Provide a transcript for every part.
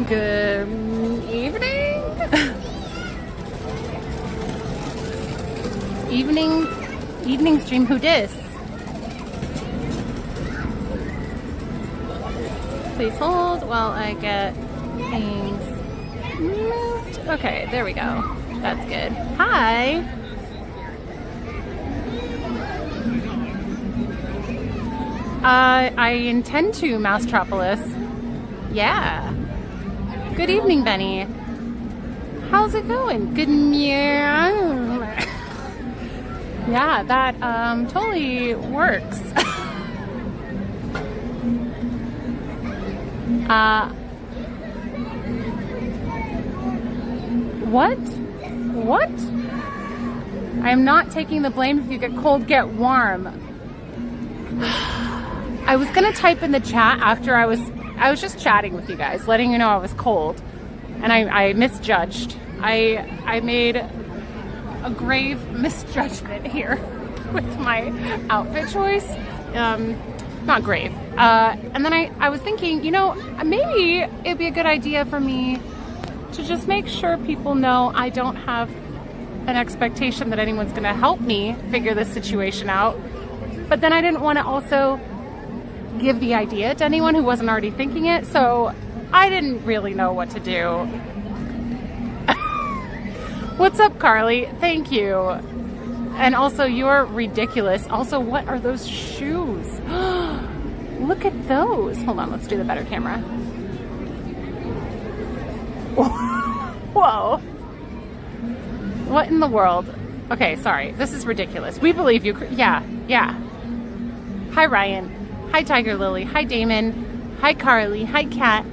Good evening. Evening stream. Who dis? Please hold while I get things moved. Okay, there we go. That's good. Hi. I intend to, Mousetropolis. Yeah. Good evening, Benny. How's it going? Good meow. Yeah, that totally works. What? What? I am not taking the blame. If you get cold, get warm. I was gonna type in the chat after I was just chatting with you guys, letting you know I was cold, and I misjudged. I made a grave misjudgment here with my outfit choice. Not grave. And then I was thinking, you know, maybe it'd be a good idea for me to just make sure people know I don't have an expectation that anyone's gonna help me figure this situation out. But then I didn't want to also give the idea to anyone who wasn't already thinking it, so I didn't really know what to do. What's up, Carly? Thank you. And also, you're ridiculous. Also, what are those shoes? Look at those. Hold on, let's do the better camera. Whoa. What in the world? Okay, sorry. This is ridiculous. We believe you. Yeah. Hi, Ryan. Hi, Tiger Lily. Hi, Damon. Hi, Carly. Hi, Kat.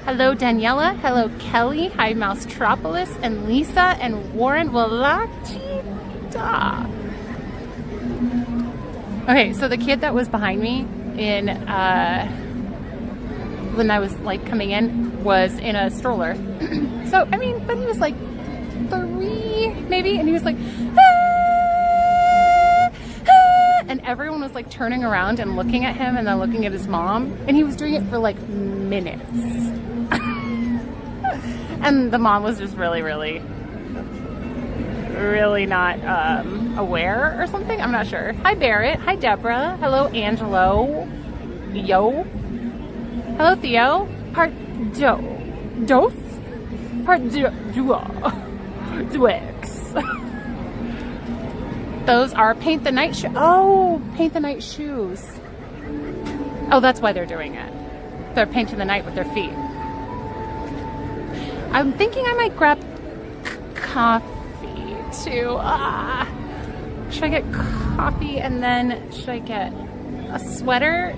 Hello, Daniela. Hello, Kelly. Hi, Mousetropolis and Lisa and Warren. Walachita. Okay, so the kid that was behind me in when I was like coming in was in a stroller. So I mean, but he was like 3 maybe, and he was like, and everyone was like turning around and looking at him and then looking at his mom, and he was doing it for like minutes. And the mom was just really not aware or something. I'm not sure. Hi, Barrett. Hi, Deborah. Hello, Angelo. Yo. Hello, Theo. Dos? Dwix. Those are Paint the Night shoes. Oh, Paint the Night shoes. Oh, that's why they're doing it. They're painting the night with their feet. I'm thinking I might grab coffee too. Should I get coffee and then should I get a sweater?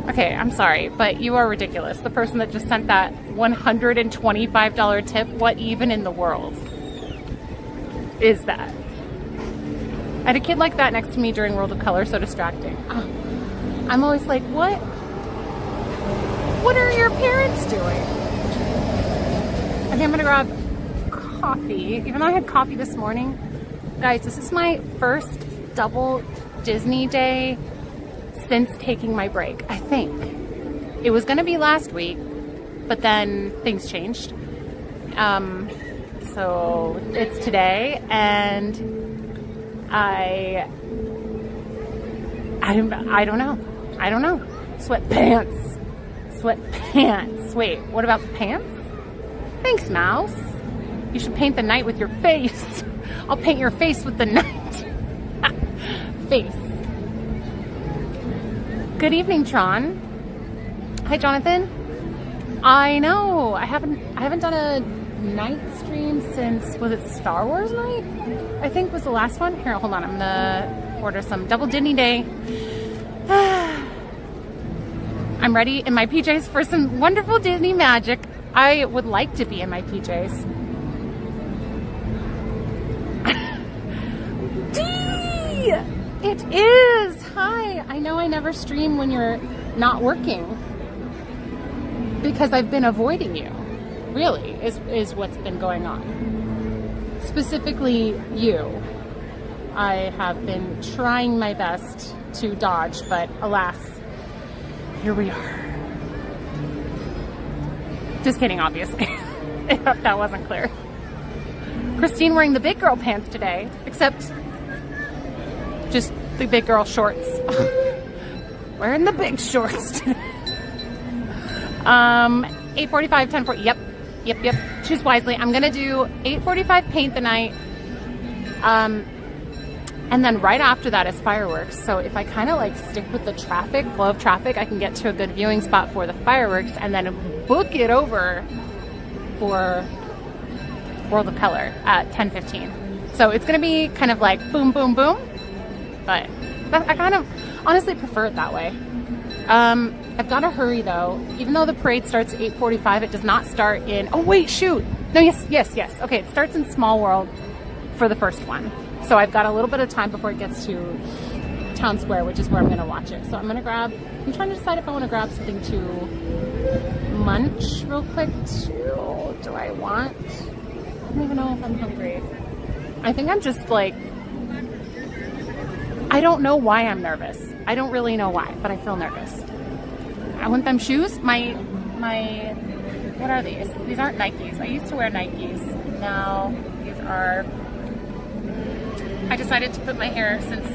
Okay, I'm sorry, but you are ridiculous. The person that just sent that $125 tip, what even in the world is that? I had a kid like that next to me during World of Color, so distracting. I'm always like, what are your parents doing? Okay, I'm gonna grab coffee. Even though I had coffee this morning, guys, this is my first double Disney day since taking my break, I think. It was gonna be last week, but then things changed. So it's today, and I don't know. Sweatpants. Wait, what about the pants? Thanks, Mouse. You should paint the night with your face. I'll paint your face with the night. Face. Good evening, Tron. Hi, Jonathan. I know. I haven't done a night stream since, was it Star Wars night? I think was the last one. Here, hold on. I'm gonna order some double Disney day. I'm ready in my PJs for some wonderful Disney magic. I would like to be in my PJs. It is! Hi! I know I never stream when you're not working because I've been avoiding you. Really, is what's been going on. Specifically you. I have been trying my best to dodge, but alas, here we are. Just kidding, obviously, if that wasn't clear. Christine wearing the big girl pants today, except just the big girl shorts. Wearing the big shorts today. 8:45, 10:40. Yep. Choose wisely. I'm gonna do 8:45 paint the night. And then right after that is fireworks. So if I kind of like stick with the flow of traffic, I can get to a good viewing spot for the fireworks and then book it over for World of Color at 10:15. So it's gonna be kind of like boom, boom, boom. But I kind of honestly prefer it that way. I've got to hurry though. Even though the parade starts at 8:45, it does not start in, oh wait, shoot. No, yes. Okay, it starts in Small World for the first one. So I've got a little bit of time before it gets to Town Square, which is where I'm gonna watch it. So I'm trying to decide if I want to grab something to munch real quick too. I don't even know if I'm hungry. I think I'm just like, I don't know why I'm nervous. I don't really know why, but I feel nervous. I want them shoes. My, what are these? These aren't Nikes. I used to wear Nikes. Now these are, I decided to put my hair, since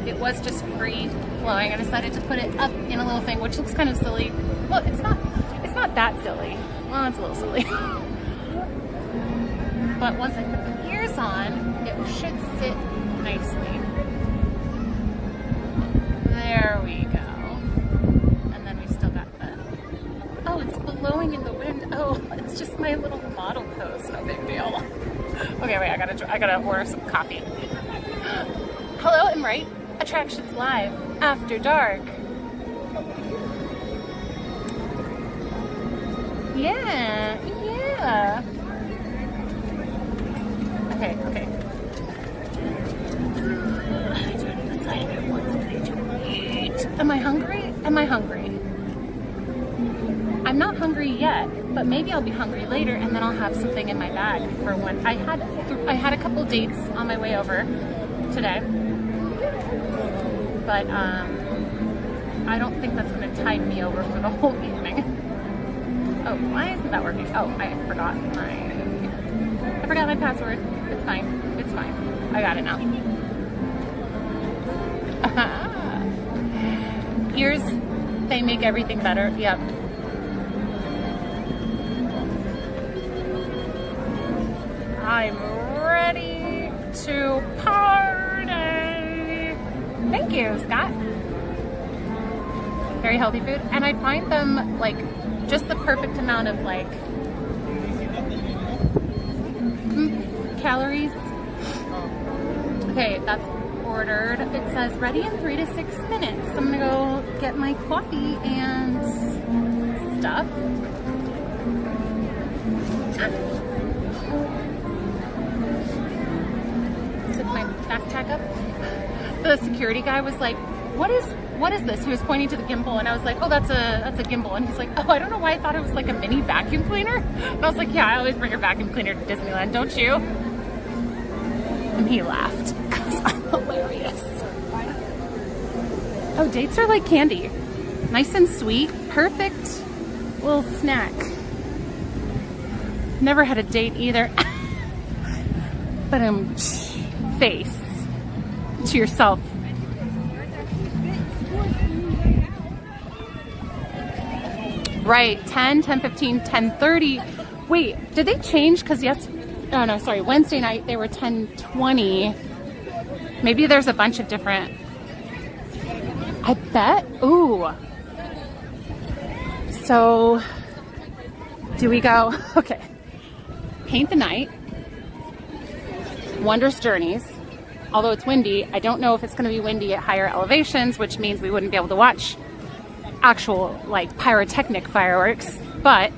it was just free flowing, I decided to put it up in a little thing, which looks kind of silly. Well, it's not that silly. Well, it's a little silly. But once I put the ears on, it should sit nicely. There we go. And then we still got the, oh, it's blowing in the wind. Oh, it's just my little model pose. No big deal. Okay, wait, I gotta order some coffee. Hello, I'm right. Attractions Live After Dark. Yeah. Okay. Am I hungry? I'm not hungry yet, but maybe I'll be hungry later, and then I'll have something in my bag for when I had a couple dates on my way over today, but I don't think that's going to tide me over for the whole evening. Oh, why isn't that working? Oh, I forgot my password. It's fine. I got it now. Ears, they make everything better. Yep. I'm ready to party. Thank you, Scott. Very healthy food. And I find them like just the perfect amount of like calories. Okay, that's ordered. It says ready in 3 to 6 minutes. So I'm gonna go get my coffee and stuff. Zip my backpack up. The security guy was like, what is this? He was pointing to the gimbal, and I was like, oh, that's a gimbal. And he's like, oh, I don't know why I thought it was like a mini vacuum cleaner. And I was like, yeah, I always bring a vacuum cleaner to Disneyland, don't you? And he laughed because I'm hilarious. Oh, dates are like candy. Nice and sweet. Perfect little snack. Never had a date either. But face to yourself. Right, 10, 10:15, 10:30. Wait, did they change? Because Wednesday night they were 10:20. Maybe there's a bunch of different, I bet. Ooh. So, do we go? Okay. Paint the Night. Wondrous Journeys. Although it's windy, I don't know if it's going to be windy at higher elevations, which means we wouldn't be able to watch actual like pyrotechnic fireworks. But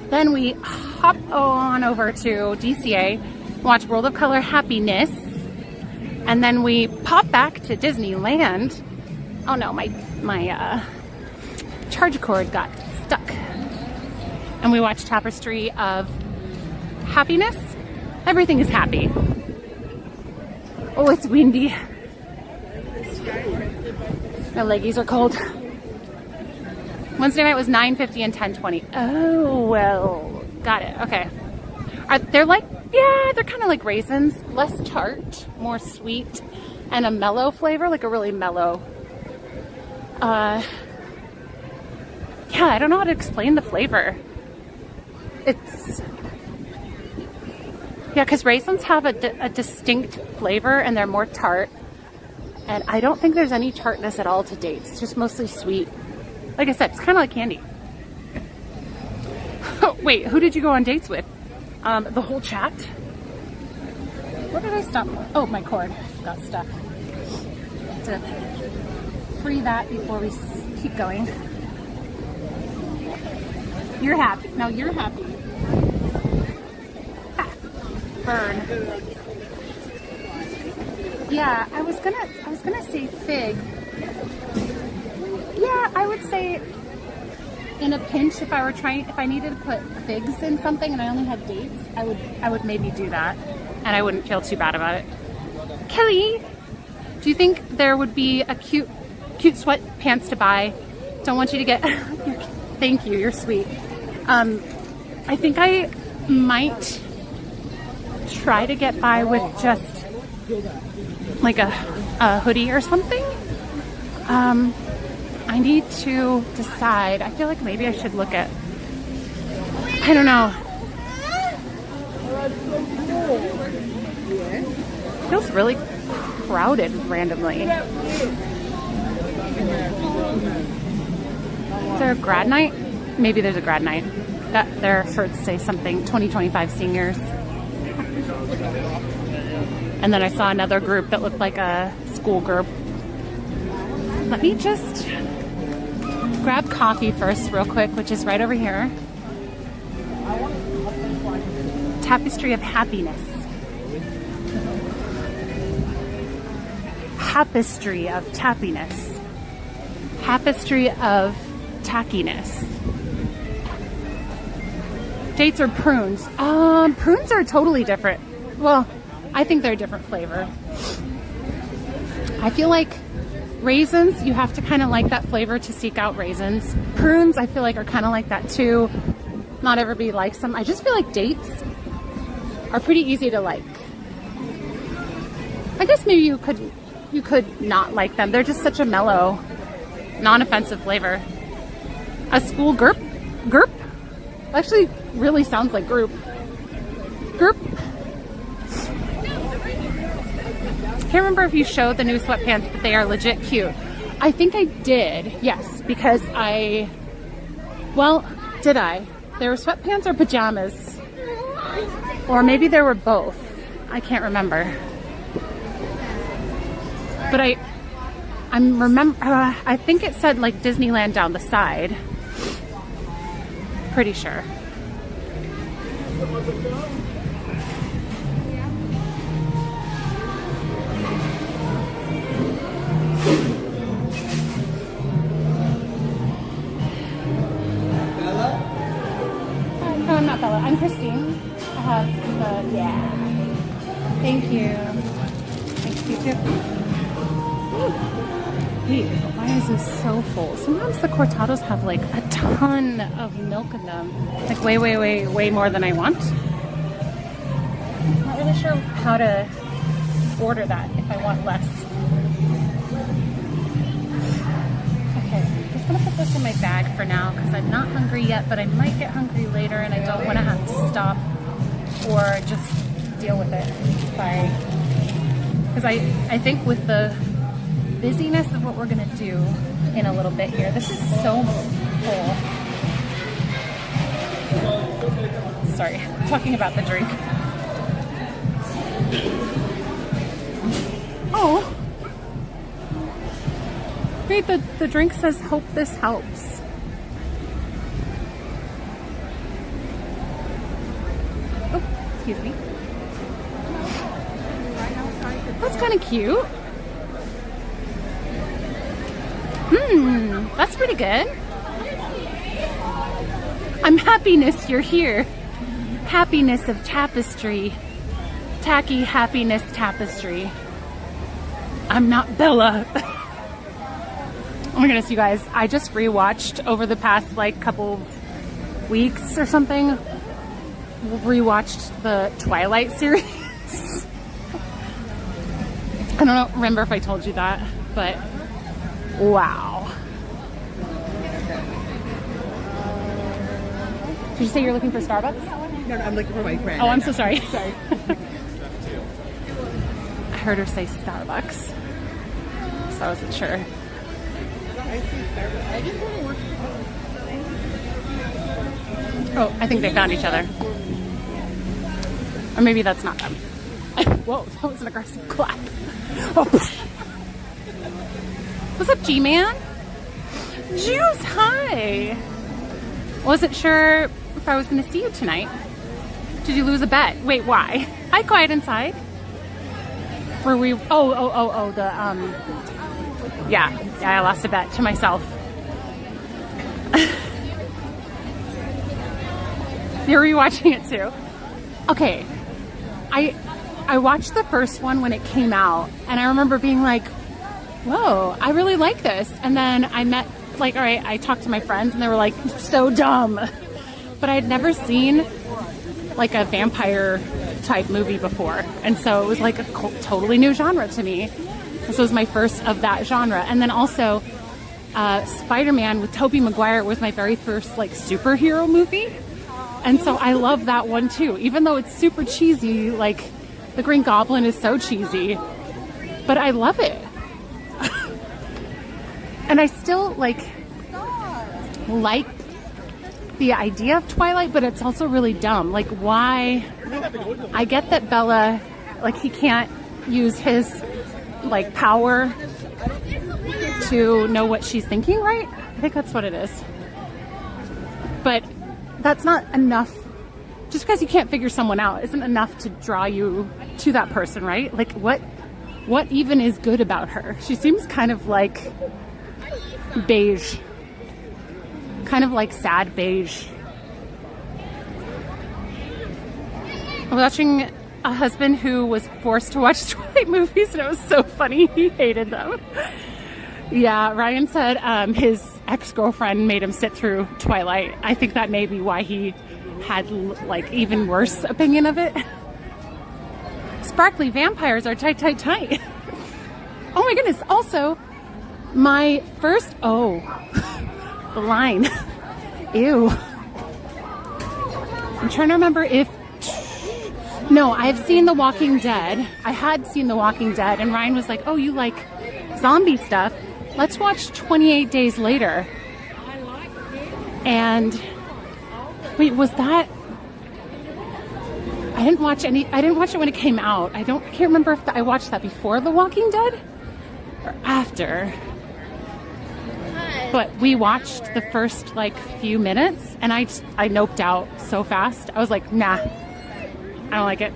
then we hop on over to DCA, watch World of Color Happiness, and then we pop back to Disneyland. Oh no, my charge cord got stuck. And we watch Tapestry of Happiness. Everything is happy. Oh, it's windy. My leggies are cold. Wednesday night was 9:50 and 10:20. Oh, well, Got it. Okay. They're like, yeah, they're kind of like raisins, less tart, more sweet, and a mellow flavor, like a really mellow. Yeah, I don't know how to explain the flavor. It's, yeah, because raisins have a distinct flavor and they're more tart. And I don't think there's any tartness at all to dates. It's just mostly sweet. Like I said, it's kind of like candy. Wait, who did you go on dates with? The whole chat? What did I stop for? Oh, my cord got stuck. To free that before we keep going. You're happy. Now you're happy. Ah, burn. Yeah, I was gonna say fig. Yeah, I would say in a pinch, if I needed to put figs in something and I only had dates, I would maybe do that, and I wouldn't feel too bad about it. Kelly, do you think there would be a cute sweatpants to buy? Don't want you to get. Thank you, you're sweet. I think I might try to get by with just like a hoodie or something. I need to decide. I feel like maybe I should look at, I don't know. It feels really crowded randomly. Is there a grad night? Maybe there's a grad night. That their shirts say something, 2025 seniors. And then I saw another group that looked like a school group. Let me just grab coffee first real quick, which is right over here. Tapestry of happiness. Tapestry of tappiness. Tapestry of tackiness. Dates or prunes? Prunes are totally different. Well, I think they're a different flavor. I feel like raisins, you have to kind of like that flavor to seek out raisins. Prunes, I feel like, are kind of like that too. Not everybody likes them. I just feel like dates are pretty easy to like. I guess maybe you could not like them. They're just such a mellow, non-offensive flavor. A school group? Actually really sounds like group. Can't remember if you showed the new sweatpants, but they are legit cute. I think I did, yes, because did I? There were sweatpants or pajamas, or maybe there were both. I can't remember. But I think it said like Disneyland down the side. Pretty sure. No, I'm not Bella. I'm Christine. I have the, yeah. Thank you. Thanks, you too. Wait, why is this so full? Sometimes the cortados have like a ton of milk in them. Like way more than I want. I'm not really sure how to order that if I want less. Okay, I'm just gonna put this in my bag for now because I'm not hungry yet, but I might get hungry later and I don't want to have to stop or just deal with it because I think with the busyness of what we're gonna do in a little bit here, this is so full. Sorry, talking about the drink. Oh, wait, the drink says hope this helps. Oh, excuse me. That's kind of cute. That's pretty good. I'm happiness you're here. Happiness of tapestry. Tacky happiness tapestry. I'm not Bella. Oh my goodness, you guys. I just rewatched over the past like couple of weeks or something rewatched the Twilight series. I don't remember if I told you that, but wow. Did you say you're looking for Starbucks? No, I'm looking for my friend. Oh, I'm so sorry. Sorry. I heard her say Starbucks, so I wasn't sure. I see Starbucks. I just want to work. Oh, I think they found each other. Or maybe that's not them. Whoa, that was an aggressive clap. Oh. What's up, G-Man? Juice, hi. Wasn't sure if I was going to see you tonight. Did you lose a bet? Wait, why? Hi, Quiet Inside. Were we? Yeah, I lost a bet to myself. You're rewatching it too. Okay, I watched the first one when it came out, and I remember being like, whoa, I really like this. And then I met, like, all right, I talked to my friends and they were like, it's so dumb. But I had never seen like a vampire type movie before. And so it was like a totally new genre to me. This was my first of that genre. And then also Spider-Man with Tobey Maguire was my very first like superhero movie. And so I love that one too, even though it's super cheesy. Like the Green Goblin is so cheesy, but I love it. And I still like the idea of Twilight, but it's also really dumb. Like, why? I get that Bella, like, he can't use his like power to know what she's thinking, right? I think that's what it is. But that's not enough. Just because you can't figure someone out isn't enough to draw you to that person, right? Like, what even is good about her? She seems kind of like beige, kind of like sad beige. I'm watching a husband who was forced to watch Twilight movies, and it was so funny. He hated them. Yeah, Ryan said his ex-girlfriend made him sit through Twilight. I think that may be why he had like even worse opinion of it. Sparkly vampires are tight, tight, tight. Oh my goodness. Also, my first, the line. Ew. I'm trying to remember if, no, I've seen The Walking Dead. I had seen The Walking Dead, and Ryan was like, oh, you like zombie stuff? Let's watch 28 Days Later. And wait, was that, I didn't watch it when it came out. I can't remember if I watched that before The Walking Dead or after. But we watched the first like few minutes, and I noped out so fast. I was like, nah, I don't like it.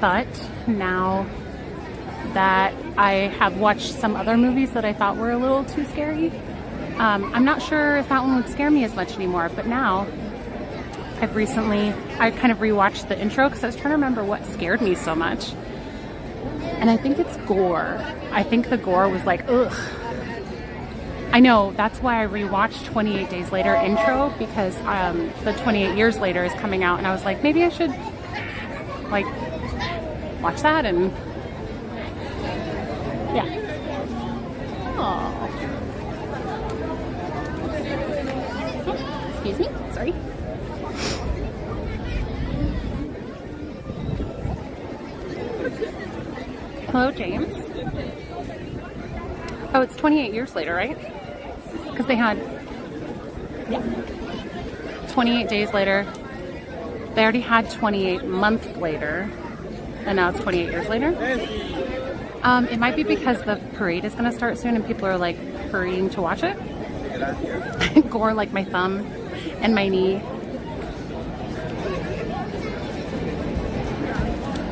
But now that I have watched some other movies that I thought were a little too scary, I'm not sure if that one would scare me as much anymore. But now I kind of rewatched the intro because I was trying to remember what scared me so much. And I think it's gore. I think the gore was like, ugh. I know, that's why I rewatched 28 Days Later intro, because the 28 Years Later is coming out, and I was like, maybe I should like watch that. And yeah. Oh, excuse me, sorry. Hello, James. Oh, it's 28 Years Later, right? Because they had, yeah, 28 Days Later. They already had 28 Months Later, and now it's 28 Years Later. It might be because the parade is going to start soon and people are like hurrying to watch it. Gore like my thumb and my knee.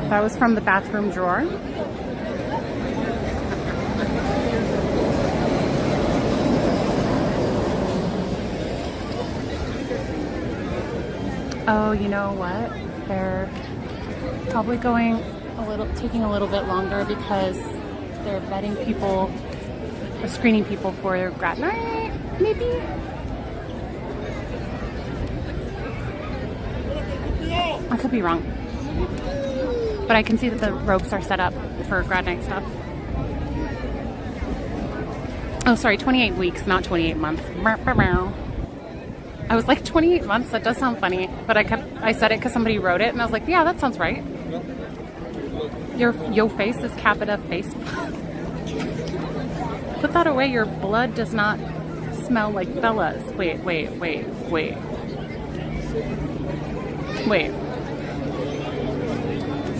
That was from the bathroom drawer. Oh, you know what? They're probably going taking a little bit longer because they're vetting people or screening people for their grad night, maybe? I could be wrong. But I can see that the ropes are set up for grad night stuff. Oh, sorry, 28 weeks, not 28 months. I was like, 28 months? That does sound funny. But I said it because somebody wrote it, and I was like, yeah, that sounds right. Your face is capita face. Put that away. Your blood does not smell like Bella's. Wait.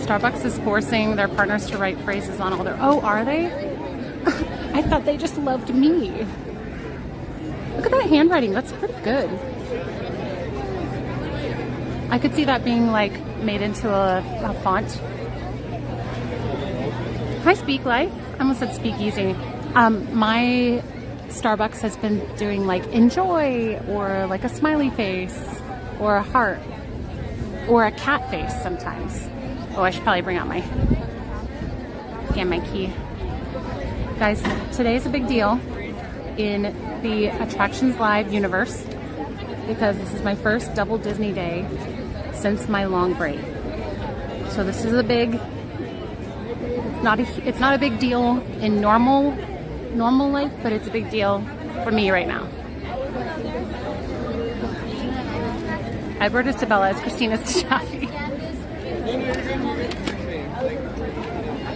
Starbucks is forcing their partners to write phrases on all their... Oh, are they? I thought they just loved me. Look at that handwriting. That's pretty good. I could see that being like made into a font. Hi, Speak Life. I almost said Speak Easy. My Starbucks has been doing like enjoy or like a smiley face or a heart or a cat face sometimes. Oh, I should probably bring out scan my key. Guys, today is a big deal in the Attractions Live universe because this is my first double Disney day since my long break. So this is it's not a big deal in normal life, but it's a big deal for me right now. Edward is to Bella as Christina's to Taffy.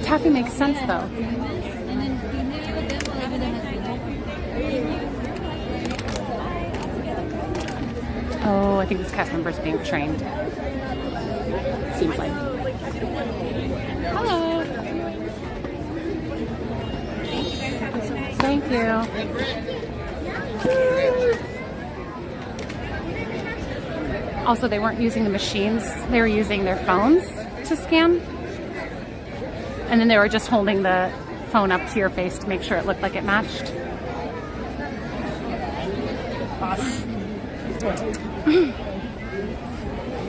Taffy makes sense though. Oh, I think this cast member is being trained. Seems like. Hello. Thank you. Also, they weren't using the machines. They were using their phones to scan. And then they were just holding the phone up to your face to make sure it looked like it matched.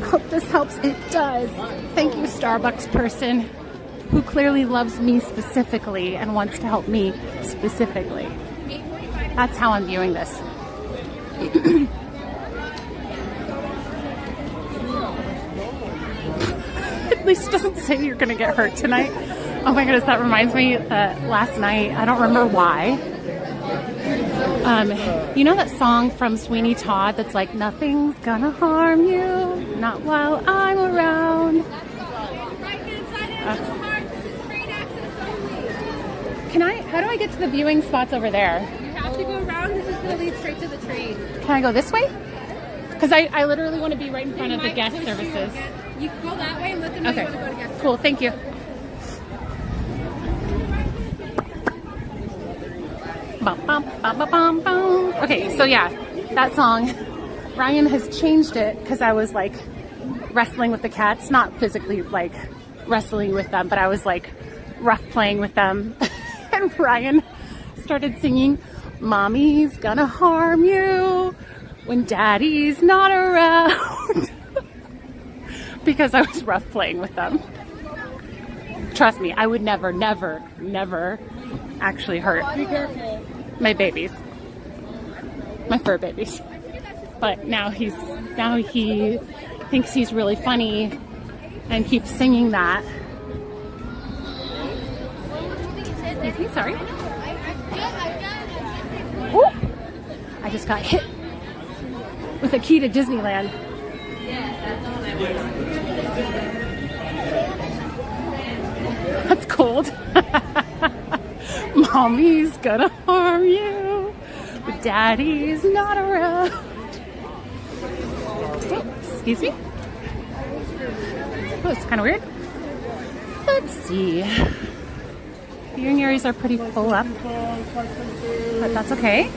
Hope this helps. It does. Thank you, Starbucks person who clearly loves me specifically and wants to help me specifically. That's how I'm viewing this. At least it doesn't say you're gonna get hurt tonight. Oh my goodness, that reminds me that last night, I don't remember why. You know that song from Sweeney Todd that's like, nothing's gonna harm you, not while I'm around. How do I get to the viewing spots over there? You have to go around, this is gonna lead straight to the train. Can I go this way? Because I literally want to be right in front of the guest services. You go that way and let them know you want to go to guest services. Cool, thank you. Okay, so yeah, that song, Ryan has changed it because I was like wrestling with the cats, not physically like wrestling with them, but I was like rough playing with them. And Ryan started singing, Mommy's gonna harm you when Daddy's not around. Because I was rough playing with them. Trust me, I would never actually hurt my babies, my fur babies. But now he thinks he's really funny and keeps singing that. Excuse me, sorry. Ooh, I just got hit with a key to Disneyland. That's cold. Mommy's gonna harm you, but Daddy's not around. Oh, excuse me. Oh, it's kind of weird. Let's see. Viewing areas are pretty full up, but that's okay.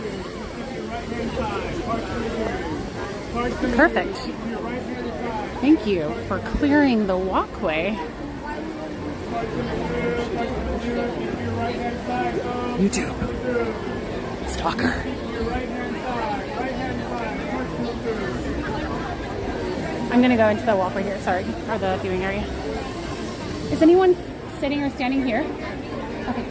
Perfect. Thank you for clearing the walkway. YouTube. Stalker. I'm gonna go into the walkway here, sorry, or the viewing area. Is anyone sitting or standing here? Okay.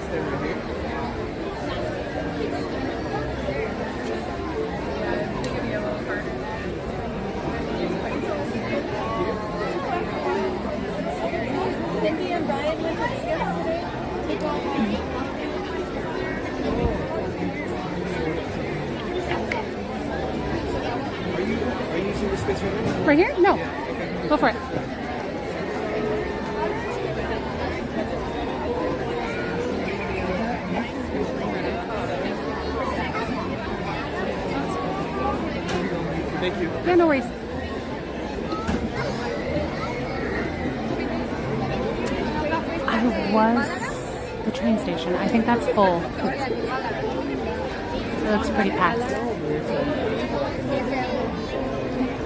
Stay right here. Cindy and Brian went to Vegas today. Are you using the space right now? Right here? No. Yeah, okay. Go for it. Thank you. Yeah, no worries. I was the train station. I think that's full. It looks pretty packed.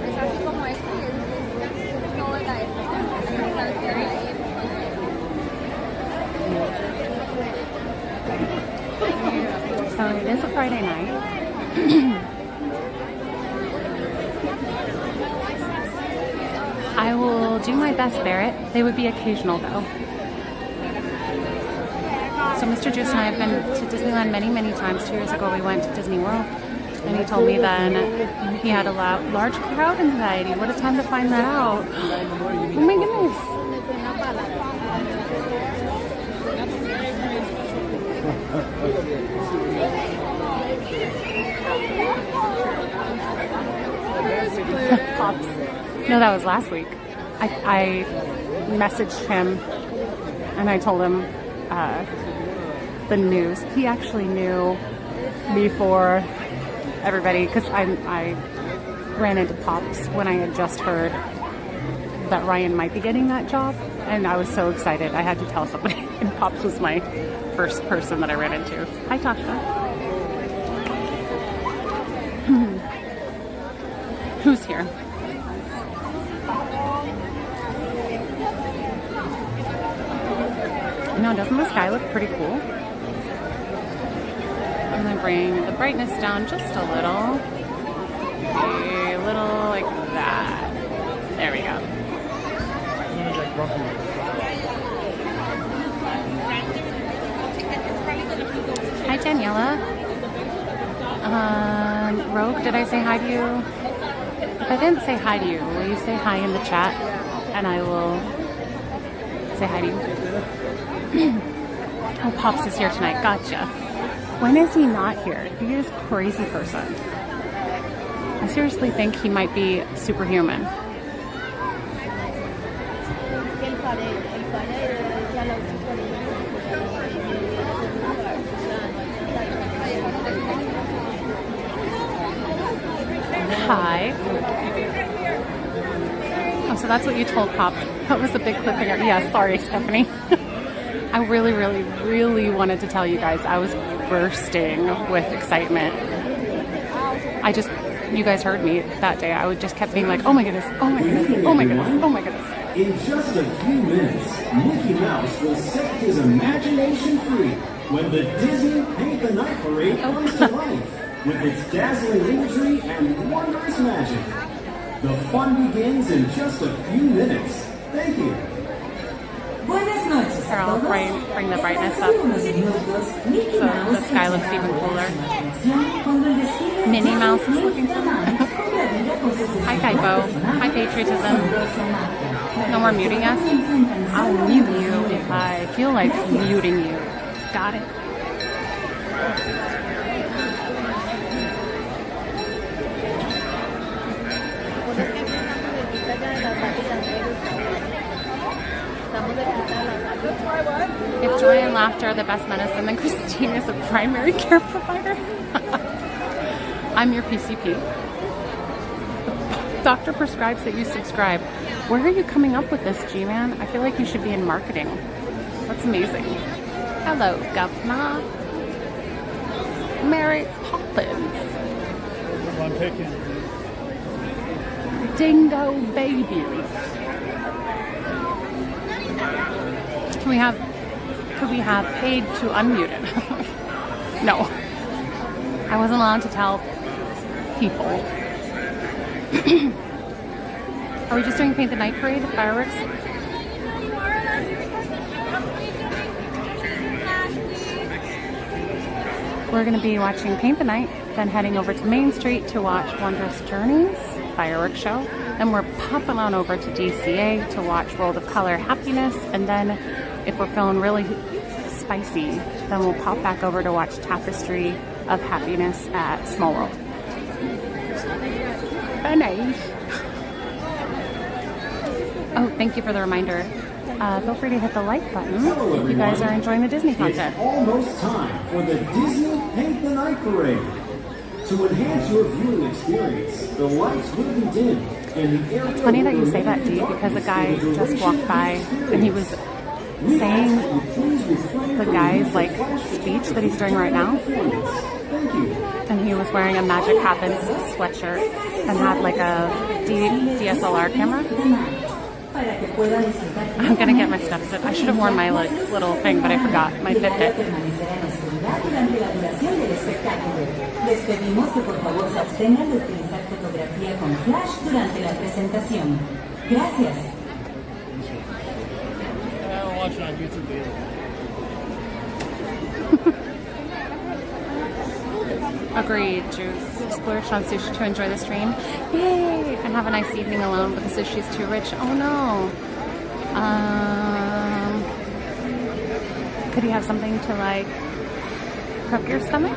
Es así como este, es no So it is a Friday night. I will do my best, Barrett. They would be occasional though. So Mr. Juice and I have been to Disneyland many, many times. 2 years ago we went to Disney World and he told me then he had a large crowd anxiety. What a time to find that out. Oh my goodness. Pops. No, that was last week. I messaged him and I told him the news. He actually knew before everybody because I ran into Pops when I had just heard that Ryan might be getting that job, and I was so excited I had to tell somebody. And Pops was my first person that I ran into. Hi, Tasha. Who's here? No, doesn't the sky look pretty cool? I'm gonna bring the brightness down just a little. A little like that. There we go. Hi, Daniela. Rogue, did I say hi to you? If I didn't say hi to you, will you say hi in the chat? And I will say hi to you. Oh, Pops is here tonight. Gotcha. When is he not here? He is a crazy person. I seriously think he might be superhuman. Hi. Oh, so that's what you told Pop. That was a big cliffhanger. Yeah, sorry, Stephanie. I really, really, really wanted to tell you guys I was bursting with excitement. You guys heard me that day. I just kept being like, oh my goodness, oh my goodness, oh my goodness, oh my goodness. In just a few minutes, Mickey Mouse will set his imagination free when the Disney Paint the Night Parade comes to life with its dazzling imagery and wondrous magic. The fun begins in just a few minutes. Thank you. Buenas noches. Here, I'll bring the brightness up so the sky looks even cooler. Minnie Mouse is looking so nice. Hi, Kaipo. Hi, Patriotism. No more muting us? I'll mute you if I feel like muting you. Got it? If joy and laughter are the best medicine, then Christine is a primary care provider. I'm your PCP. The doctor prescribes that you subscribe. Where are you coming up with this, G-Man? I feel like you should be in marketing. That's amazing. Hello, Governor. Mary Poppins. I'm picking. Dingo babies. Could we have paid to unmute it? No. I wasn't allowed to tell people. Are we just doing Paint the Night Parade, fireworks? We're going to be watching Paint the Night, then heading over to Main Street to watch Wondrous Journeys fireworks show. Then we're popping on over to DCA to watch World of Color Happiness, and then if we're feeling really spicy, then we'll pop back over to watch Tapestry of Happiness at Small World. Very nice. Oh, thank you for the reminder. Feel free to hit the like button if you guys are enjoying the Disney content. It's almost time for the Disney Paint the Night Parade. To enhance your viewing experience, the lights will be dimmed and the area. It's funny that you say that, Dee, because a guy just walked by and he was saying the guy's like speech that he's doing right now. And he was wearing a Magic Happens sweatshirt and had like a DSLR camera. I'm gonna get my steps in. I should have worn my like, little thing, but I forgot my Fitbit. Les pedimos que por favor se abstengan de utilizar fotografía con flash durante la presentación. Gracias. I'll watch it on YouTube later. Agreed, Juice. Splurged on sushi to enjoy the stream. Yay! And have a nice evening alone, but the sushi's too rich. Oh no. Could you have something to like prep your stomach?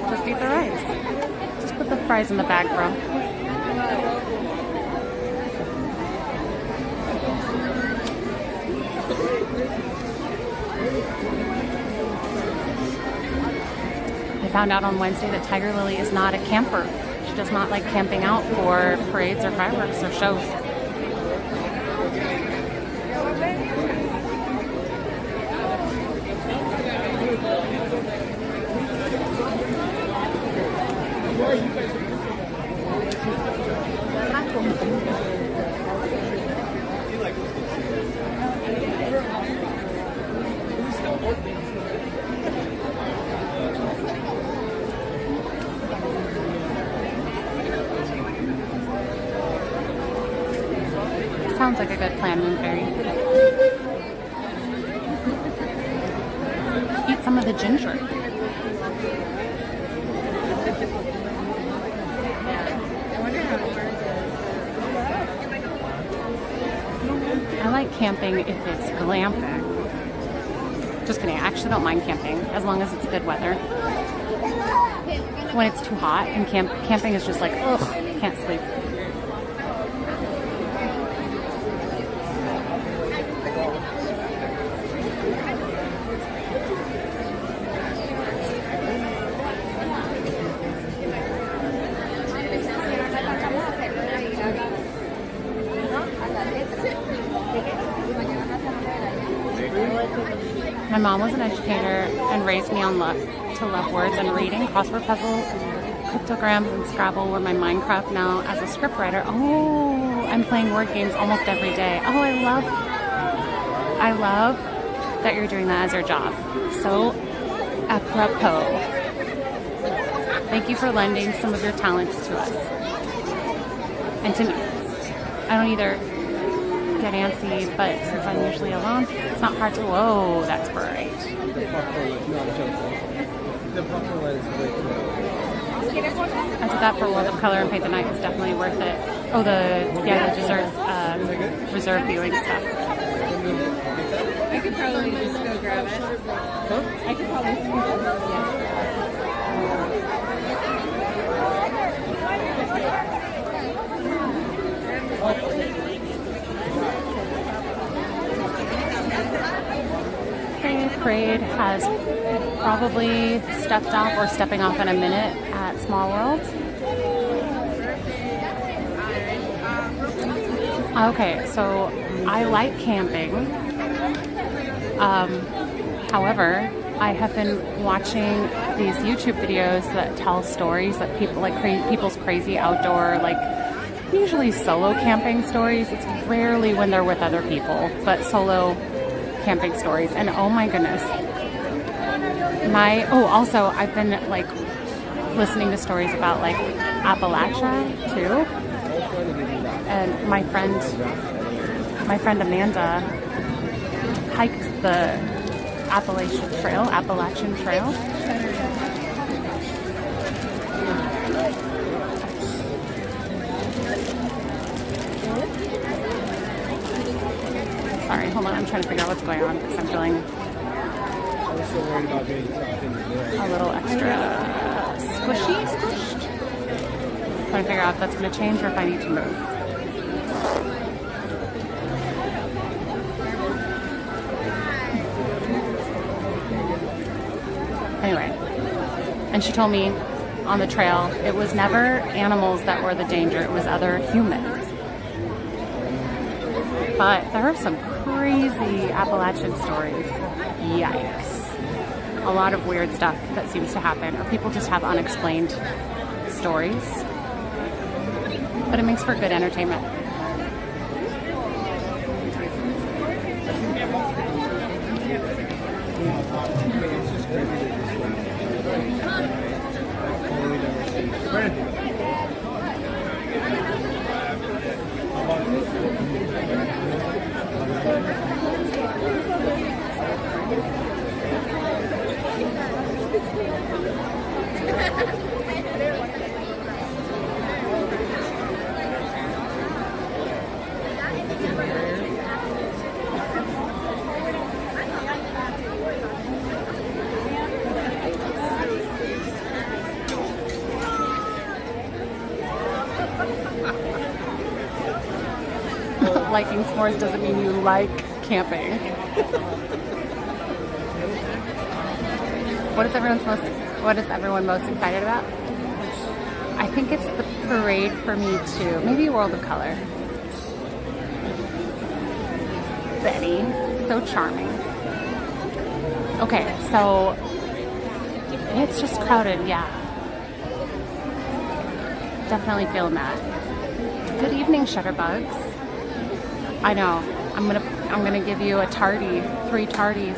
Just eat the rice. Just put the fries in the bag, bro. I found out on Wednesday that Tiger Lily is not a camper. She does not like camping out for parades or fireworks or shows. Sounds like a good plan, Moonberry. Eat some of the ginger. I like camping if it's glamping. Just kidding, I actually don't mind camping as long as it's good weather. When it's too hot and camping is just like, ugh, can't sleep. My mom was an educator and raised me on to love words and reading. Crossword puzzle, cryptograms, and Scrabble were my Minecraft now as a scriptwriter. Oh, I'm playing word games almost every day. Oh, I love that you're doing that as your job. So apropos. Thank you for lending some of your talents to us. And to me. I don't either get antsy, but since I'm usually alone, it's not hard to, whoa, that's bright. I did that for World of Color and Paint the Night. It's definitely worth it. Oh, the dessert, reserve viewing stuff. I could probably just go grab it. Huh? I could probably just go grab it. Parade has probably stepped off or stepping off in a minute at Small World. Okay, so I like camping. However, I have been watching these YouTube videos that tell stories that people like people's crazy outdoor, like usually solo camping stories. It's rarely when they're with other people, but solo camping stories. And oh my goodness. Also I've been like listening to stories about like Appalachia too. And my friend Amanda hiked the Appalachian Trail. Sorry, hold on. I'm trying to figure out what's going on because I'm feeling a little extra squished. Trying to figure out if that's going to change or if I need to move. Anyway, and she told me on the trail it was never animals that were the danger, it was other humans. But there are some crazy Appalachian stories. Yikes. A lot of weird stuff that seems to happen, or people just have unexplained stories. But it makes for good entertainment. Liking s'mores doesn't mean you like camping. What is everyone most excited about? I think it's the parade for me too. Maybe World of Color. Betty, so charming. Okay, so it's just crowded, yeah. Definitely feeling that. Good evening, Shutterbugs. I know. I'm gonna give you a tardy, 3 tardies,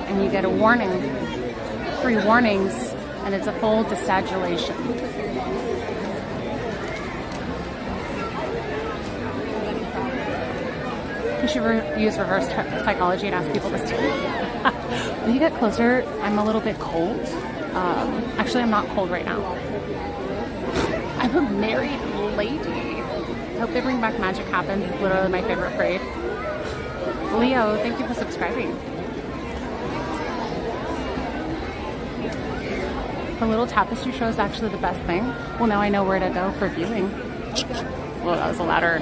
and you get a warning, 3 warnings, and it's a full desagulation. You should use reverse psychology and ask people to stay. When you get closer, I'm a little bit cold. Actually, I'm not cold right now. I'm a married lady. Hope they bring back Magic Happens. It's literally my favorite parade. Leo, thank you for subscribing. The little tapestry show is actually the best thing. Well, now I know where to go for viewing. Well, that was a louder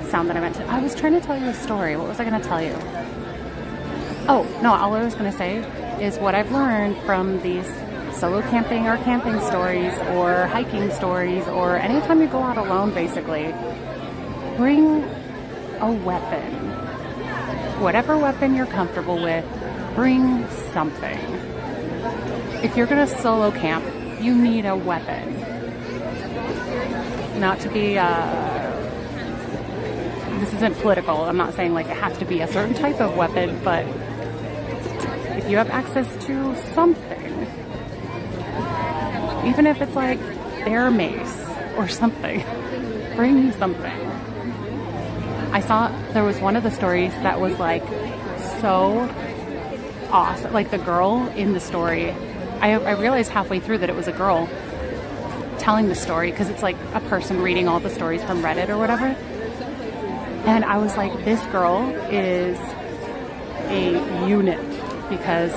sound than I meant to. I was trying to tell you a story. What was I going to tell you? Oh, no, all I was going to say is what I've learned from these solo camping or camping stories or hiking stories, or anytime you go out alone, basically, bring a weapon. Whatever weapon you're comfortable with, bring something. If you're going to solo camp, you need a weapon. Not to be, this isn't political. I'm not saying like it has to be a certain type of weapon, but if you have access to something, even if it's like bear mace or something, bring something. I saw there was one of the stories that was like so awesome. Like the girl in the story, I realized halfway through that it was a girl telling the story, because it's like a person reading all the stories from Reddit or whatever. And I was like, this girl is a unit, because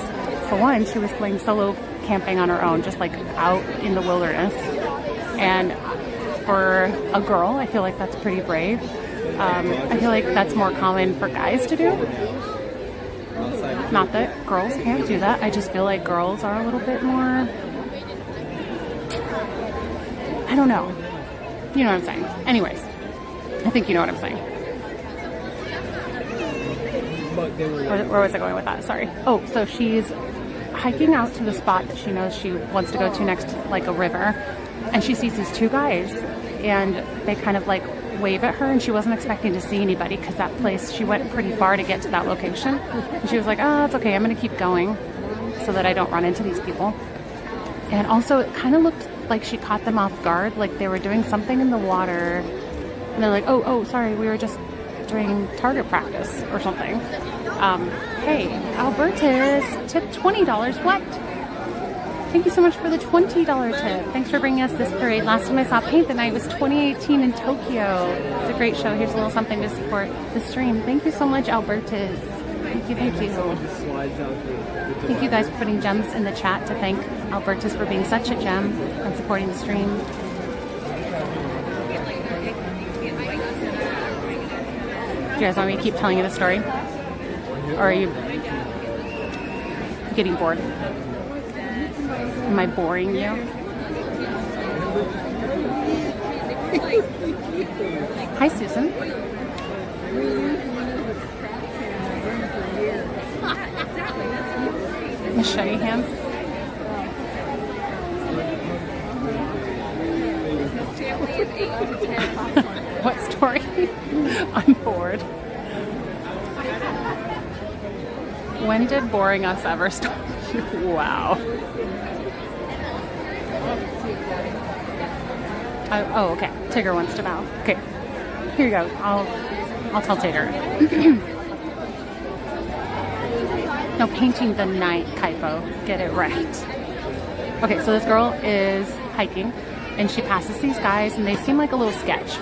for one, she was going solo camping on her own, just like out in the wilderness. And for a girl, I feel like that's pretty brave. I feel like that's more common for guys to do. Not that girls can't do that. I just feel like girls are a little bit more, I don't know. You know what I'm saying. Anyways, I think you know what I'm saying. But they were Where was I going with that? Sorry. Oh, so she's hiking out to the spot that she knows she wants to go to next, like a river, and she sees these two guys, and they kind of like wave at her, and she wasn't expecting to see anybody because that place, she went pretty far to get to that location, and she was like, oh, it's okay, I'm gonna keep going so that I don't run into these people. And also it kind of looked like she caught them off guard, like they were doing something in the water, and they're like, oh, sorry, we were just doing target practice or something. Hey, Alberta's tip $20. What? Thank you so much for the $20 tip. Thanks for bringing us this parade. Last time I saw Paint the Night was 2018 in Tokyo. It's a great show. Here's a little something to support the stream. Thank you so much, Alberta's. Thank you, thank you. Thank you guys for putting gems in the chat to thank Alberta's for being such a gem and supporting the stream. Do you guys want me to keep telling you the story? Or are you getting bored? Am I boring you? Hi, Susan. Machete hands. What story? I'm bored. When did boring us ever start? Wow. Oh, okay. Tigger wants to bow. Okay. Here you go. I'll tell Tigger. No, painting the night, Kaipo. Get it right. Okay, so this girl is hiking, and she passes these guys, and they seem like a little sketch.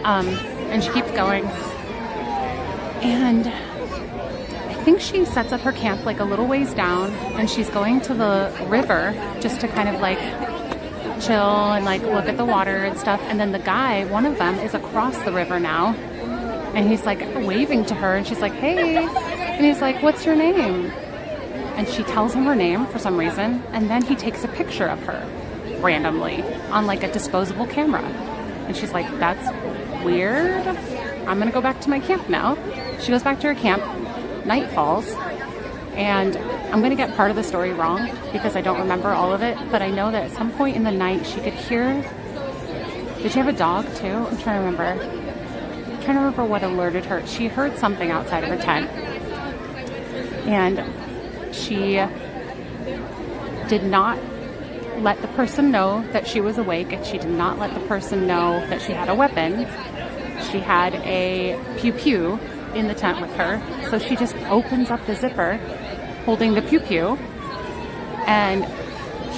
And she keeps going. And I think she sets up her camp like a little ways down, and she's going to the river just to kind of like chill and like look at the water and stuff. And then the guy, one of them, is across the river now, and he's like waving to her, and she's like, hey, and he's like, what's your name? And she tells him her name for some reason, and then he takes a picture of her randomly on like a disposable camera, and she's like, that's weird, I'm gonna go back to my camp now. She goes back to her camp. Night falls, and I'm going to get part of the story wrong because I don't remember all of it, but I know that at some point in the night she could hear... Did she have a dog too? I'm trying to remember. I'm trying to remember what alerted her. She heard something outside of her tent, and she did not let the person know that she was awake, and she did not let the person know that she had a weapon. She had a pew-pew in the tent with her, so she just opens up the zipper holding the pew-pew and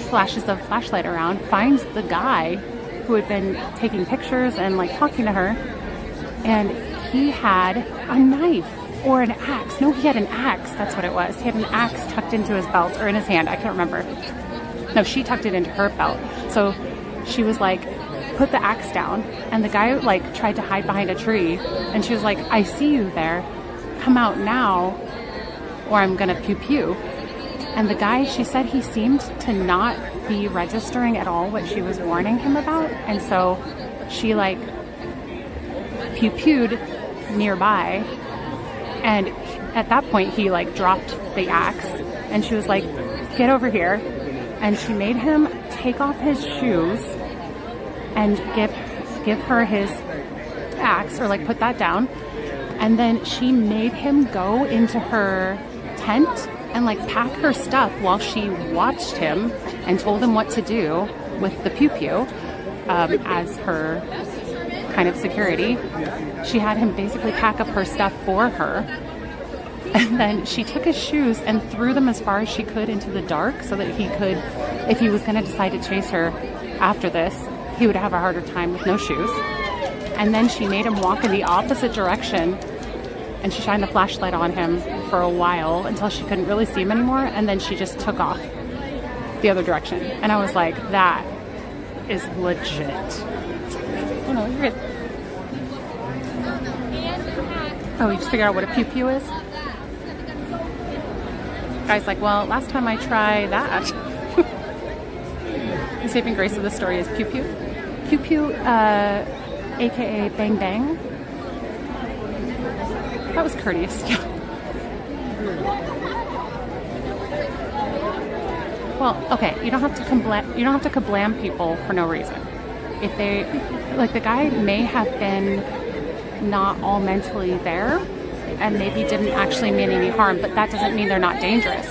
flashes the flashlight around, finds the guy who had been taking pictures and like talking to her, and he had a knife or an axe. No, he had an axe. That's what it was. He had an axe tucked into his belt or in his hand. I can't remember. No, she tucked it into her belt. So she was like, put the axe down, and the guy like tried to hide behind a tree, and she was like, I see you there, come out now or I'm gonna pew pew. And the guy, she said he seemed to not be registering at all what she was warning him about, and so she like pew pewed nearby, and at that point he like dropped the axe, and she was like, get over here, and she made him take off his shoes and give her his axe, or like put that down. And then she made him go into her tent and like pack her stuff while she watched him and told him what to do with the pew-pew as her kind of security. She had him basically pack up her stuff for her. And then she took his shoes and threw them as far as she could into the dark so that he could, if he was going to decide to chase her after this, he would have a harder time with no shoes. And then she made him walk in the opposite direction, and she shined the flashlight on him for a while until she couldn't really see him anymore, and then she just took off the other direction. And I was like, that is legit. Oh no, you're good. Oh, you just figured out what a pew-pew is? Guy's like, well, last time I tried that. The saving grace of the story is pew-pew. Pew-pew aka Bang Bang. That was courteous. Yeah. Well, okay, you don't have to kablam people for no reason. If they, like, the guy may have been not all mentally there and maybe didn't actually mean any harm, but that doesn't mean they're not dangerous.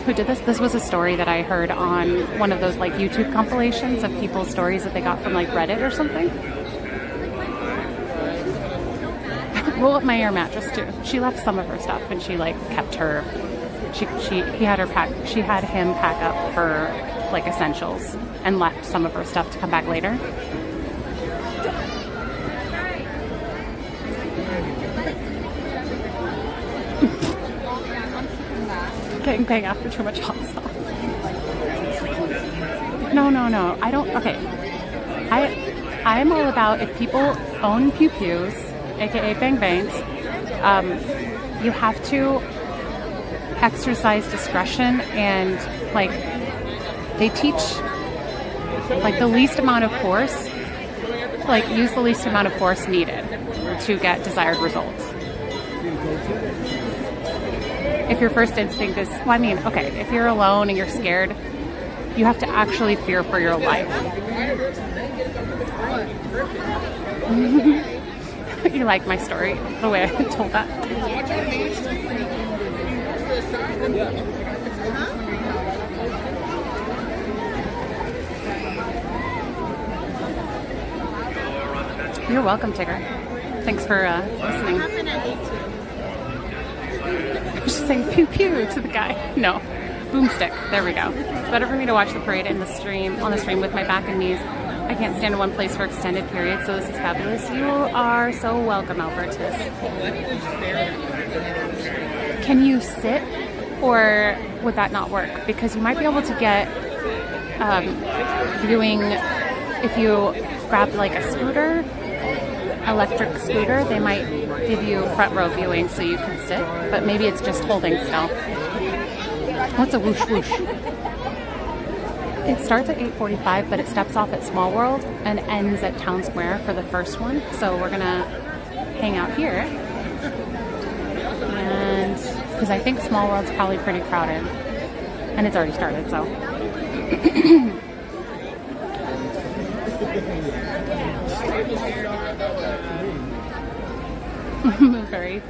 Who did this? This was a story that I heard on one of those like YouTube compilations of people's stories that they got from like Reddit or something. Roll Up My Air mattress too. She left some of her stuff and she like kept her. She had him pack up her like essentials and left some of her stuff to come back later. Getting bang after too much hot sauce. No. I don't. Okay. I'm all about if people own pew pews, aka bang bangs, you have to exercise discretion and like they teach like the least amount of force, like use the least amount of force needed to get desired results. If your first instinct is, well, I mean, okay, if you're alone and you're scared, you have to actually fear for your life. You like my story, the way I told that? You're welcome, Tigger. Thanks for listening. She's saying pew pew to the guy. No, boomstick. There we go. It's better for me to watch the parade on the stream with my back and knees. I can't stand in one place for extended periods, so this is fabulous. You are so welcome, Albertus. Can you sit, or would that not work? Because you might be able to get viewing if you grab like a scooter, electric scooter. They might give you front row viewing so you can sit, but maybe it's just holding still. What's a whoosh whoosh? It starts at 8:45, but it steps off at Small World and ends at Town Square for the first one. So we're gonna hang out here, and because I think Small World's probably pretty crowded, and it's already started. So. Very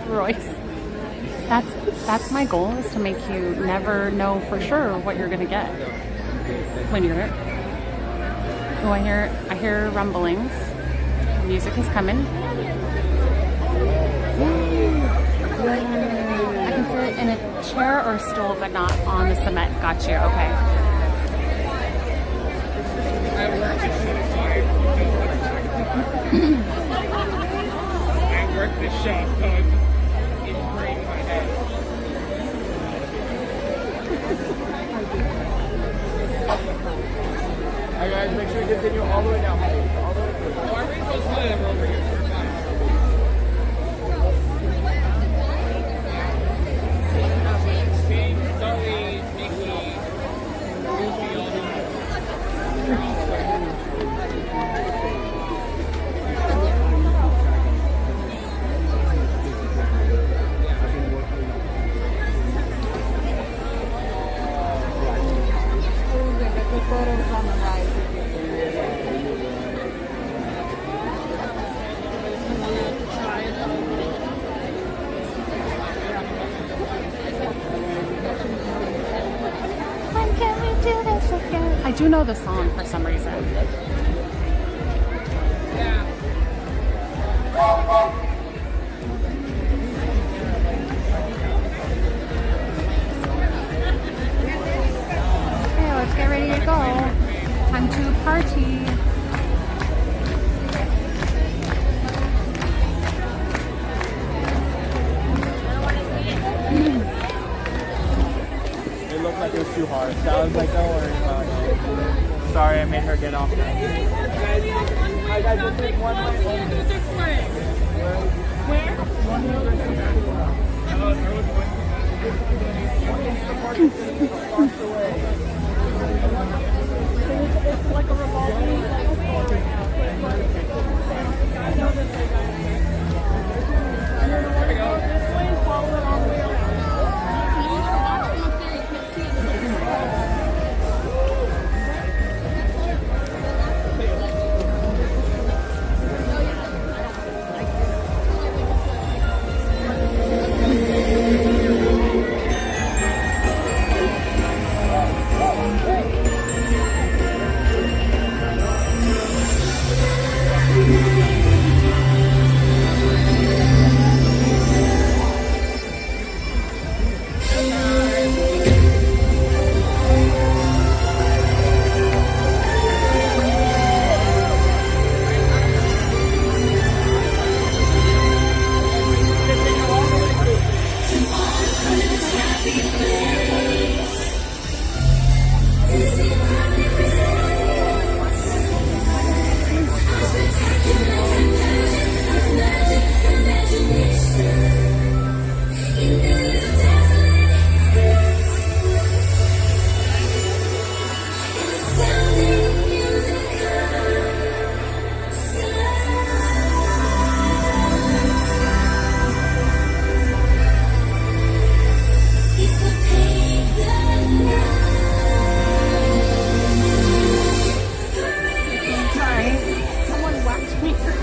Royce. That's my goal, is to make you never know for sure what you're gonna get when you're there. Oh, I hear rumblings. Music is coming. I can sit in a chair or stool, but not on the cement. Got you. Okay. I work the shop, so it's ingrained in my head. Alright guys, make sure you continue all the way down. All the way through. Oh, our rainbow's fine, we're over here. We're fine. King, Sully, Mickey, Goofy, all these. I do know the song for some reason. Okay, let's get ready to go. Time to party. It looked like it was too hard. So I was like, don't worry about it. Sorry, I made her get off that. I got to take one way. Where?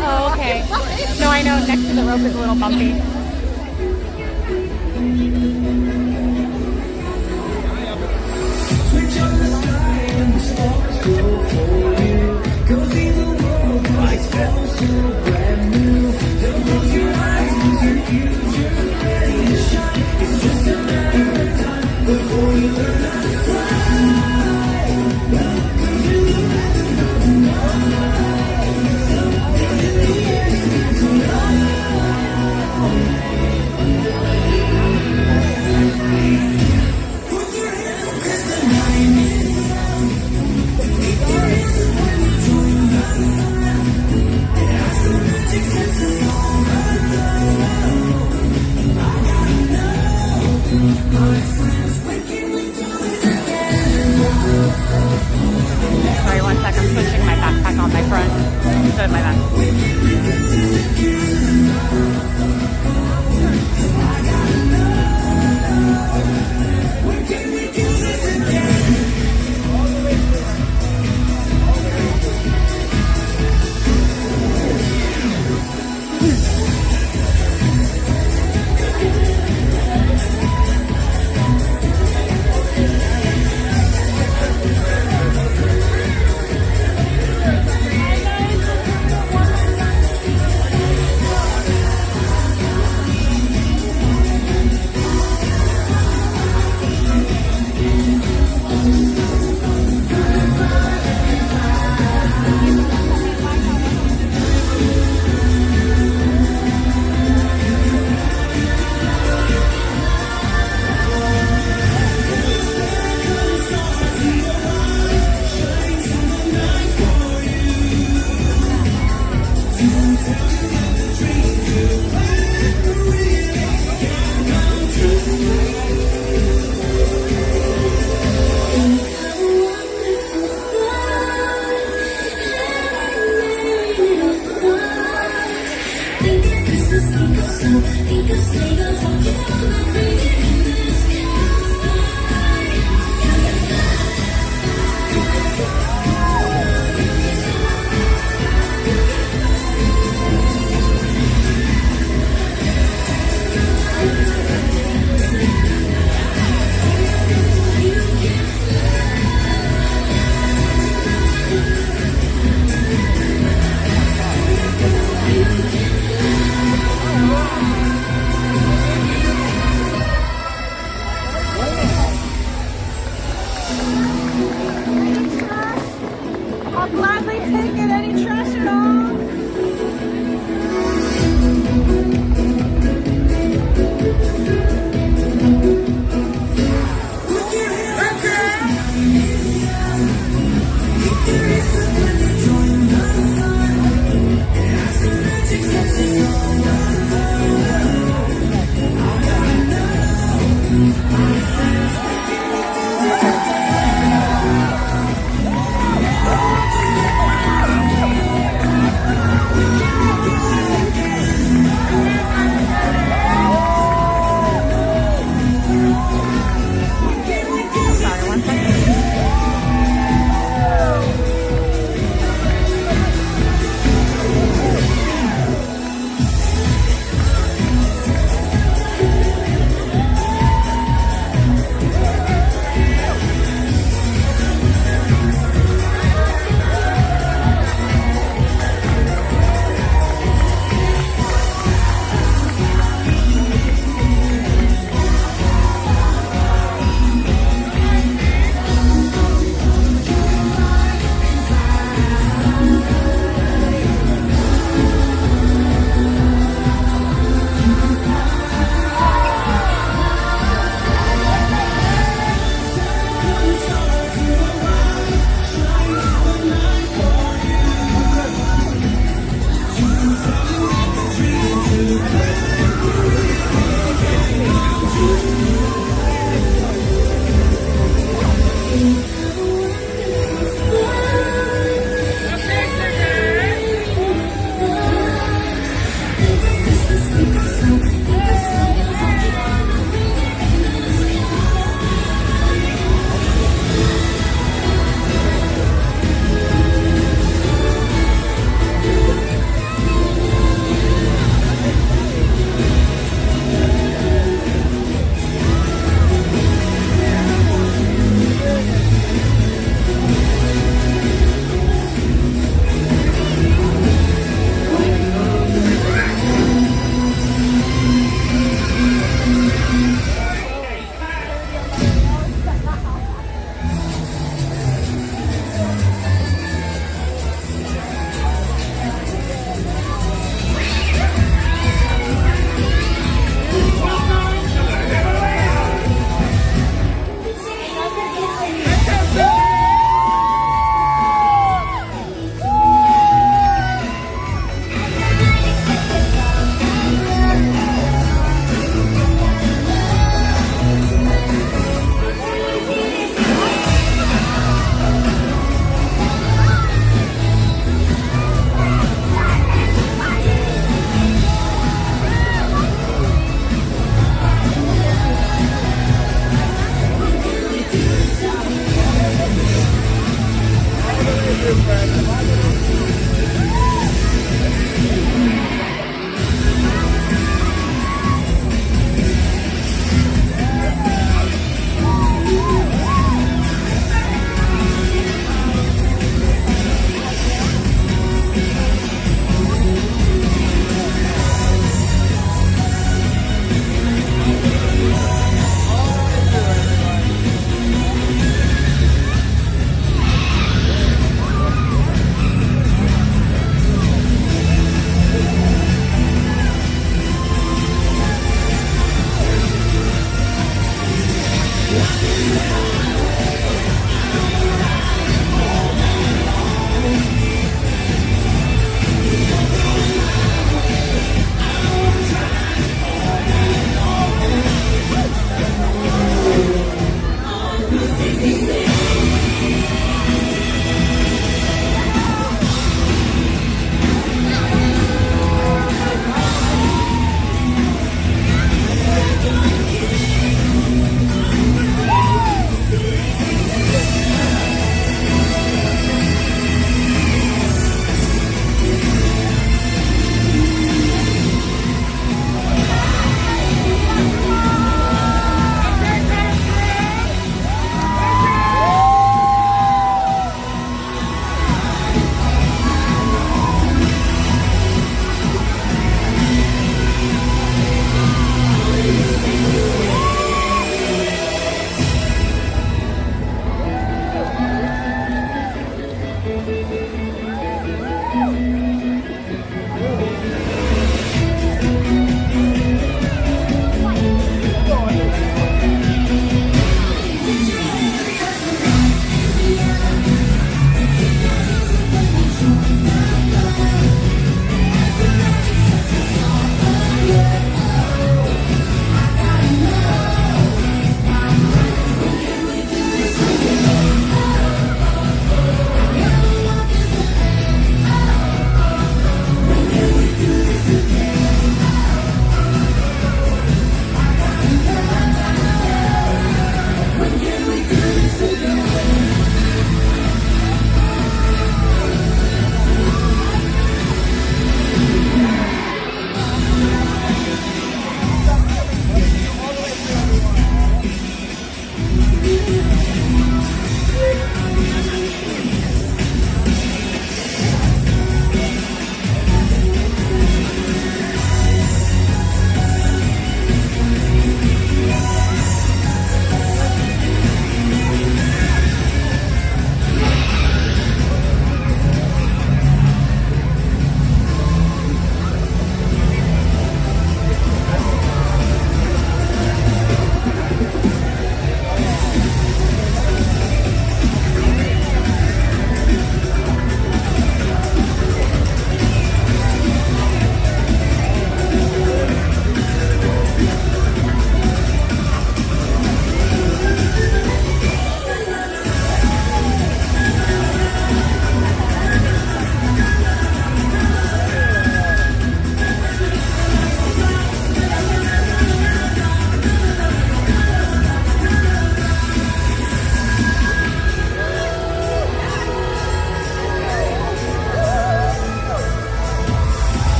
Oh, okay. No, I know next to the rope is a little bumpy.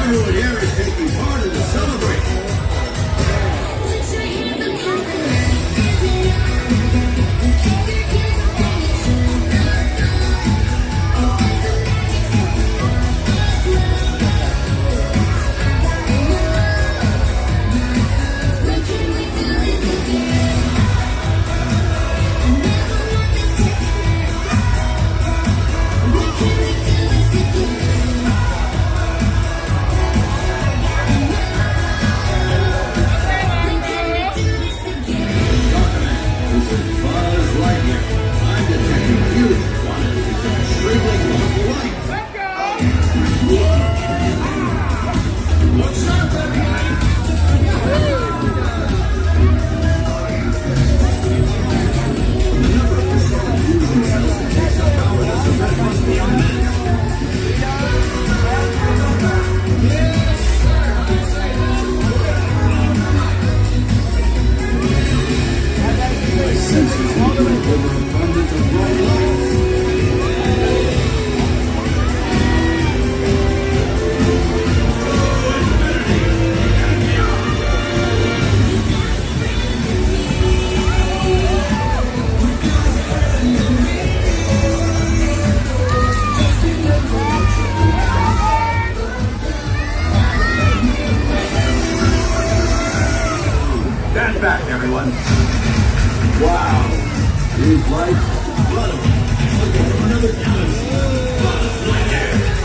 Everyone here is taking part in the celebration. Stand back, everyone. Wow. These lights, incredible. Looking for another galaxy. Right there.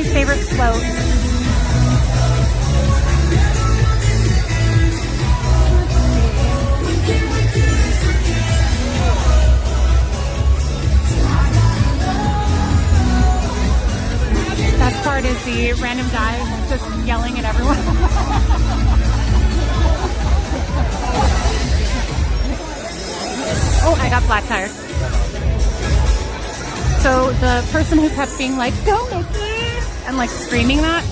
everybody's favorite float. Best part is the random guy just yelling at everyone. Oh, I got flat tire. So the person who kept being like, "Go Mickey!" and like screaming that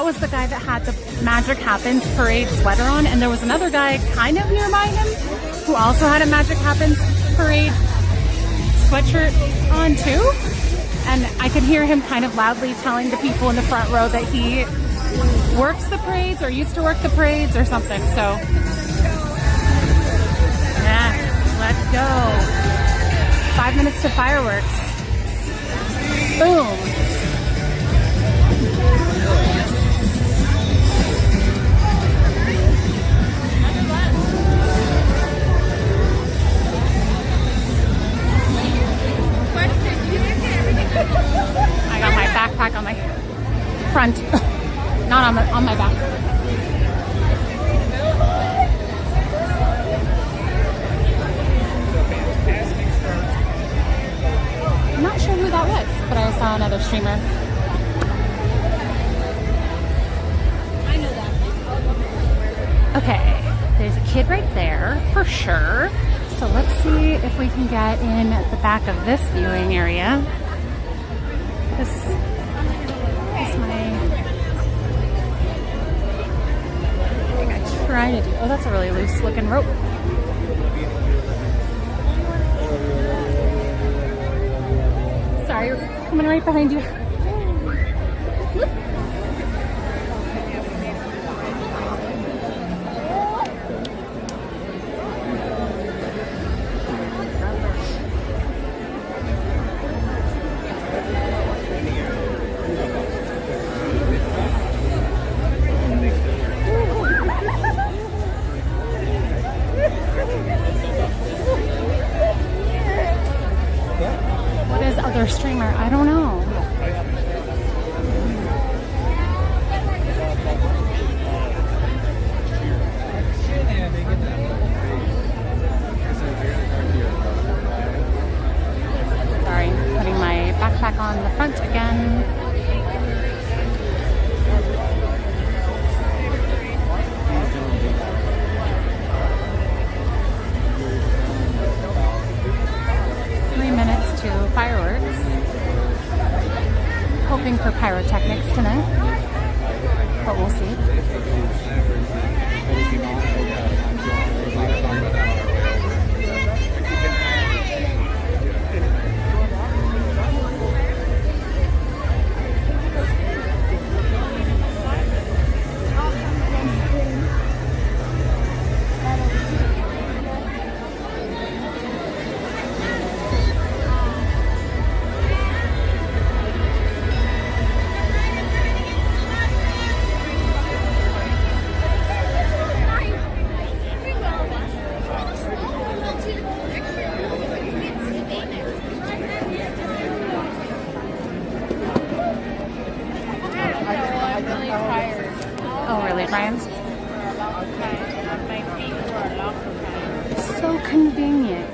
was the guy that had the Magic Happens parade sweater on, and there was another guy kind of nearby him who also had a Magic Happens parade sweatshirt on too. And I could hear him kind of loudly telling the people in the front row that he works the parades or used to work the parades or something. So, yeah, let's go. 5 minutes to fireworks. Boom. I got my backpack on my front, not on my back. I'm not sure who that was, but I saw another streamer. I know that. Okay, there's a kid right there for sure. So let's see if we can get in at the back of this viewing area. This is I try to do. Oh, that's a really loose looking rope. Sorry, coming right behind you. Streamer, I don't know. Sorry, putting my backpack on the front again. Fireworks. Hoping for pyrotechnics tonight, but we'll see. So convenient.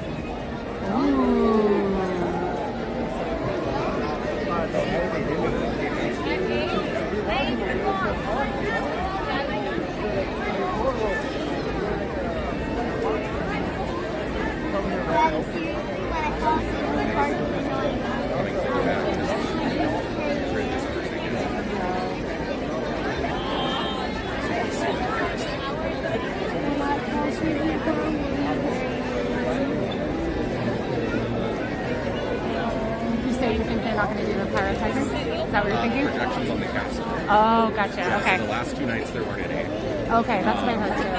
Not going to do the pyrotechnics? Is that what you're thinking? Projections on the castle. Oh, gotcha. Yeah, okay. So the last 2 nights there weren't any. Okay, that's what I heard too.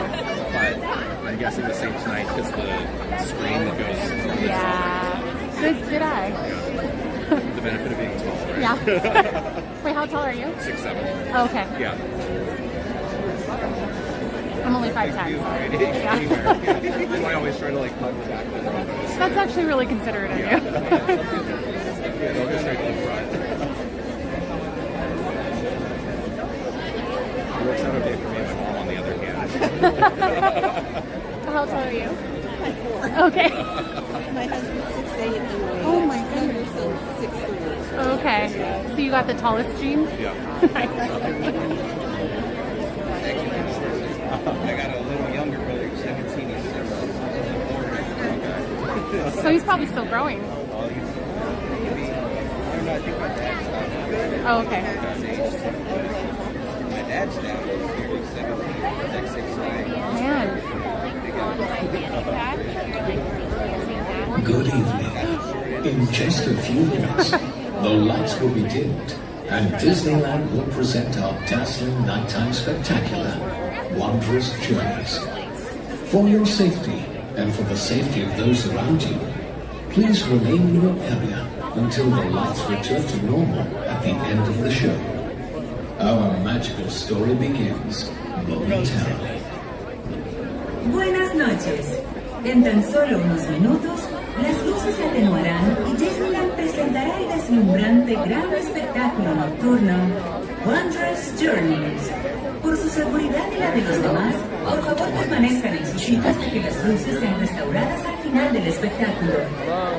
But I'm guessing the same tonight because the screen that goes. Yeah. Good eye. Yeah. The benefit of being tall, right? Yeah. Wait, how tall are you? 6'7". Oh, okay. Yeah. I'm only 5'10". Yeah. That's why I always try to like hug the back. That's actually really considerate of you. Yeah, they'll go straight to the front. How tall are you? 5'4". Okay. My husband's 6'8" and Oh my my younger son's 6'3". Okay. So you got the tallest jeans? Yeah. Nice. I got a little younger brother, 17. He's So he's probably still growing. I don't know, I think my dad stopped. Oh, okay. My dad's dad was nearly 17. He's like 6'9". Man. Good evening. In just a few minutes, the lights will be dimmed and Disneyland will present our dazzling nighttime spectacular, Wondrous Journeys. For your safety and for the safety of those around you, please remain in your area until the lights return to normal at the end of the show. Our magical story begins momentarily. Buenas noches. En tan solo unos minutos, las luces se atenuarán y Disneyland presentará el deslumbrante gran espectáculo nocturno Wondrous Journeys. Por su seguridad y la de los demás, por favor permanezcan en sus sitios hasta que las luces sean restauradas al final del espectáculo.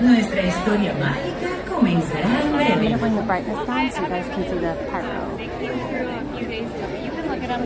Nuestra historia mágica comenzará en I'm breve. gonna bring the brightness down so you guys can see the pyro. A few days ago, but you can look it up.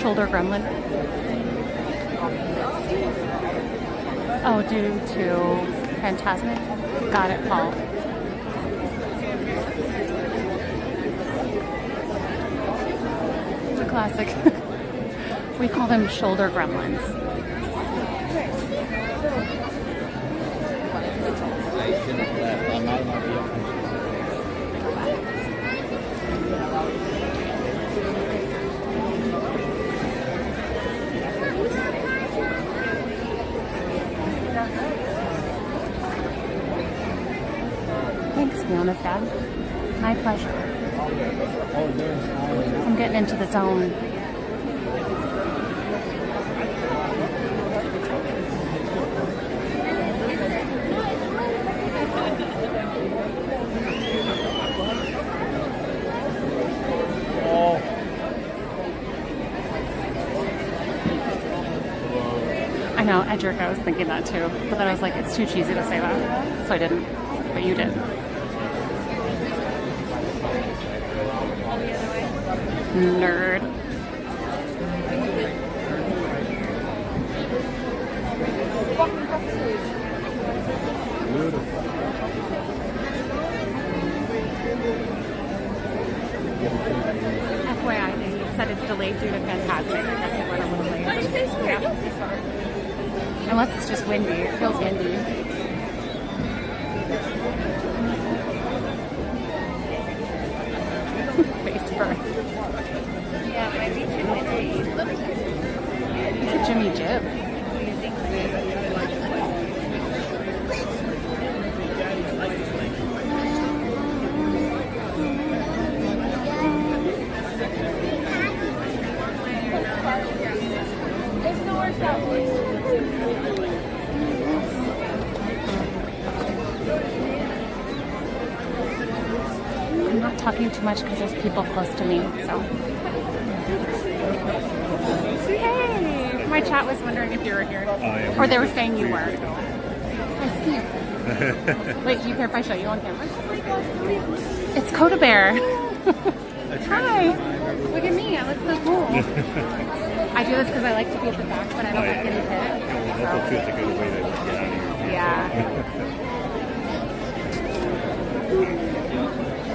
Shoulder gremlin. Oh, due to Phantasmic? Got it, Paul. It's a classic. We call them shoulder gremlins. Thanks, Fiona's dad. My pleasure. I'm getting into the zone. I know, Edric, I was thinking that too. But then I was like, it's too cheesy to say that. So I didn't. But you did. Nerd. FYI, they said it's delayed due to Phantasmic. That's it went a little late. Yeah. Unless it's just windy. It feels windy. Face burn. Yeah, might be too windy. It's a Jimmy Jib. I'm not talking too much because there's people close to me, so. Hey! My chat was wondering if you were here. Or they were saying you were. I see you. Wait, do you care if I show you on camera? It's Coda Bear. Hi! Look at me, I look so cool. I do this because I like to be at the back, but I don't like getting hit. That's a good way to get out of here. Yeah.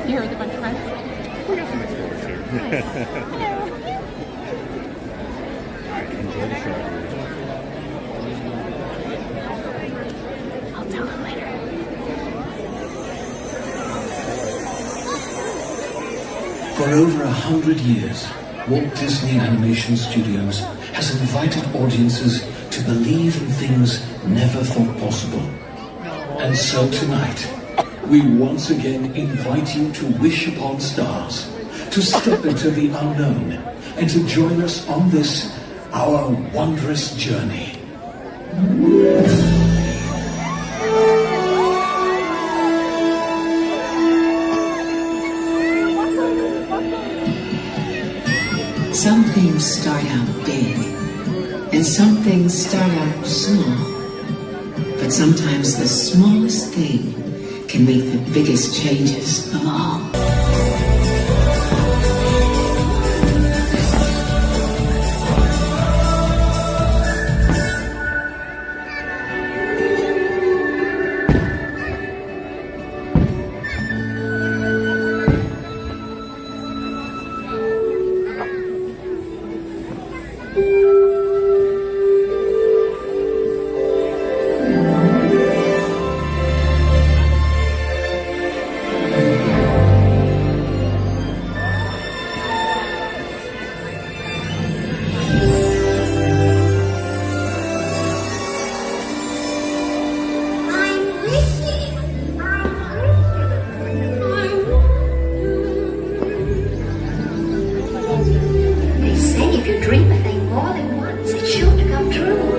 You here with a bunch of friends? We got some explorers here. Nice. Enjoy the show. I'll tell them later. For over 100 years, Walt Disney Animation Studios has invited audiences to believe in things never thought possible. And so tonight, we once again invite you to wish upon stars, to step into the unknown, and to join us on this, our wondrous journey. Some things start out big, and some things start out small. But sometimes the smallest thing can make the biggest changes of all. They say if you dream a thing more than once, it's sure to come true.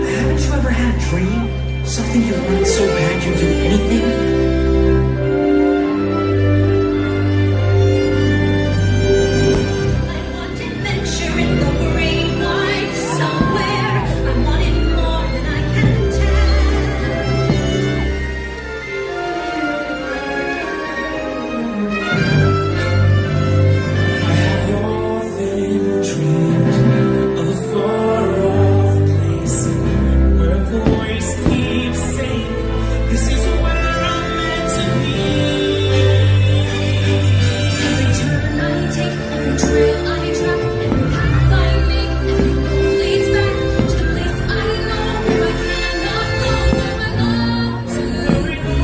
Haven't you ever had a dream? Something you want so bad you'd do anything? I want adventure in the great wide somewhere. I want it more than I can I have often dreamed of a far-off place where a voice keeps saying, "This is where I'm meant to be." Every turn I take, every trail I track, every path I make, every road leads back to the place I know where I cannot go, where I long to be.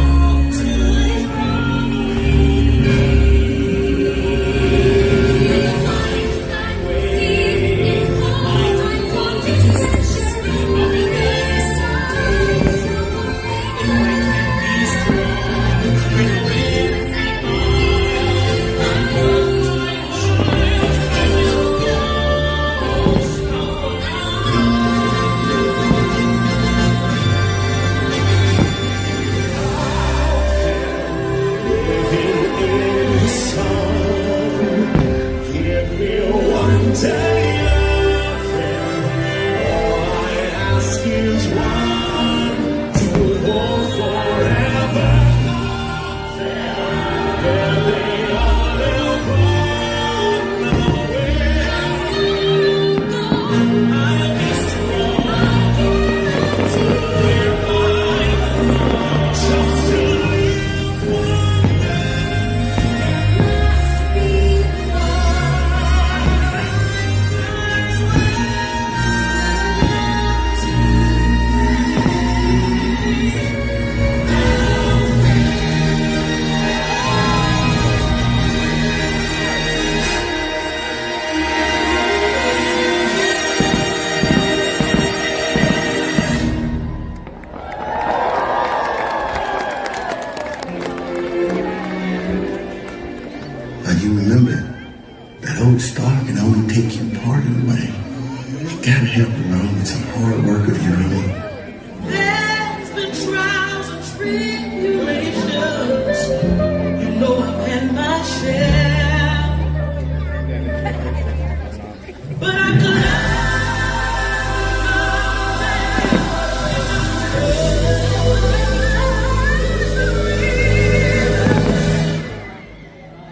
When the flying sky will see it falls, I'm wanting to treasure on the other side. If I can be strong, if I can do as I please, I'm going to Living in the sun, give me one day of them. All I ask is one, to hold forever. There they are, upon the way. I'll be strong, where I belong, just to live one day. mean, it's hard work with you, really. There's been trials and tribulations. You know I've had my share. But I could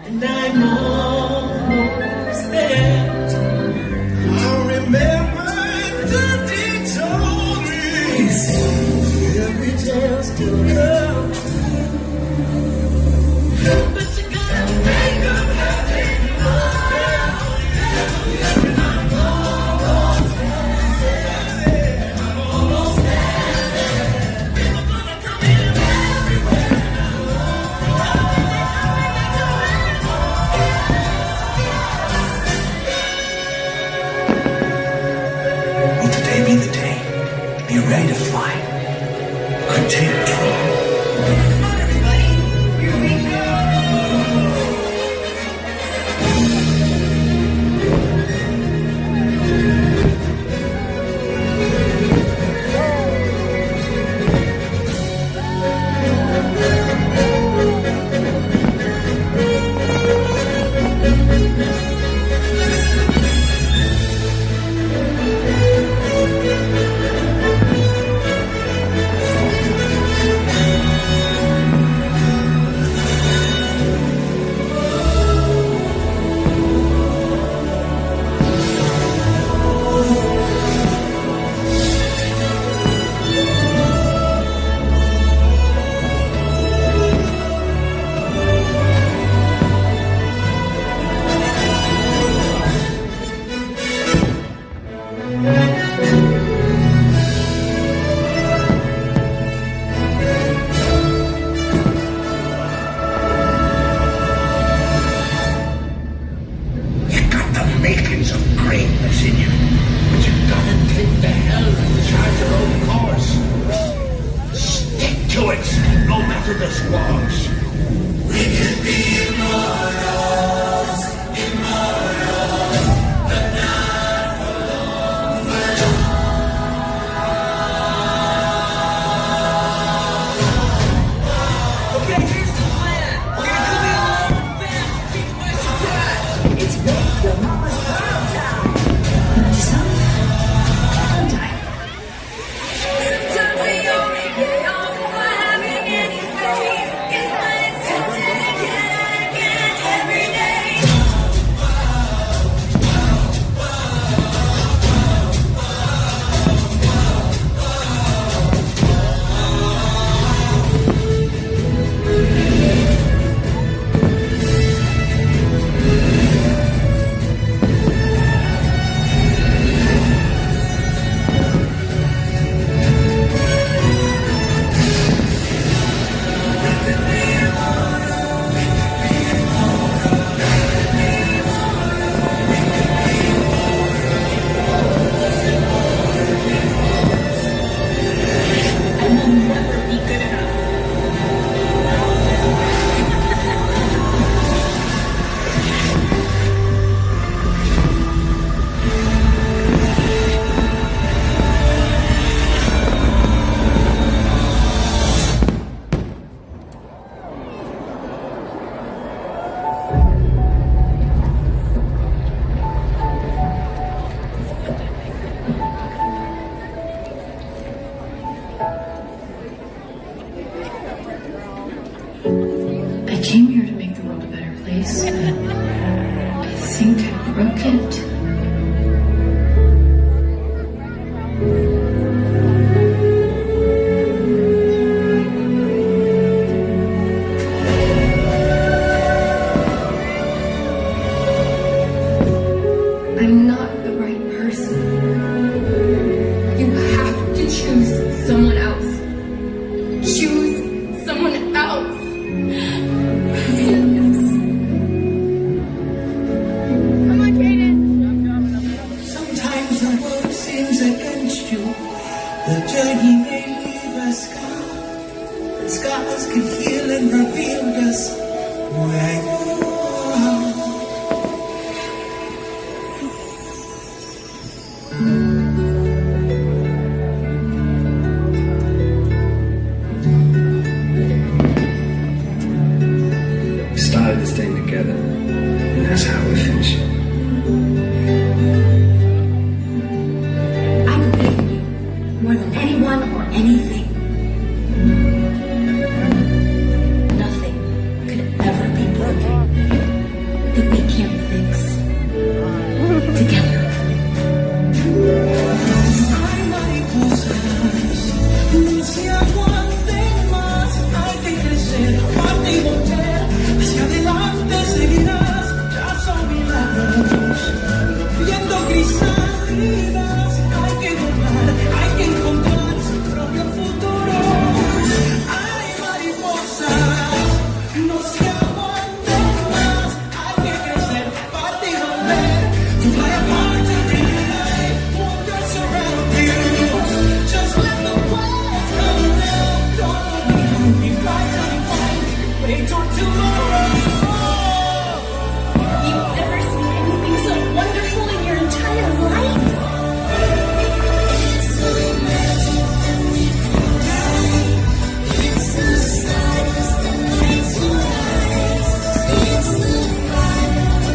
and I'm almost there. I remember Daddy told me every tale still comes. But you gotta make up happy. I'm almost there. I'm almost there. People gonna come in everywhere. Will today be the day? Be ready to fly. Could take control. Come on, everybody. Here we go. You got the makings of greatness in you, but you gotta take the helm and chart your own course. Stick to it, no matter the squaws. We can be immortals, immortals, but not for long. Okay, here's the plan. We're gonna do the alarm fast to keep my surprise. It's big, your mama's proud town. Sometimes we only get off for having any faith. It's when it's tested again and again every day. I came here to make the world a better place, but I think I broke it. I'm not the right person. You have to choose someone else. Choose someone else. Come on, Kaden. Sometimes the world seems against you. The journey may leave a scar, but scars can heal and reveal us where you are. more than anyone or anything. Nothing could ever be broken that we can't fix together. Hay mariposas, no se aguanten más, hay que crecer, parte y voltear, hacia adelante seguirás, ya son milagros, viendo crisalinas, hay que doblar, hay que encontrar su propio futuro. Hay mariposas, no se aguanten más, hay que crecer, parte y volver, to fly apart and reunite, wonders around you. Just let the world come down, don't look behind, be bright and fine, wait till tomorrow. Have you ever seen anything so wonderful in your entire life? It's so magical we can die. It's the stars that lights your eyes. It's the fire of the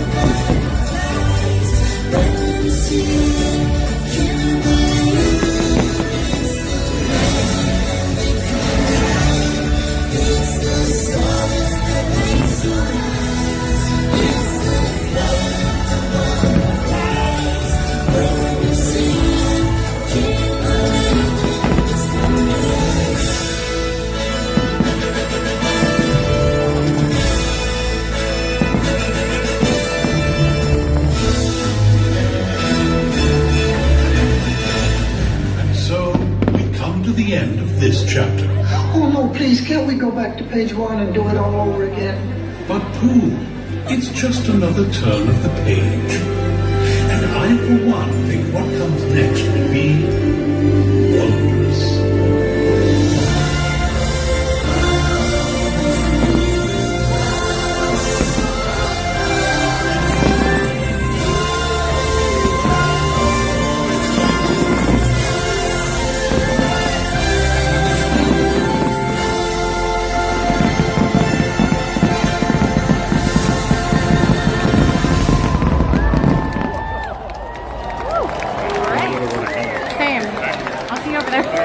butterflies. When you see it, can't believe it. It's the magic we can die. It's the stars that lights your eyes. It's the fire of the butterflies. When you see it, can't believe it. It's the magic. And so we come to the end of this chapter. Oh no, please, can't we go back to page 1 and do it all over again? But Pooh, it's just another turn of the page. And I, for one, think what comes next will be wondrous. Same. I'll see you over there.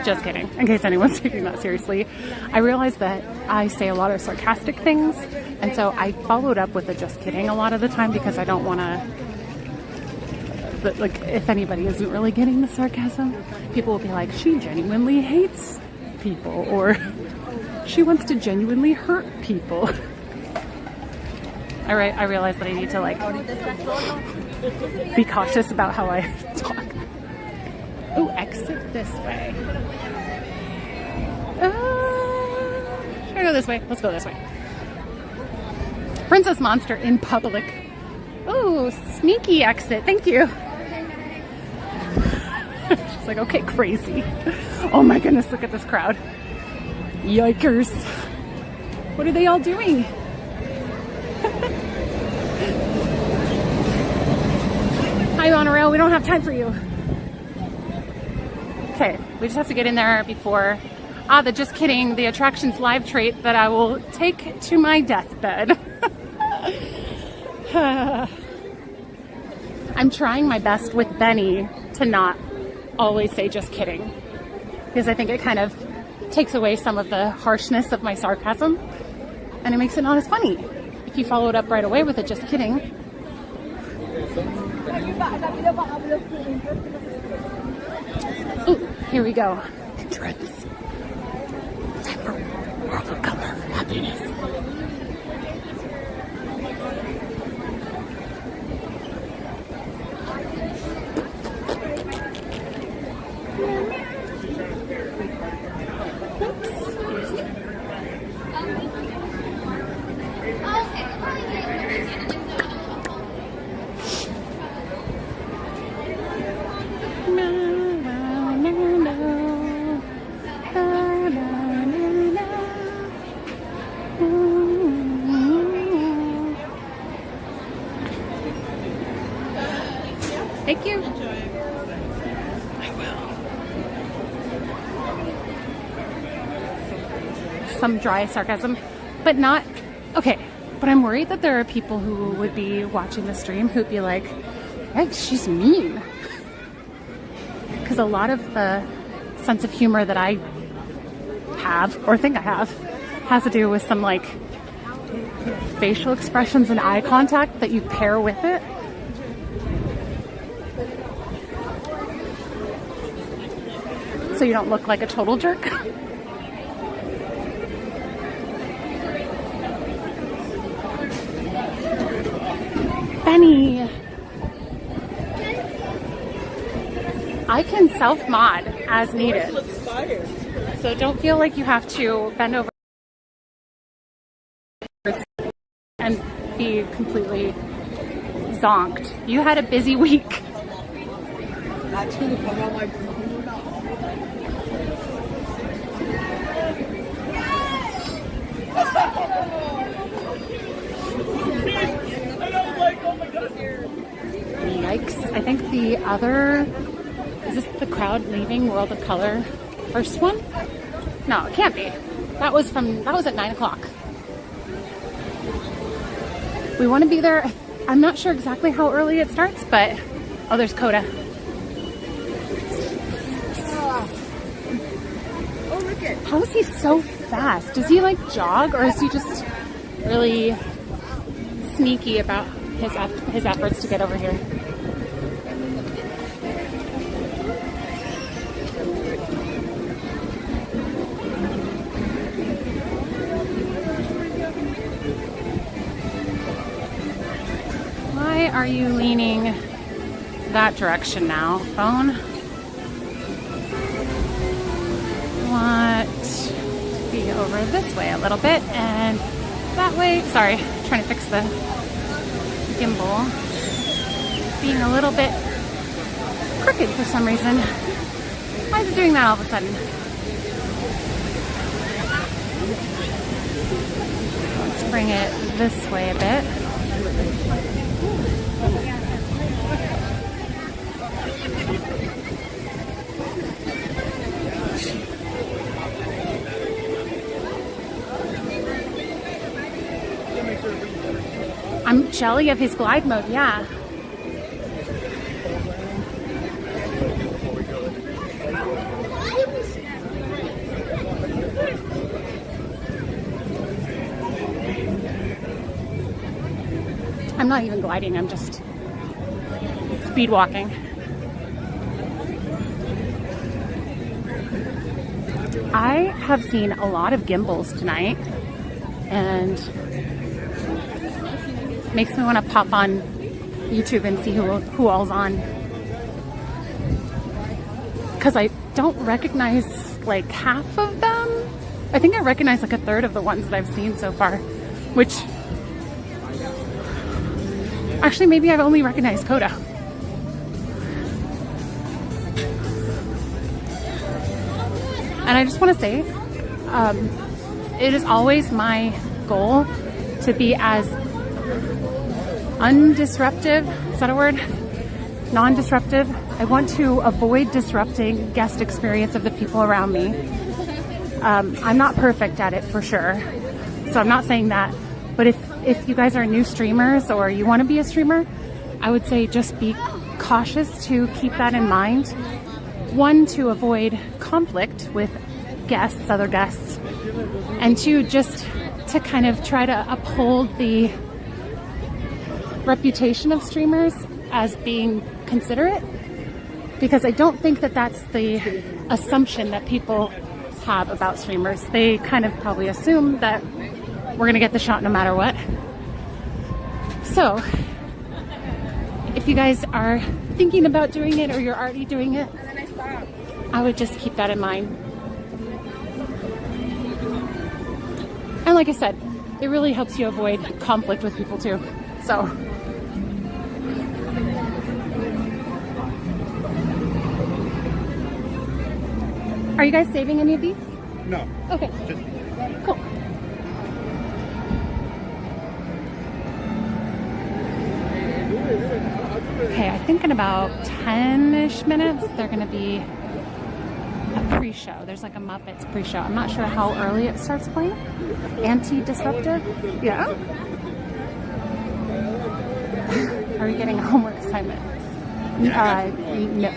Just kidding. In case anyone's taking that seriously. I realized that I say a lot of sarcastic things, and so I followed up with a just kidding a lot of the time because I don't want to. But like, if anybody isn't really getting the sarcasm, people will be like, she genuinely hates people, or she wants to genuinely hurt people. I realize that I need to like be cautious about how I talk. Oh, exit this way. Should I go this way? Let's go this way. Princess Monster in public. Oh, sneaky exit. Thank you. She's like, okay, crazy. Oh my goodness, look at this crowd. Yikers. What are they all doing? Hi, Monorail. We don't have time for you. Okay, we just have to get in there before... the just kidding, the attractions live trait that I will take to my deathbed. I'm trying my best with Benny to not always say just kidding, because I think it kind of takes away some of the harshness of my sarcasm, and it makes it not as funny. If you follow it up right away with a just kidding. Ooh, here we go. Entrance. Time for World of Color happiness. Thank you. I will. Some dry sarcasm, but not... Okay, but I'm worried that there are people who would be watching the stream who'd be like, hey, she's mean. because a lot of the sense of humor that I have, or think I have, has to do with some like facial expressions and eye contact that you pair with it. So you don't look like a total jerk. Benny! I can self-mod as needed. So don't feel like you have to bend over and be completely zonked. You had a busy week. Yikes. I think the other, is this the crowd leaving World of Color first one? No, it can't be. That was at 9 o'clock. We want to be there. I'm not sure exactly how early it starts, but oh, there's Coda. Oh, look it. How is he so fast? Does he like jog, or is he just really sneaky about his efforts to get over here? Why are you leaning that direction now, phone? Want to be over this way a little bit and that way. Sorry, trying to fix the gimbal. Being a little bit crooked for some reason. Why is it doing that all of a sudden? Let's bring it this way a bit. I'm jelly of his glide mode, yeah. I'm not even gliding, I'm just speed walking. I have seen a lot of gimbals tonight, and makes me want to pop on YouTube and see who all's on. Because I don't recognize like half of them. I think I recognize like a third of the ones that I've seen so far, which actually maybe I've only recognized Coda. And I just want to say, it is always my goal to be as undisruptive, is that a word? Non-disruptive. I want to avoid disrupting guest experience of the people around me. I'm not perfect at it for sure, so I'm not saying that. But if you guys are new streamers or you want to be a streamer, I would say just be cautious to keep that in mind. One, to avoid conflict with guests, other guests, and two, just to kind of try to uphold the reputation of streamers as being considerate, because I don't think that that's the assumption that people have about streamers. They kind of probably assume that we're gonna get the shot no matter what. So if you guys are thinking about doing it or you're already doing it, I would just keep that in mind. And like I said, it really helps you avoid conflict with people too. So are you guys saving any of these? No. Okay. Just cool. Okay, I think in about 10-ish minutes, they're going to be a pre-show. There's like a Muppets pre-show. I'm not sure how early it starts playing. Anti-disruptive? Yeah. Are you getting a homework assignment? No.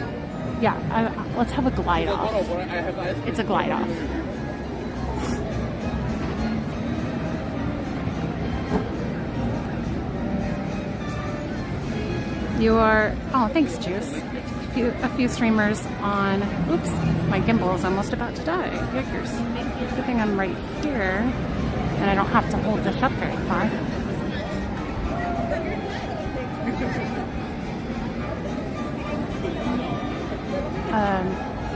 Yeah, let's have a glide off. It's a glide off. You are, oh, thanks, Juice. A few streamers on, oops, my gimbal is almost about to die. Yikers. Good thing I'm right here, and I don't have to hold this up very far.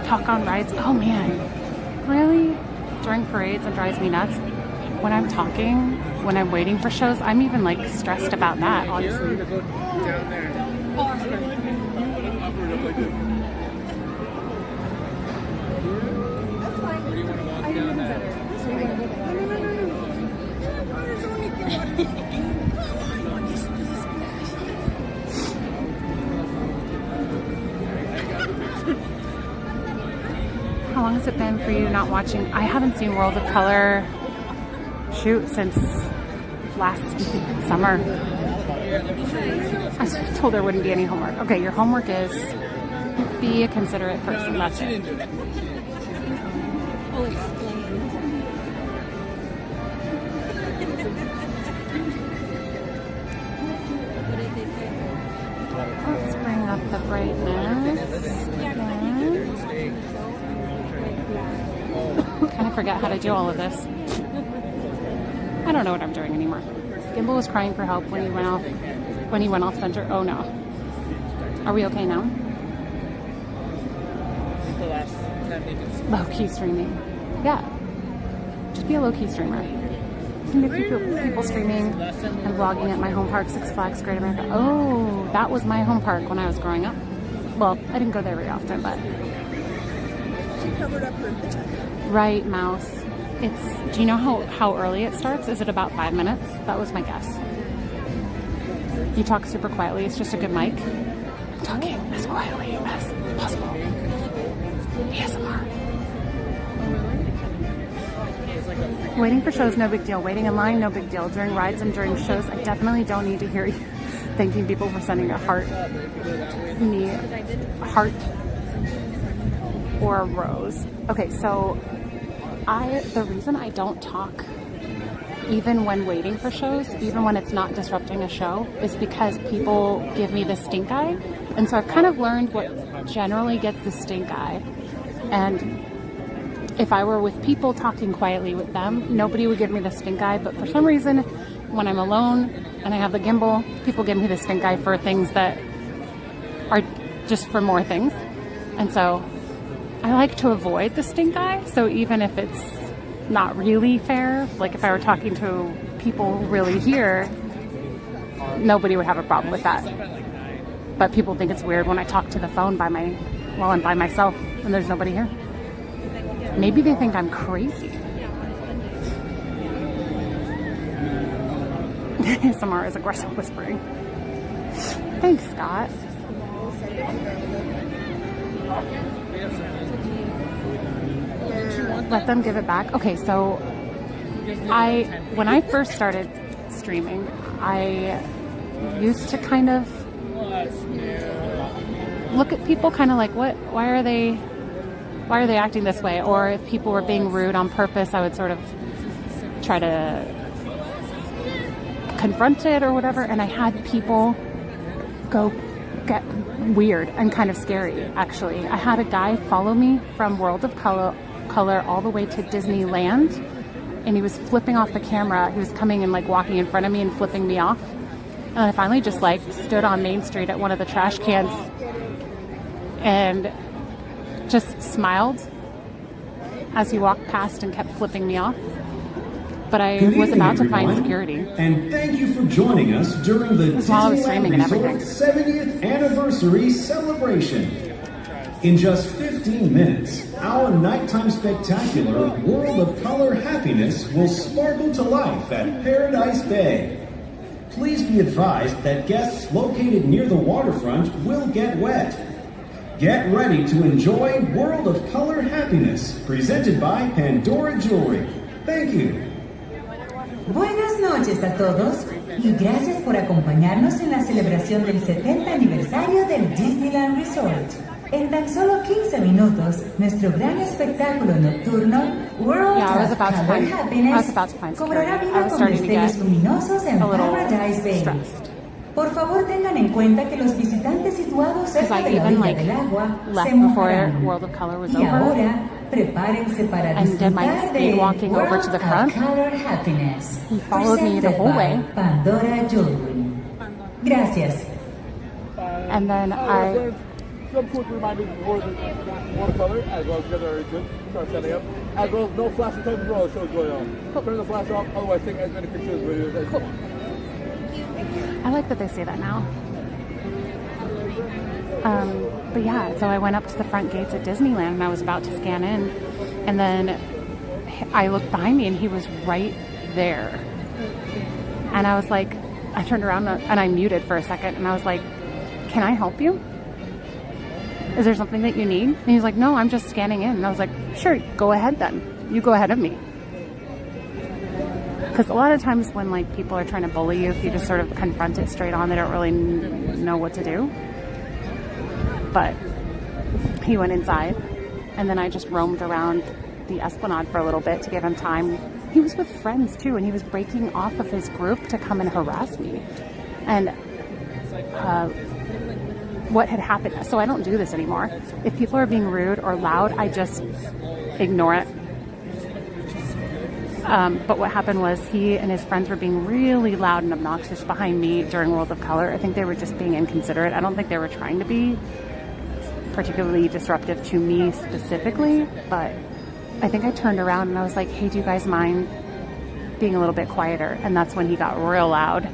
Talk on rides. Oh man, really? During parades, it drives me nuts. When I'm talking, when I'm waiting for shows, I'm even like stressed about that, honestly. How long has it been for you not watching? I haven't seen World of Color shoot since last summer. I was told there wouldn't be any homework. Okay, your homework is be a considerate person. That's it. I'll explain. What did they say? Let's bring up the brightness. Kind of forget how to do all of this. I don't know what I'm doing anymore. Gimbal was crying for help when he went off center. Oh no. Are we okay now? Low-key streaming. Yeah. Just be a low-key streamer. You can get people streaming and vlogging at my home park, Six Flags Great America. Oh, that was my home park when I was growing up. Well, I didn't go there very often, but... She covered up her thing. Right, Mouse. Do you know how early it starts? Is it about 5 minutes? That was my guess. You talk super quietly. It's just a good mic. I'm talking as quietly as possible. ASMR. Waiting for shows, no big deal. Waiting in line, no big deal. During rides and during shows, I definitely don't need to hear you thanking people for sending a heart or a rose. Okay, so the reason I don't talk even when waiting for shows, even when it's not disrupting a show, is because people give me the stink eye. And so I've kind of learned what generally gets the stink eye. And if I were with people talking quietly with them, nobody would give me the stink eye. But for some reason, when I'm alone and I have the gimbal, people give me the stink eye for things that are just for more things. And so I like to avoid the stink eye. So even if it's not really fair, like if I were talking to people really here, nobody would have a problem with that. But people think it's weird when I talk to the phone while I'm by myself and there's nobody here. Maybe they think I'm crazy. ASMR is aggressive whispering. Thanks, Scott. Let them give it back. Okay, so when I first started streaming, I used to kind of look at people kind of like, why are they acting this way? Or if people were being rude on purpose, I would sort of try to confront it or whatever. And I had people get weird and kind of scary, actually. I had a guy follow me from World of Color all the way to Disneyland, and he was flipping off the camera. He was coming and like walking in front of me and flipping me off. And I finally just like stood on Main Street at one of the trash cans and just smiled as he walked past and kept flipping me off. But I was about to find security. And thank you for joining us during the Disneyland Resort 70th Anniversary Celebration. In just 15 minutes, our nighttime spectacular World of Color Happiness will sparkle to life at Paradise Bay. Please be advised that guests located near the waterfront will get wet. Get ready to enjoy World of Color Happiness, presented by Pandora Jewelry. Thank you. Buenas noches a todos y gracias por acompañarnos en la celebración del 70 aniversario del Disneyland Resort. En tan solo 15 minutos, nuestro gran espectáculo nocturno, World Yeah, I was of about to Color find- I Happiness, was about to find cobrará security. I vida was con starting to destellos get luminosos en a little Paradise Bay. stressed. Por favor, tengan en cuenta que los visitantes situados Because cerca I de la even orilla del agua left se before mojarán. World of Color was Y over. ahora, prepárense para And did my disfrutar speed de walking over to the World front. of Color Happiness. He followed me the presented whole by way. Pandora Jewelry. Gracias. And then I Some quick reminders before the watercolor, as well as the other good start setting up. As well as no flash and time while the show's going on. Turn the flash off, otherwise take as many pictures and videos as you want. I like that they say that now. But yeah, so I went up to the front gates at Disneyland and I was about to scan in, and then I looked behind me and he was right there. And I was like, I turned around and I muted for a second and I was like, can I help you? Is there something that you need? And he's like, no, I'm just scanning in. And I was like, sure, go ahead then. You go ahead of me. Because a lot of times when like people are trying to bully you, if you just sort of confront it straight on, they don't really know what to do. But he went inside, and then I just roamed around the Esplanade for a little bit to give him time. He was with friends too, and he was breaking off of his group to come and harass me. And what had happened, so I don't do this anymore. If people are being rude or loud, I just ignore it. But what happened was he and his friends were being really loud and obnoxious behind me during World of Color. I think they were just being inconsiderate. I don't think they were trying to be particularly disruptive to me specifically, but I think I turned around and I was like, hey, do you guys mind being a little bit quieter? And that's when he got real loud.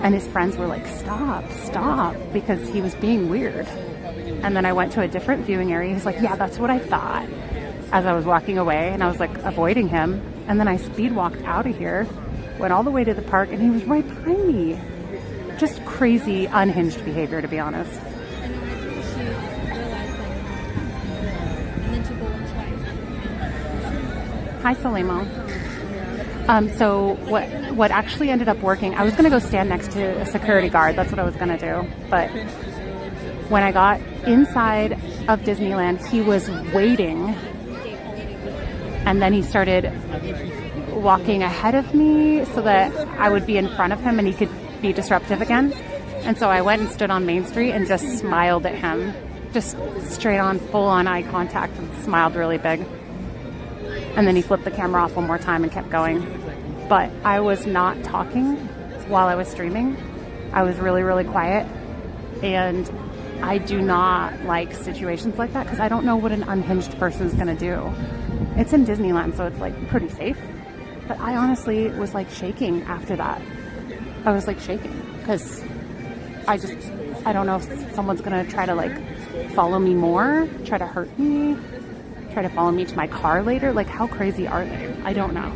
And his friends were like, stop, because he was being weird. And then I went to a different viewing area. He's like, yeah, that's what I thought, as I was walking away, and I was like avoiding him. And then I speed walked out of here, went all the way to the park, and he was right behind me. Just crazy, unhinged behavior, to be honest. Hi, Salimo. So what actually ended up working, I was going to go stand next to a security guard. That's what I was going to do. But when I got inside of Disneyland, he was waiting. And then he started walking ahead of me so that I would be in front of him and he could be disruptive again. And so I went and stood on Main Street and just smiled at him. Just straight on, full on eye contact, and smiled really big. And then he flipped the camera off one more time and kept going. But I was not talking while I was streaming. I was really, really quiet. And I do not like situations like that because I don't know what an unhinged person is going to do. It's in Disneyland, so it's like pretty safe. But I honestly was like shaking after that. I was like shaking because I don't know if someone's going to try to like follow me more, try to hurt me, try to follow me to my car later. Like, how crazy are they? I don't know.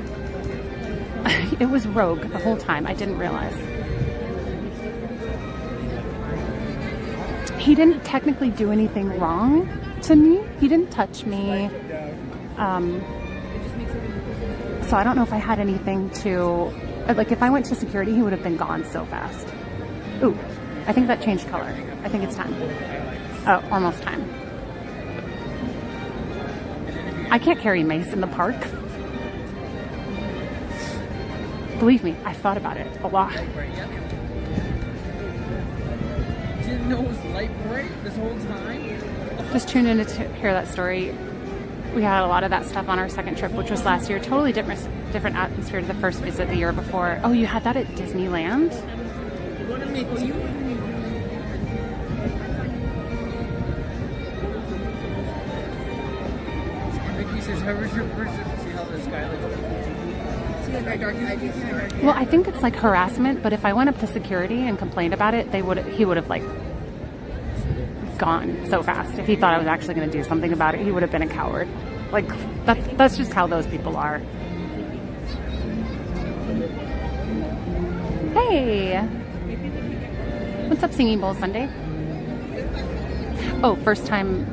It was rogue the whole time. I didn't realize. He didn't technically do anything wrong to me. He didn't touch me. So I don't know if I had anything to... Like, if I went to security, he would have been gone so fast. Ooh, I think that changed color. I think it's time. Oh, almost time. I can't carry mace in the park. Believe me, I've thought about it a lot. Didn't know it was light bright this whole time? Just tuned in to hear that story. We had a lot of that stuff on our second trip, which was last year. Totally different atmosphere to the first visit the year before. Oh, you had that at Disneyland? You want to make you? Mickey says, how was your person? See how the sky looks? See like our dark eyes? Well, I think it's like harassment, but if I went up to security and complained about it, he would have like gone so fast. If he thought I was actually going to do something about it, he would have been a coward. Like, that's just how those people are. Hey! What's up, Singing Bowl Sunday? Oh, first time...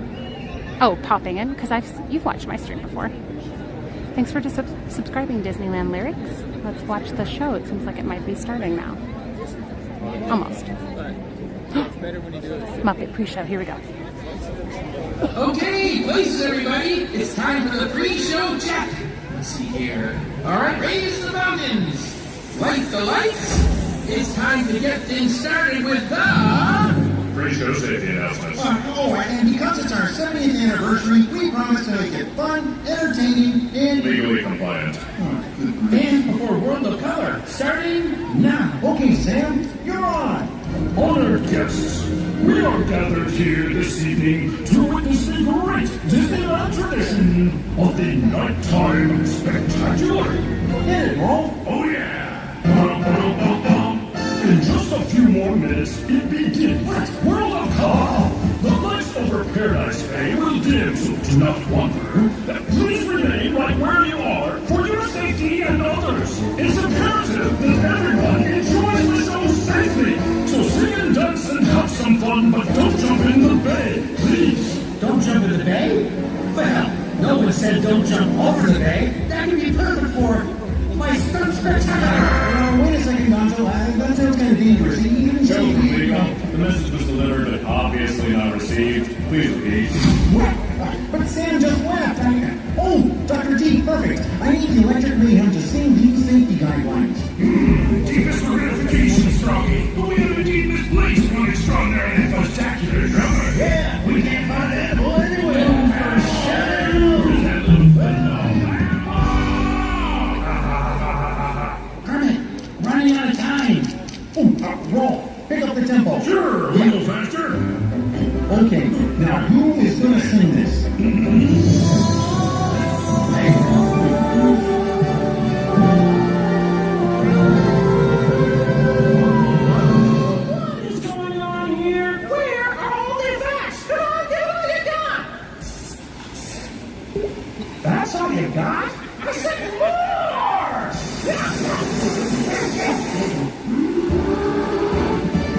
Oh, popping in, because you've watched my stream before. Thanks for just subscribing, Disneyland Lyrics. Let's watch the show. It seems like it might be starting now. Almost. better when you do it. Muppet pre-show. Here we go. Okay, places everybody. It's time for the pre-show check. Let's see here. All right, raise the mountains. Light the lights. It's time to get things started with the... Pre-show safety announcements. And because it's our 70th anniversary, we promise to make it fun, entertaining, and... legally compliant. Dance before World of Color, starting now. Okay, Sam, you're on. Honored guests, we are gathered here this evening to witness the great Disneyland tradition of the Nighttime Spectacular. Get it, Rolf. Oh yeah! In just a few more minutes, it begins. World of Color! The lights over Paradise Bay will dim, so do not wonder. Please remain right where you are for your safety and others. It's imperative that everyone enjoys the show safely. So sing and dance and have some fun, but don't jump in the bay, please. Don't jump in the bay? Well, no one said don't jump over the bay. That could be perfect for my stunt spectacular. Wait a second, Gonzo. That sounds kind of dangerous. Gentlemen, legal. The message was delivered, but obviously not received. Please repeat. What? But Sam just left. Oh, Dr. T, perfect. I need the electric mayhem to sing these safety guidelines. Deepest ramifications, Froggy. But we have indeed misplaced one extraordinary and spectacular drummer. Yeah, we can't find that boy anywhere. For sure. Kermit, running out of time. Roll. Pick up the tempo. Sure, a little faster. Okay, now who is going to sing this? What is going on here? Where are all the facts? Come on, give all you got. That's all you got? I said more!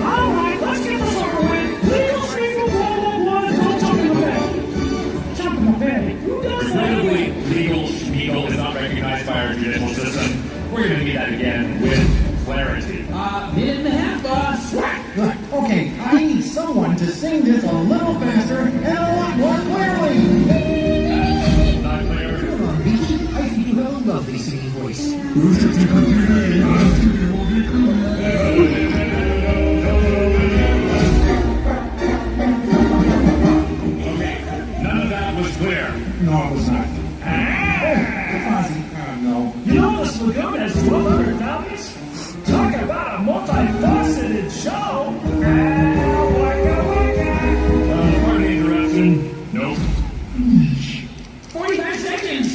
All right, let's get this over with. Legal statement 111, don't jump in the bay. Jump in the bay. Who does that? Regrettably, legal schmeagle is not recognized by our judicial system. We're going to need that again with clarity. Minute and a half, boss. Look, okay, I need someone to sing this a little faster and a lot more clearly. Not clear. Come on, Vicky. I think you have a lovely singing voice. None of that was clear. No, it was not. Oh, Fozzie. No. You know this lagoon has 1,200 fountains? Talk about a multifaceted show! Pardon the interruption. Nope. 45 seconds.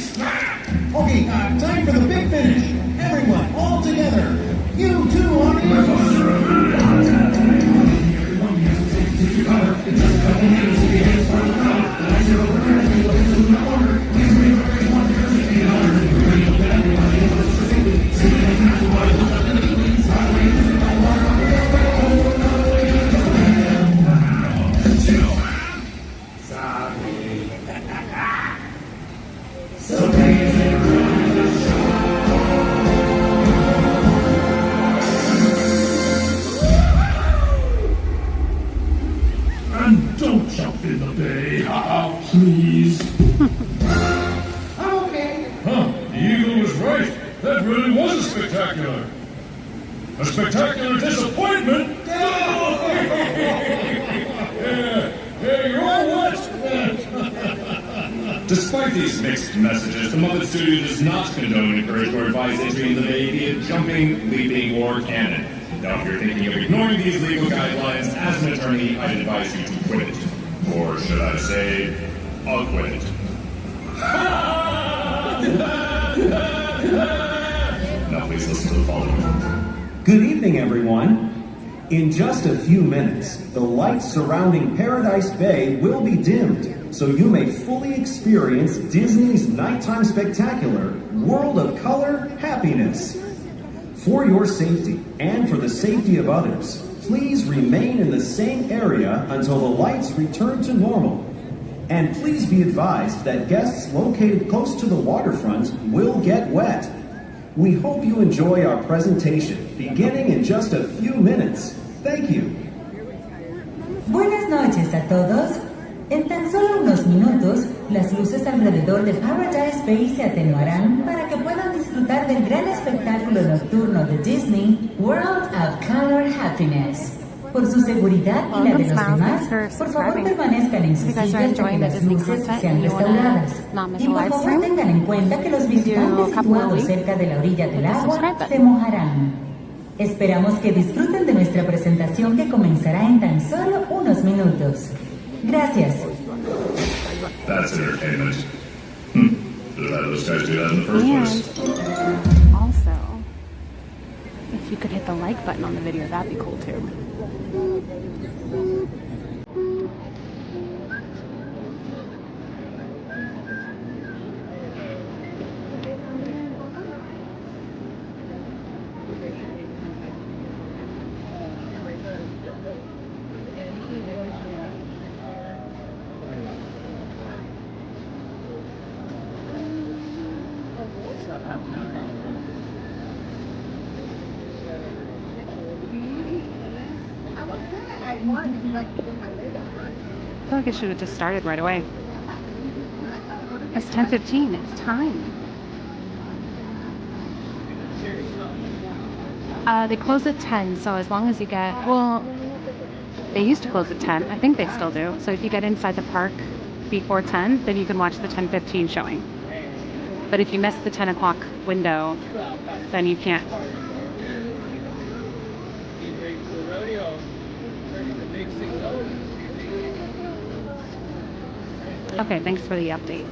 Okay, time for the big finish. Everyone, all together. You two on the And don't jump in the bay. Please. Okay. Huh, the eagle was right. That really was a spectacular. A spectacular disappointment? Yeah, you're all wet. Despite these mixed messages, the Muppet Studio does not condone, encourage, or advise entry in the bay via jumping, leaping, or cannon. Now, if you're thinking of ignoring these legal guidelines, as an attorney, I'd advise you to quit it. Or should I say, acquit it. Now, please listen to the following. Good evening, everyone. In just a few minutes, the lights surrounding Paradise Bay will be dimmed, so you may fully experience Disney's nighttime spectacular, World of Color Happiness. For your safety and for the safety of others, please remain in the same area until the lights return to normal. And please be advised that guests located close to the waterfront will get wet. We hope you enjoy our presentation, beginning in just a few minutes. Thank you. Buenas noches a todos. En tan solo unos minutos, las luces alrededor de Paradise Bay se atenuarán para que puedan disfrutar del gran espectáculo nocturno de Disney, World of Color Happiness. Por su seguridad y la de los demás, por favor permanezcan en sus sillas hasta que las luces sean restauradas. Y por favor tengan en cuenta que los visitantes situados cerca de la orilla del agua se mojarán. Esperamos que disfruten de nuestra presentación que comenzará en tan solo unos minutos. Gracias. That's entertainment. Should have had those guys do that in the first place. Also, if you could hit the like button on the video, that'd be cool too. I feel like it should have just started right away. It's 10:15. It's time. They close at 10, so as long as you get... Well, they used to close at 10. I think they still do. So if you get inside the park before 10, then you can watch the 10:15 showing. But if you miss the 10 o'clock window, then you can't. Okay, thanks for the update.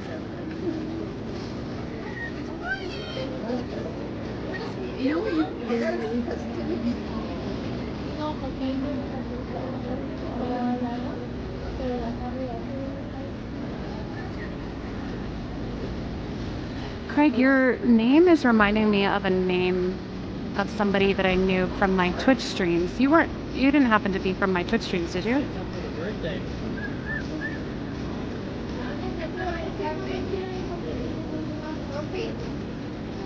Craig, your name is reminding me of a name of somebody that I knew from my Twitch streams. You didn't happen to be from my Twitch streams, did you?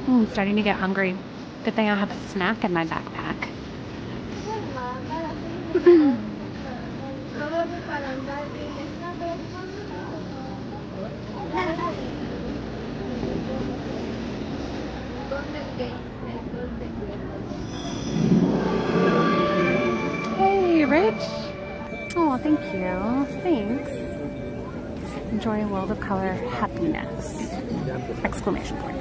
I'm starting to get hungry. Good thing I have a snack in my backpack. Hey, Rich. Oh, thank you. Thanks. Enjoy a world of color happiness. Exclamation point.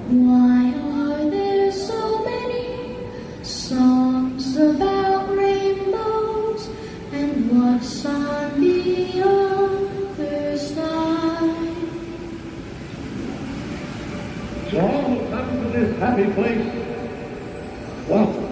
Why are there so many songs about rainbows, and what's on the other side? To all who come to this happy place, welcome.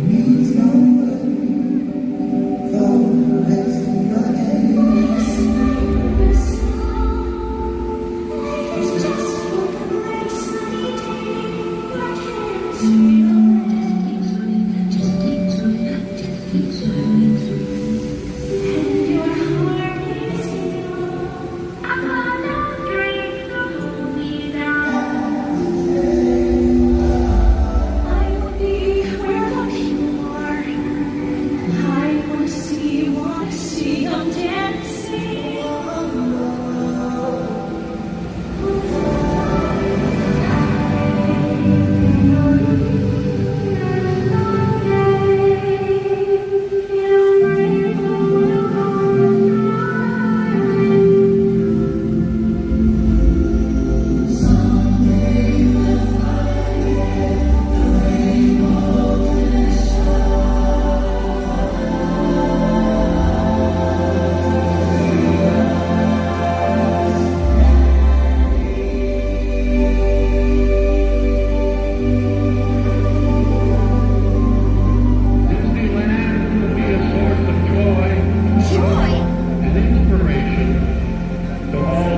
Means no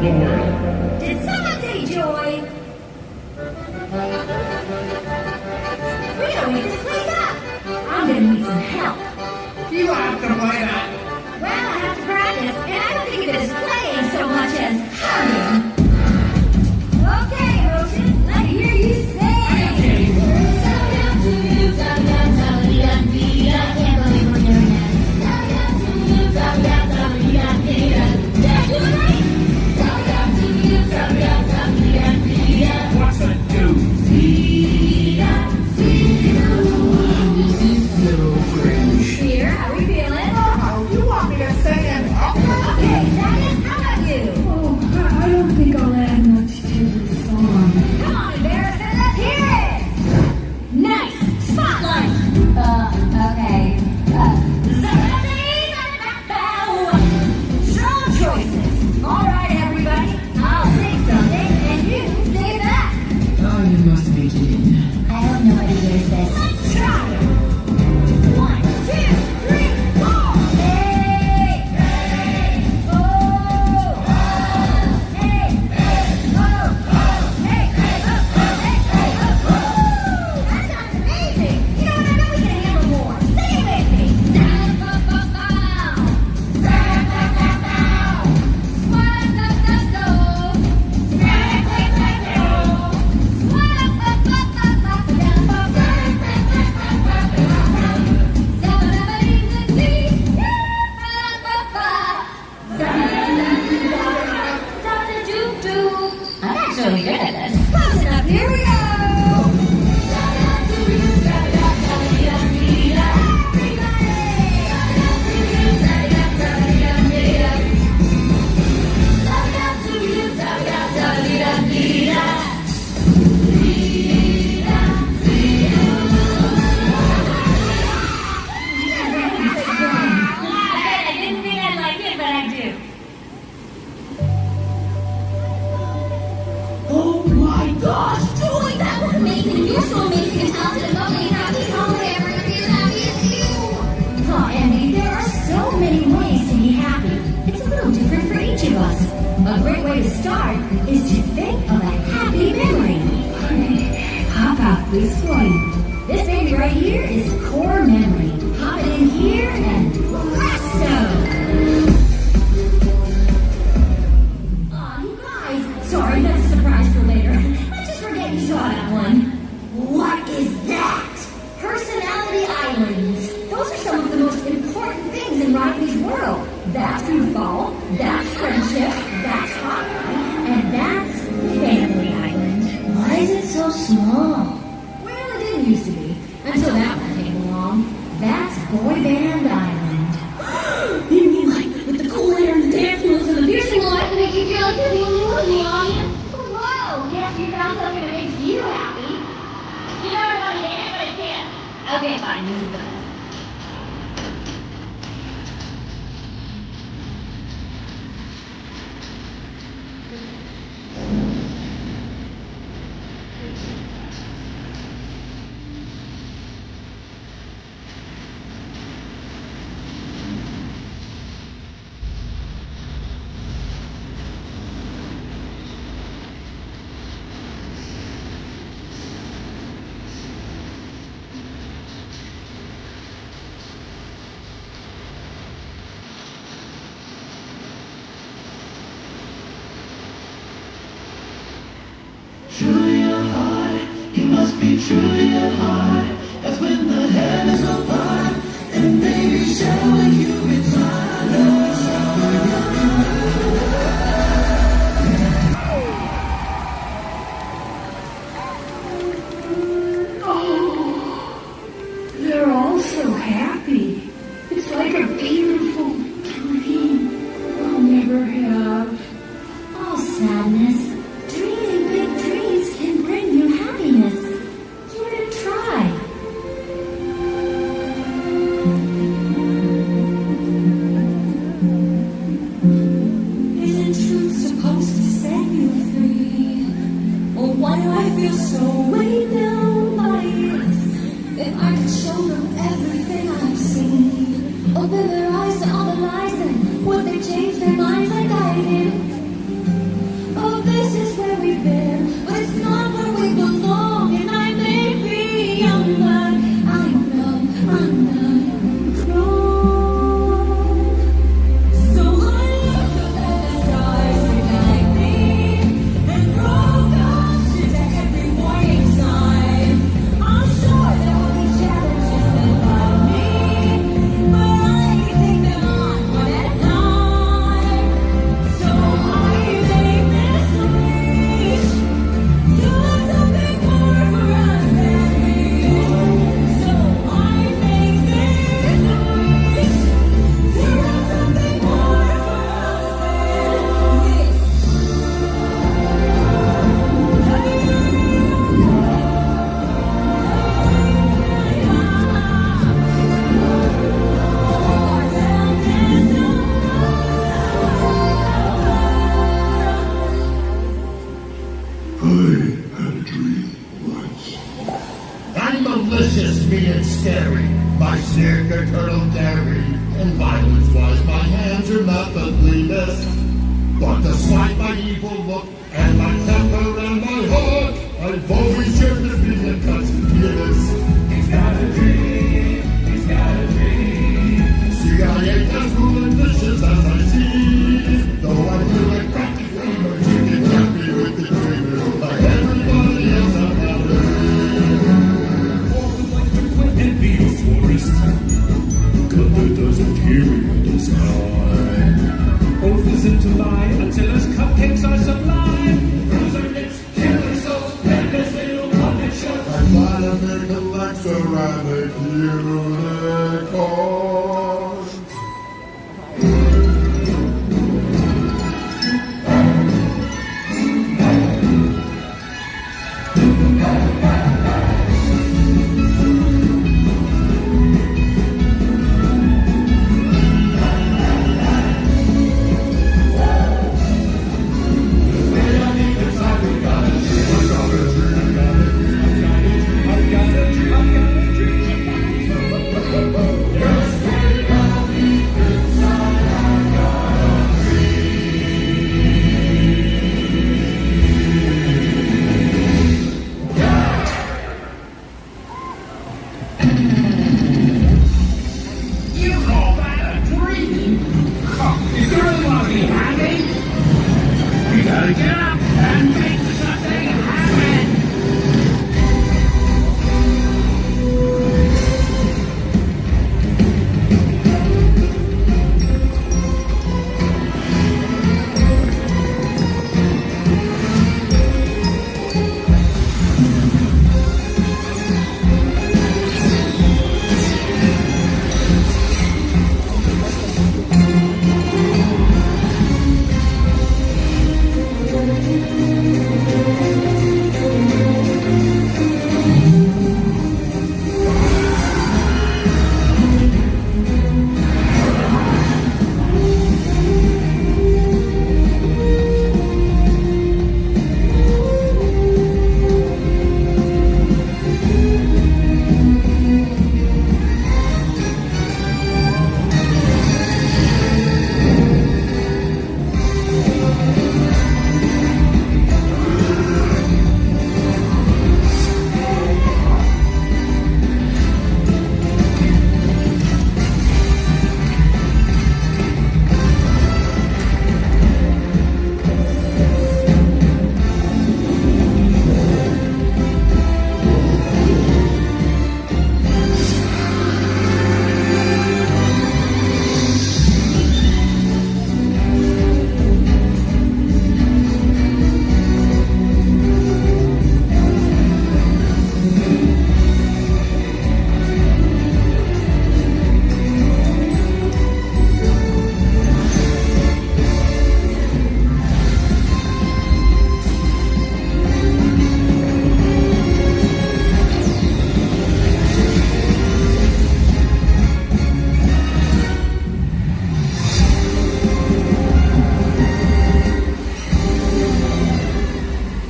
the world. Did someone say joy? We gotta wake this place up. I'm gonna need some help. You have to play that. Well, I have to practice, and I don't think of it as playing so much as humming. Okay, Roaches, let me hear you say. Sell down to you, sell down, sell-a-dee-dum-dee-da. Can't believe we're doing this. Sell down to you, sell down, sell-a-dee-dum-dee-da. Did I do it right? Sell down to you, sell down, sell-a-dee-dum-dee-da. What's a Dee-da, dee-doo. This is so cringe. Here, how we feeling? Oh, you want me to sing an opera? Okay, Thaddeus, how about you? Oh, I don't think I'll add much to this song. Come on, embarrassment, let's hear it! Nice! Spotlight! Okay. Strong choices. Alright, everybody. I'll sing something, and you say that. Oh, you must be kidding. I hope nobody hears this. Let's try it. 1, 2, 3, 4. Hey! Hey! Oh! Hey! Hey! Oh! Hey! Hey! Oh! Hey! That sounds amazing. You know what? I know we can handle more. Say it with me. Sa-ba-ba-bow. Sa-ba-ba-bow. Swa-da-da-do. Sa-da-da-do. I'm actually good at this. Close enough, here we go! I didn't think I'd like it, but I do. Oh my gosh, Julie, that was amazing. You're so amazing and talented and lovely and happy. How would I ever be as happy as you? Oh, Andy, there are so many ways to be happy. It's a little different for each of us. A great way to start is to think of a happy memory. How about this one? This baby right here is a core memory. Pop it in here and presto! Aw, you guys. Sorry, that's a surprise for later. I just forget you saw that one. What is that? Personality islands. Those are some of the most important things in Riley's world. That's goofball, that's friendship, that's hotline, and that's family island. Why is it so small? Well, it didn't used to be, until that one came along. That's boy band island. You mean like with the cool hair and the dance moves and the piercing lights that make you feel like you're the only one in the audience? Whoa, guess you found something that makes you happy. You know I want to dance, but I can't. Okay, fine, this is the best. Truly your heart, you must be truly your heart. That's when the heavens apart, and baby, shower you with fire. Oh, they're all so happy. It's like a beautiful dream I'll never have. Oh, sadness. Dreaming big dreams can bring you happiness. Give it a try. Isn't truth supposed to set you free? Or why do I feel so weighed down by it? If I could show them everything I've seen, open their eyes to all the lies, then would they change their minds like I did? and scary. My snickerturtle dairy, and violence-wise, my hands are not the cleanest. But despite my evil look, and my temper and my heart, I've always yearned to be the custodianist. He's got a dream, he's got a dream. See, I ain't as cool and vicious as I seem, though I feel like practically no chicken happy with the dreamer, like everybody else I've had. And be a forest. Color doesn't period design. Oath isn't to lie until his cupcakes are sublime. Bruiser lips, killer souls, peddlers, little puppet shows. I'm glad I make a ceramic unicorn.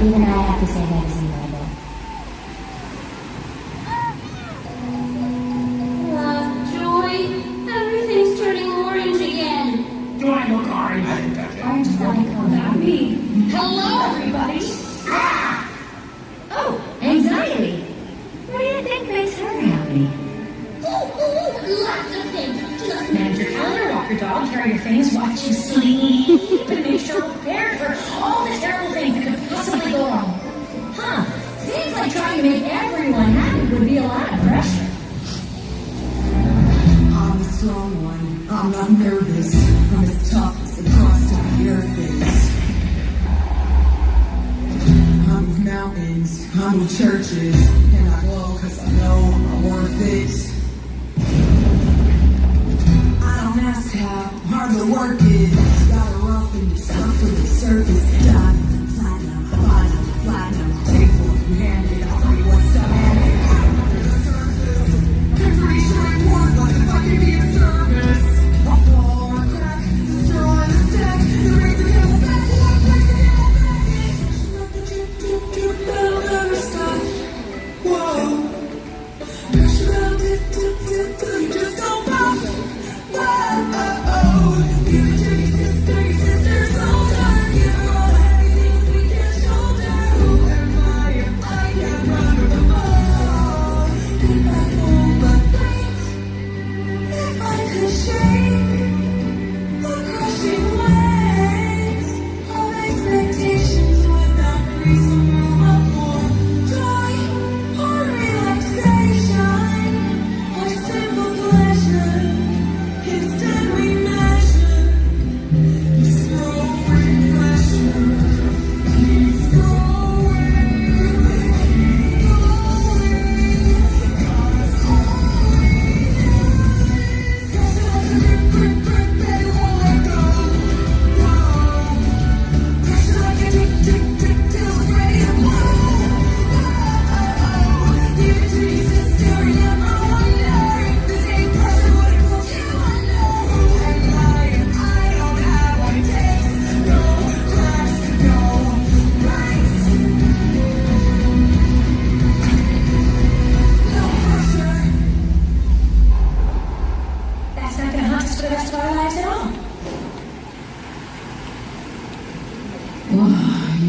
Even I have to say that is incredible. Joy, everything's turning orange again. Do I look orange? Orange is not about me. Hello, everybody. Oh, anxiety. What do you think makes her happy? Lots of things. Just Manage your calendar, walk your dog, carry your things, watch you sleep, and make sure we're prepared for all the terrible things that could possibly go wrong. Huh. Seems like trying to make everyone happy would be a lot of pressure. I'm the strong one. I'm not nervous. I'm as tough as the crust on your face. I move mountains. I move churches. And I glow because I know I'm worth it. I don't ask how hard the work is. Got a rough and destructive surface. Diamonds and platinum, take what you handed. I'll tell you what's up, man. I'm pretty sure it's worthless if I can be of service. I'll fall or crack, destroy the stack. The race to get back, one place to get back. That'll never stop. Whoa, pressure out there.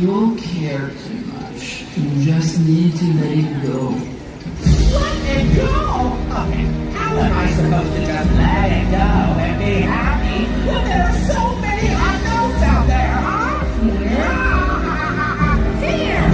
You'll care too much. You just need to let it go. Let it go? How am I supposed to just let it go and be happy when there are so many unknowns out there, huh? Fear!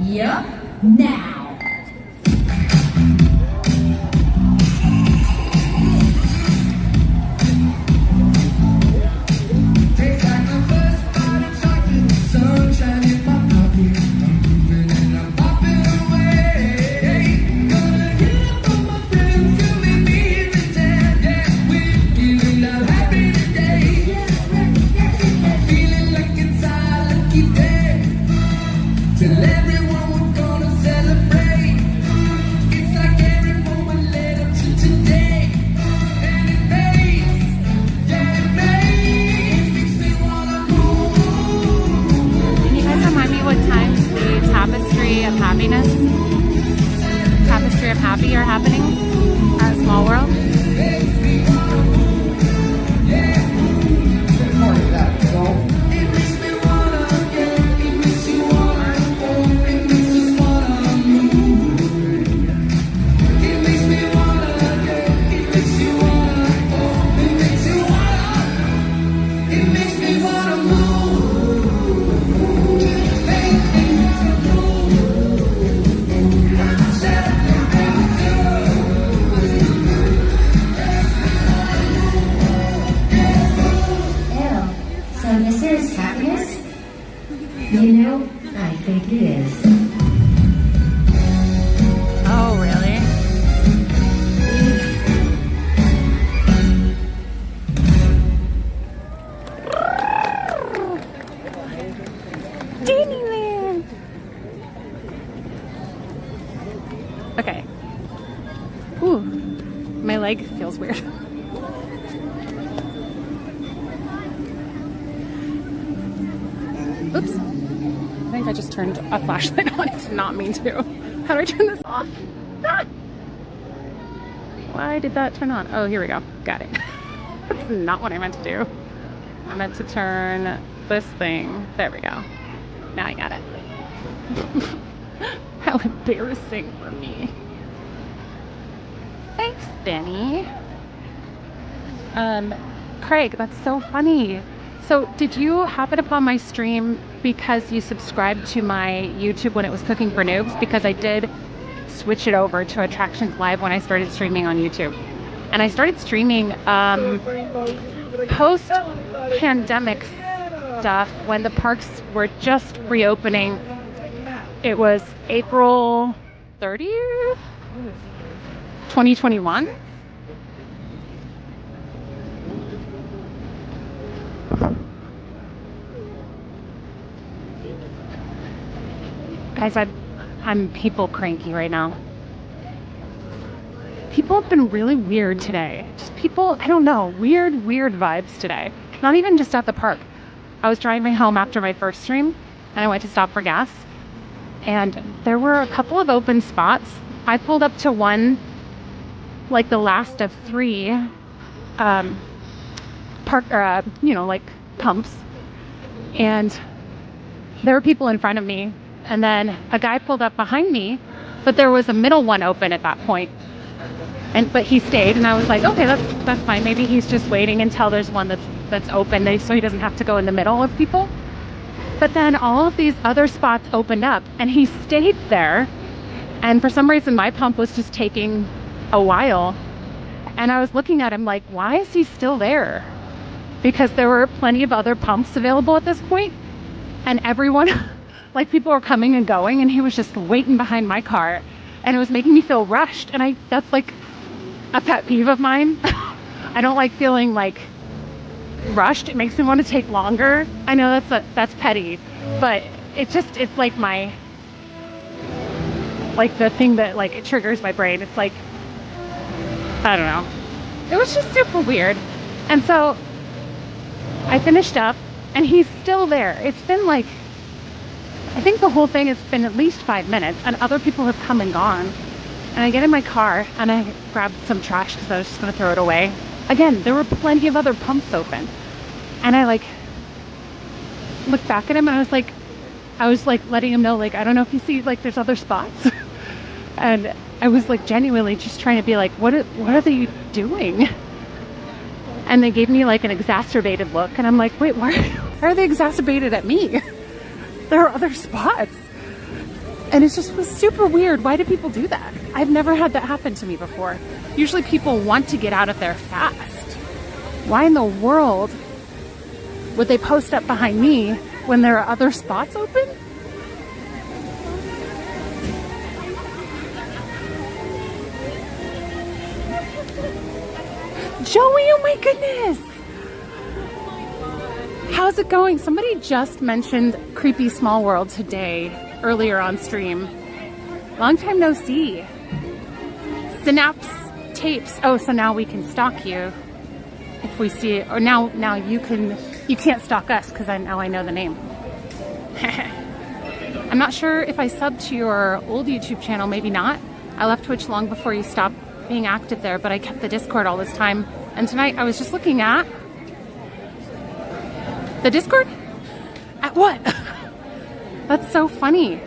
Yup, now. Feeling like it's happiness, tapestry of happy are happening at Small World. So this is happiness? You know, I think it is. Oh, really? Disneyland! Okay. Ooh, my leg feels weird. Oops. I think I just turned a flashlight on. I did not mean to. How do I turn this off? Ah! Why did that turn on? Oh, here we go. Got it. That's not what I meant to do. I meant to turn this thing. There we go. Now I got it. How embarrassing for me. Thanks, Benny. Craig, that's so funny. So did you happen upon my stream because you subscribed to my YouTube when it was Cooking for Noobs? Because I did switch it over to Attractions Live when I started streaming on YouTube. And I started streaming post-pandemic stuff when the parks were just reopening. It was April 30th, 2021. Guys, I'm people cranky right now. People have been really weird today. Just people, I don't know, weird vibes today. Not even just at the park. I was driving home after my first stream and I went to stop for gas. And there were a couple of open spots. I pulled up to one, like the last of three pumps. And there were people in front of me. And then a guy pulled up behind me, but there was a middle one open at that point. But he stayed, and I was like, okay, that's fine. Maybe he's just waiting until there's one that's open, so he doesn't have to go in the middle of people. But then all of these other spots opened up, and he stayed there. And for some reason, my pump was just taking a while. And I was looking at him like, why is he still there? Because there were plenty of other pumps available at this point, and everyone. Like people were coming and going, and he was just waiting behind my car, and it was making me feel rushed. And that's like a pet peeve of mine. I don't like feeling like rushed. It makes me want to take longer. I know that's petty, but it's like the thing that like it triggers my brain. It's like, I don't know. It was just super weird. And so I finished up, and he's still there. It's been like, I think the whole thing has been at least 5 minutes, and other people have come and gone. And I get in my car and I grabbed some trash because I was just going to throw it away. Again, there were plenty of other pumps open. And I like looked back at him, and I was like letting him know, like, I don't know if you see, like, there's other spots. And I was like genuinely just trying to be like, what are they doing? And they gave me like an exacerbated look, and I'm like, wait, why are they exacerbated at me? There are other spots. And it just was super weird. Why do people do that? I've never had that happen to me before. Usually people want to get out of there fast. Why in the world would they post up behind me when there are other spots open? Joey, oh my goodness! How's it going? Somebody just mentioned Creepy Small World today, earlier on stream. Long time no see. Synapse tapes. Oh, so now we can stalk you if we see it. Or now you can't stalk us because I know the name. I'm not sure if I subbed to your old YouTube channel, maybe not. I left Twitch long before you stopped being active there, but I kept the Discord all this time. And tonight I was just looking at the Discord? At what? That's so funny.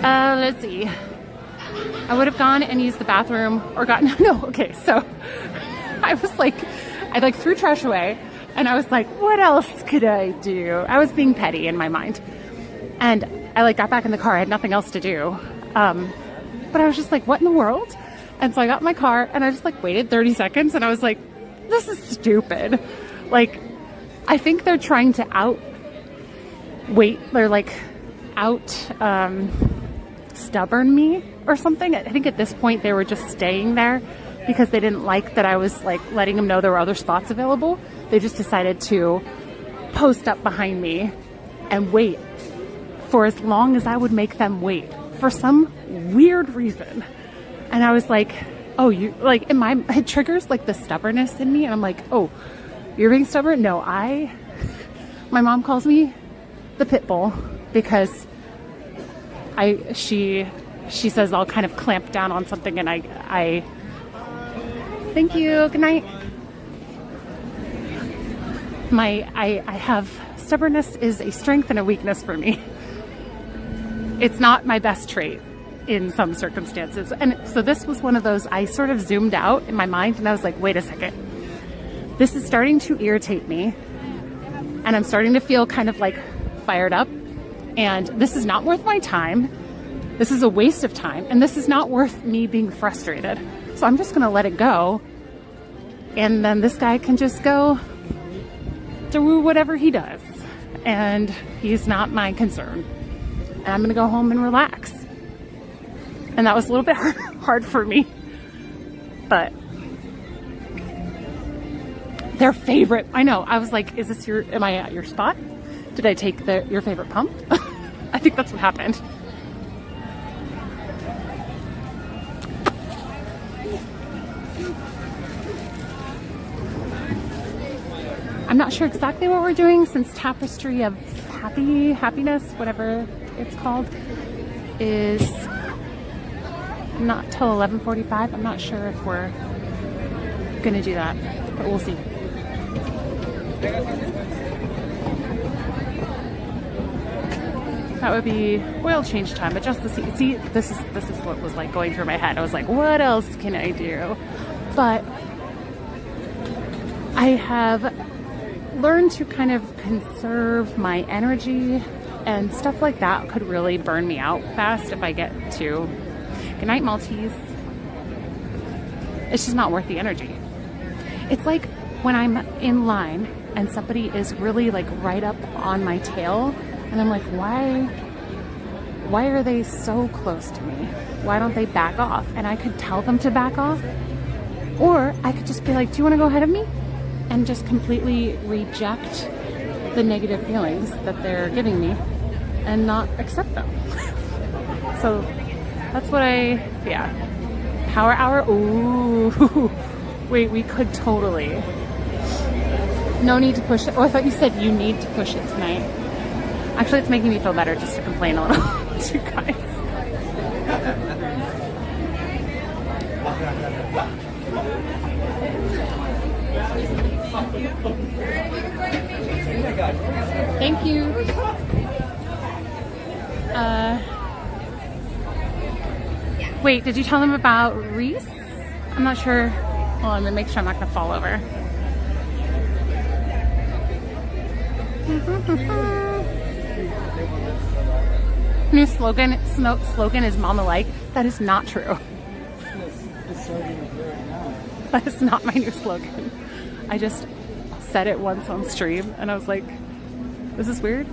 Let's see. I would have gone and used the bathroom or gotten, no, okay, so I was like, I like threw trash away and I was like, what else could I do? I was being petty in my mind. And I like got back in the car, I had nothing else to do. But I was just like, what in the world? And so I got in my car and I just like waited 30 seconds and I was like, this is stupid. Like, I think they're trying to stubborn me or something. I think at this point they were just staying there because they didn't like that I was like letting them know there were other spots available. They just decided to post up behind me and wait for as long as I would make them wait for some weird reason. And I was like, oh, you like, it triggers like the stubbornness in me. And I'm like, oh, you're being stubborn? No, my mom calls me the pit bull because she says I'll kind of clamp down on something and I thank you, good night. I have, stubbornness is a strength and a weakness for me. It's not my best trait in some circumstances. And so this was one of those, I sort of zoomed out in my mind and I was like, wait a second. This is starting to irritate me and I'm starting to feel kind of like fired up and this is not worth my time. This is a waste of time and this is not worth me being frustrated. So I'm just gonna let it go and then this guy can just go do whatever he does and he's not my concern. And I'm gonna go home and relax. And that was a little bit hard for me, but their favorite, I know, I was like, is this am I at your spot? Did I take your favorite pump? I think that's what happened. I'm not sure exactly what we're doing since Tapestry of Happiness, whatever it's called, is not till 11:45. I'm not sure if we're gonna do that, but we'll see. That would be oil change time, adjust the seat. See, this is what was like going through my head. I was like, what else can I do? But I have learned to kind of conserve my energy and stuff like that could really burn me out fast if I get to, good night Maltese. It's just not worth the energy. It's like when I'm in line and somebody is really like right up on my tail and I'm like, why are they so close to me? Why don't they back off? And I could tell them to back off, or I could just be like, do you want to go ahead of me? And just completely reject the negative feelings that they're giving me and not accept them. So that's what yeah. Power hour, ooh. Wait, we could totally. No need to push it. Oh, I thought you said you need to push it tonight. Actually, it's making me feel better just to complain a little to you guys. Thank you. Wait, did you tell them about Reese? I'm not sure. Hold on, let me make sure I'm not going to fall over. New slogan is Mama Like. That is not true. That is not my new slogan. I just said it once on stream and I was like, this is weird.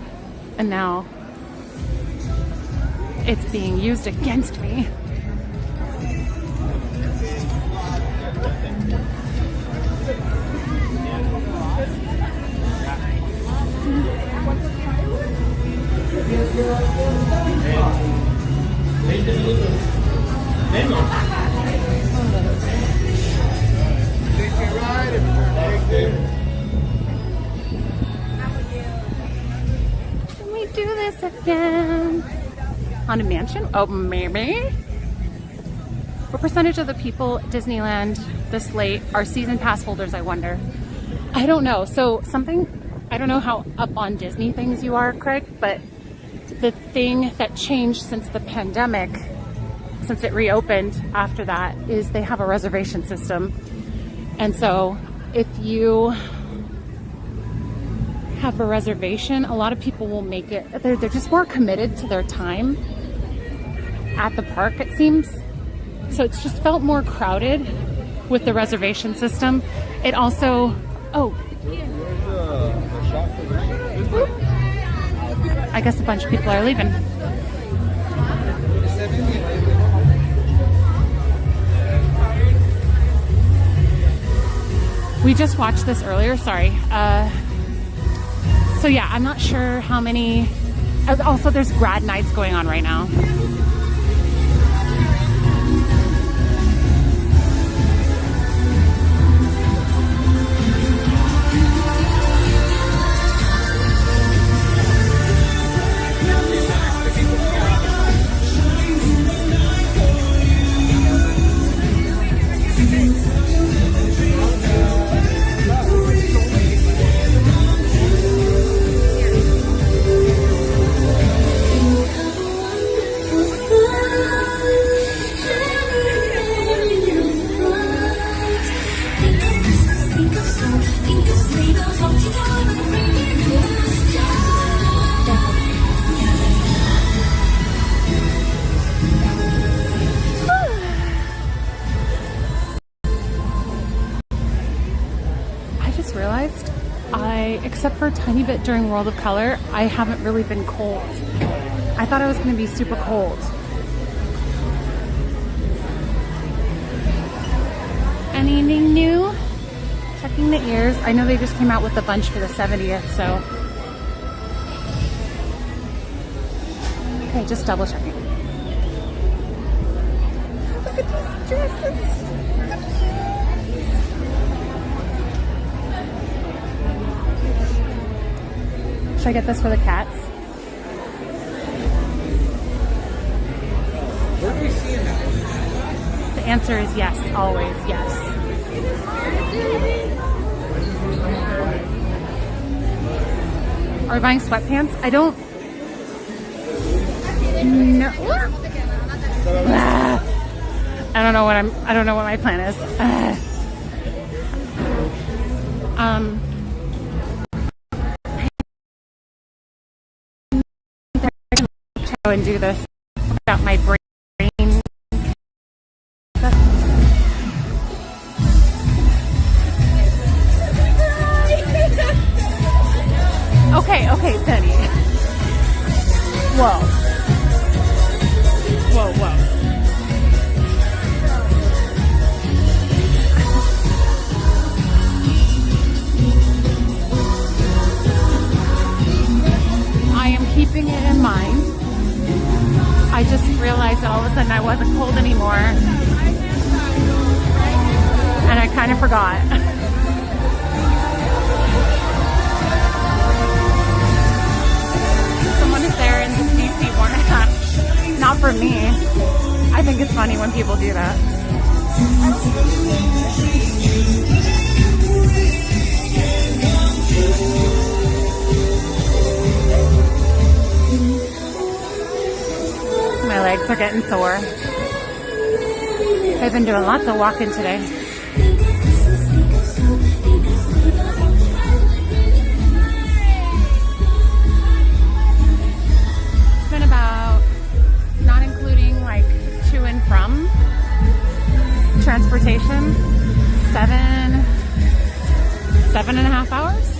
And now it's being used against me. do this again. Haunted Mansion? Oh, maybe. What percentage of the people at Disneyland this late are season pass holders, I wonder? I don't know. So something, I don't know how up on Disney things you are, Craig, but the thing that changed since the pandemic, since it reopened after that, is they have a reservation system. And so if you have a reservation, a lot of people will make it, they're just more committed to their time at the park, it seems. So it's just felt more crowded with the reservation system. It also, oh, I guess a bunch of people are leaving. We just watched this earlier, sorry. So yeah, I'm not sure how many, also there's grad nights going on right now. Except for a tiny bit during World of Color, I haven't really been cold. I thought I was going to be super cold. Anything new? Checking the ears. I know they just came out with a bunch for the 70th, so. Okay, just double checking. Look at these dresses. Should I get this for the cats? Where do we see him at? The answer is yes, always yes. Are we buying sweatpants? I don't know. I don't know what my plan is. And do this without my brain. Okay, Penny. Whoa. I am keeping it in mind. I just realized that all of a sudden I wasn't cold anymore. And I kind of forgot. Someone is there in the DC warning. Not for me. I think it's funny when people do that. My legs are getting sore. I've been doing lots of walking today. It's been about, not including like to and from transportation, 7.5 hours.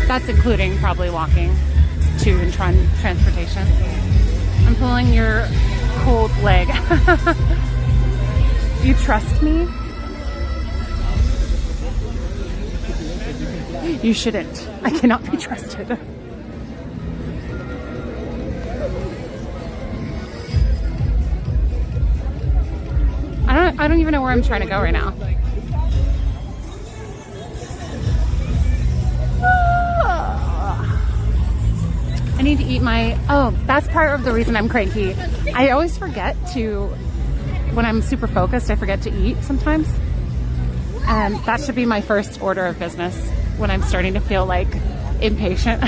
That's including probably walking to and transportation. I'm pulling your cold leg. You trust me? You shouldn't. I cannot be trusted. I don't even know where I'm trying to go right now. that's part of the reason I'm cranky. I always forget to, when I'm super focused, I forget to eat sometimes. And that should be my first order of business when I'm starting to feel like impatient.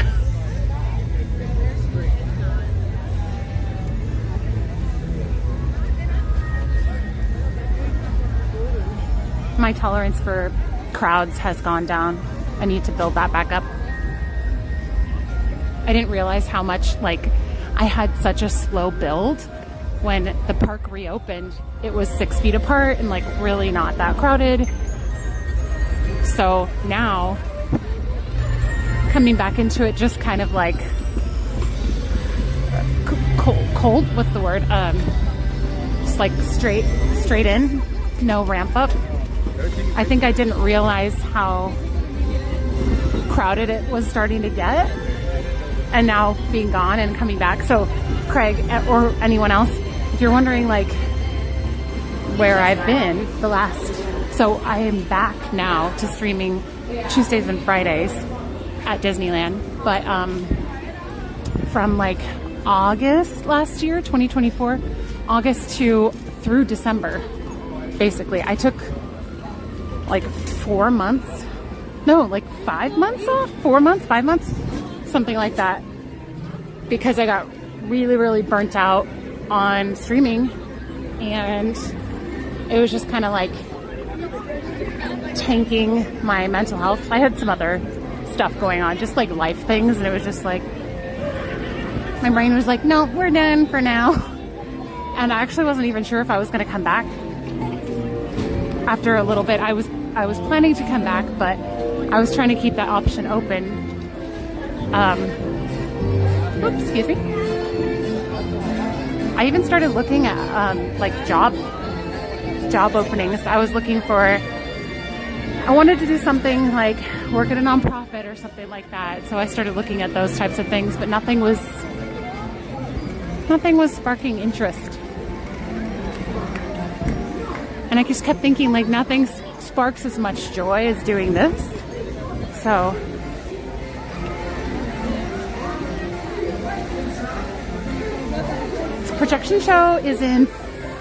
My tolerance for crowds has gone down. I need to build that back up. I didn't realize how much, like, I had such a slow build. When the park reopened, it was 6 feet apart and like really not that crowded. So now coming back into it, just kind of like cold, what's the word? Just like straight in, no ramp up. I think I didn't realize how crowded it was starting to get, and now being gone and coming back. So Craig, or anyone else, if you're wondering like where I've been so I am back now to streaming Tuesdays and Fridays at Disneyland, but from like August last year, 2024, August through December, basically. I took like 4 months, no, like 5 months off, 4 months, 5 months, something like that, because I got really, really burnt out on streaming, and it was just kind of like tanking my mental health. I had some other stuff going on, just like life things, and it was just like my brain was like, no, we're done for now. And I actually wasn't even sure if I was going to come back. After a little bit, I was planning to come back, but I was trying to keep that option open. Oops, excuse me. I even started looking at like job openings. I was looking for, I wanted to do something like work at a nonprofit or something like that. So I started looking at those types of things, but nothing was sparking interest. And I just kept thinking like nothing sparks as much joy as doing this. So projection show is in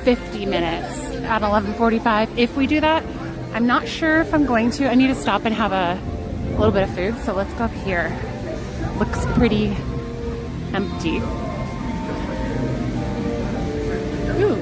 50 minutes at 11:45. If we do that, I'm not sure if I'm going to. I need to stop and have a little bit of food. So let's go up here. Looks pretty empty. Ooh.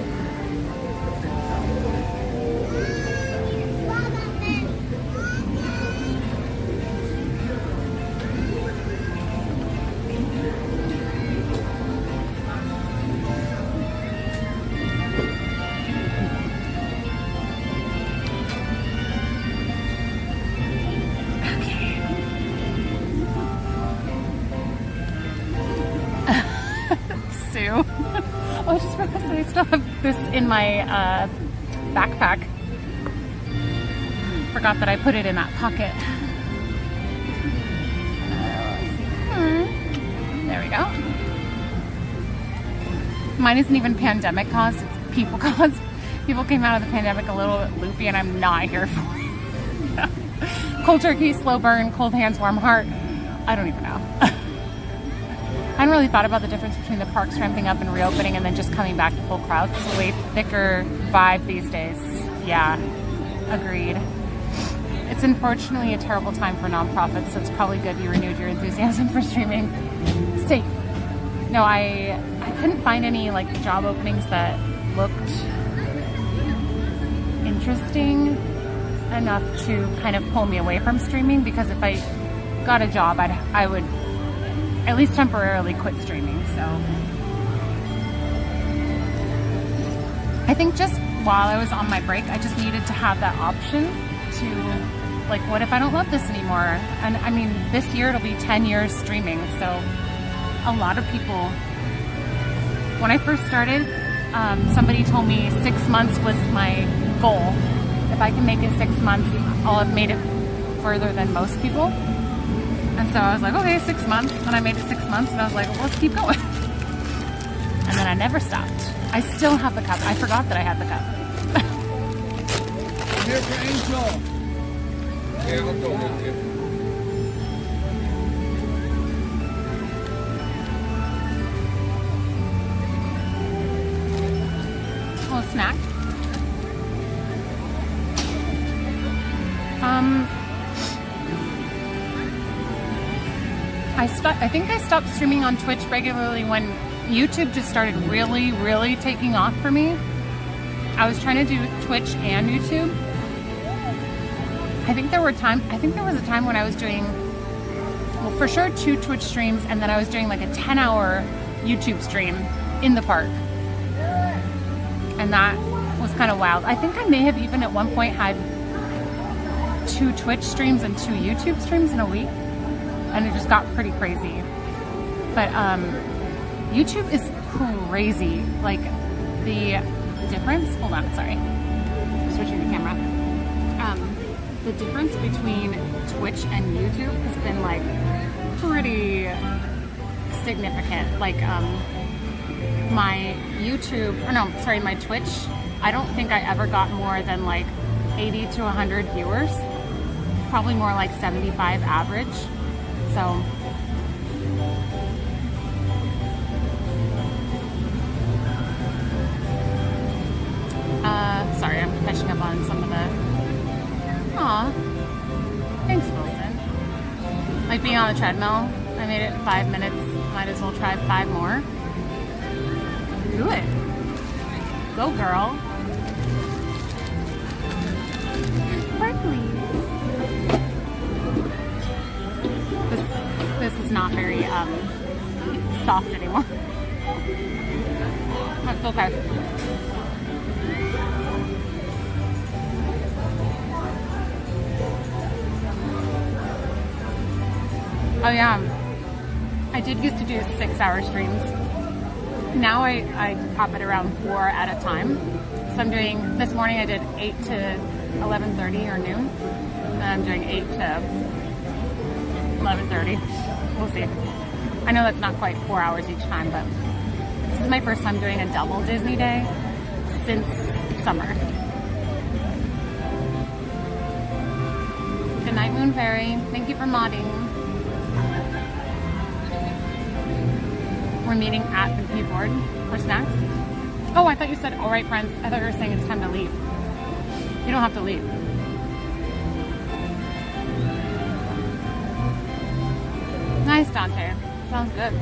Oh, I just realized that I still have this in my backpack. Forgot that I put it in that pocket. There we go. Mine isn't even pandemic caused, it's people caused. People came out of the pandemic a little bit loopy, and I'm not here for it. Cold turkey, slow burn, cold hands, warm heart. I don't even know. I hadn't really thought about the difference between the parks ramping up and reopening and then just coming back to full crowds. It's a way thicker vibe these days. Yeah, agreed. It's unfortunately a terrible time for nonprofits, so it's probably good you renewed your enthusiasm for streaming. Safe. No, I couldn't find any like job openings that looked interesting enough to kind of pull me away from streaming, because if I got a job, I would at least temporarily quit streaming. So I think just while I was on my break, I just needed to have that option to, like, what if I don't love this anymore? And I mean, this year it'll be 10 years streaming. So a lot of people, when I first started, somebody told me 6 months was my goal. If I can make it 6 months, I'll have made it further than most people. And so I was like, okay, 6 months. And I made it 6 months, and I was like, well, let's keep going. And then I never stopped. I still have the cup. I forgot that I had the cup. Here for Angel. Yeah, let's go with you. I think I stopped streaming on Twitch regularly when YouTube just started really taking off for me. I was trying to do Twitch and YouTube. I think there was a time when I was doing, well, for sure 2 Twitch streams, and then I was doing like a 10-hour YouTube stream in the park. And that was kind of wild. I think I may have even at one point had 2 Twitch streams and 2 YouTube streams in a week. And it just got pretty crazy. But YouTube is crazy. Like the difference, hold on, sorry. Switching the camera. The difference between Twitch and YouTube has been like pretty significant. Like my my Twitch, I don't think I ever got more than like 80 to 100 viewers. Probably more like 75 average. So sorry, I'm catching up on some of the. Aw, thanks, Wilson. Like being on the treadmill, I made it 5 minutes. Might as well try 5 more. Do it. Go, girl. Sparkly. This is not very soft anymore. That's okay. Oh yeah, I did used to do 6-hour streams. Now I pop it around 4 at a time. So I'm doing, this morning I did 8 to 11:30 or noon. And I'm doing 8 to 11:30. We'll see. I know that's not quite 4 hours each time, but this is my first time doing a double Disney day since summer. Good night, Moon Fairy. Thank you for modding. We're meeting at the keyboard for snacks. Oh, I thought you said, all right, friends. I thought you were saying it's time to leave. You don't have to leave. Nice, Dante. Sounds good.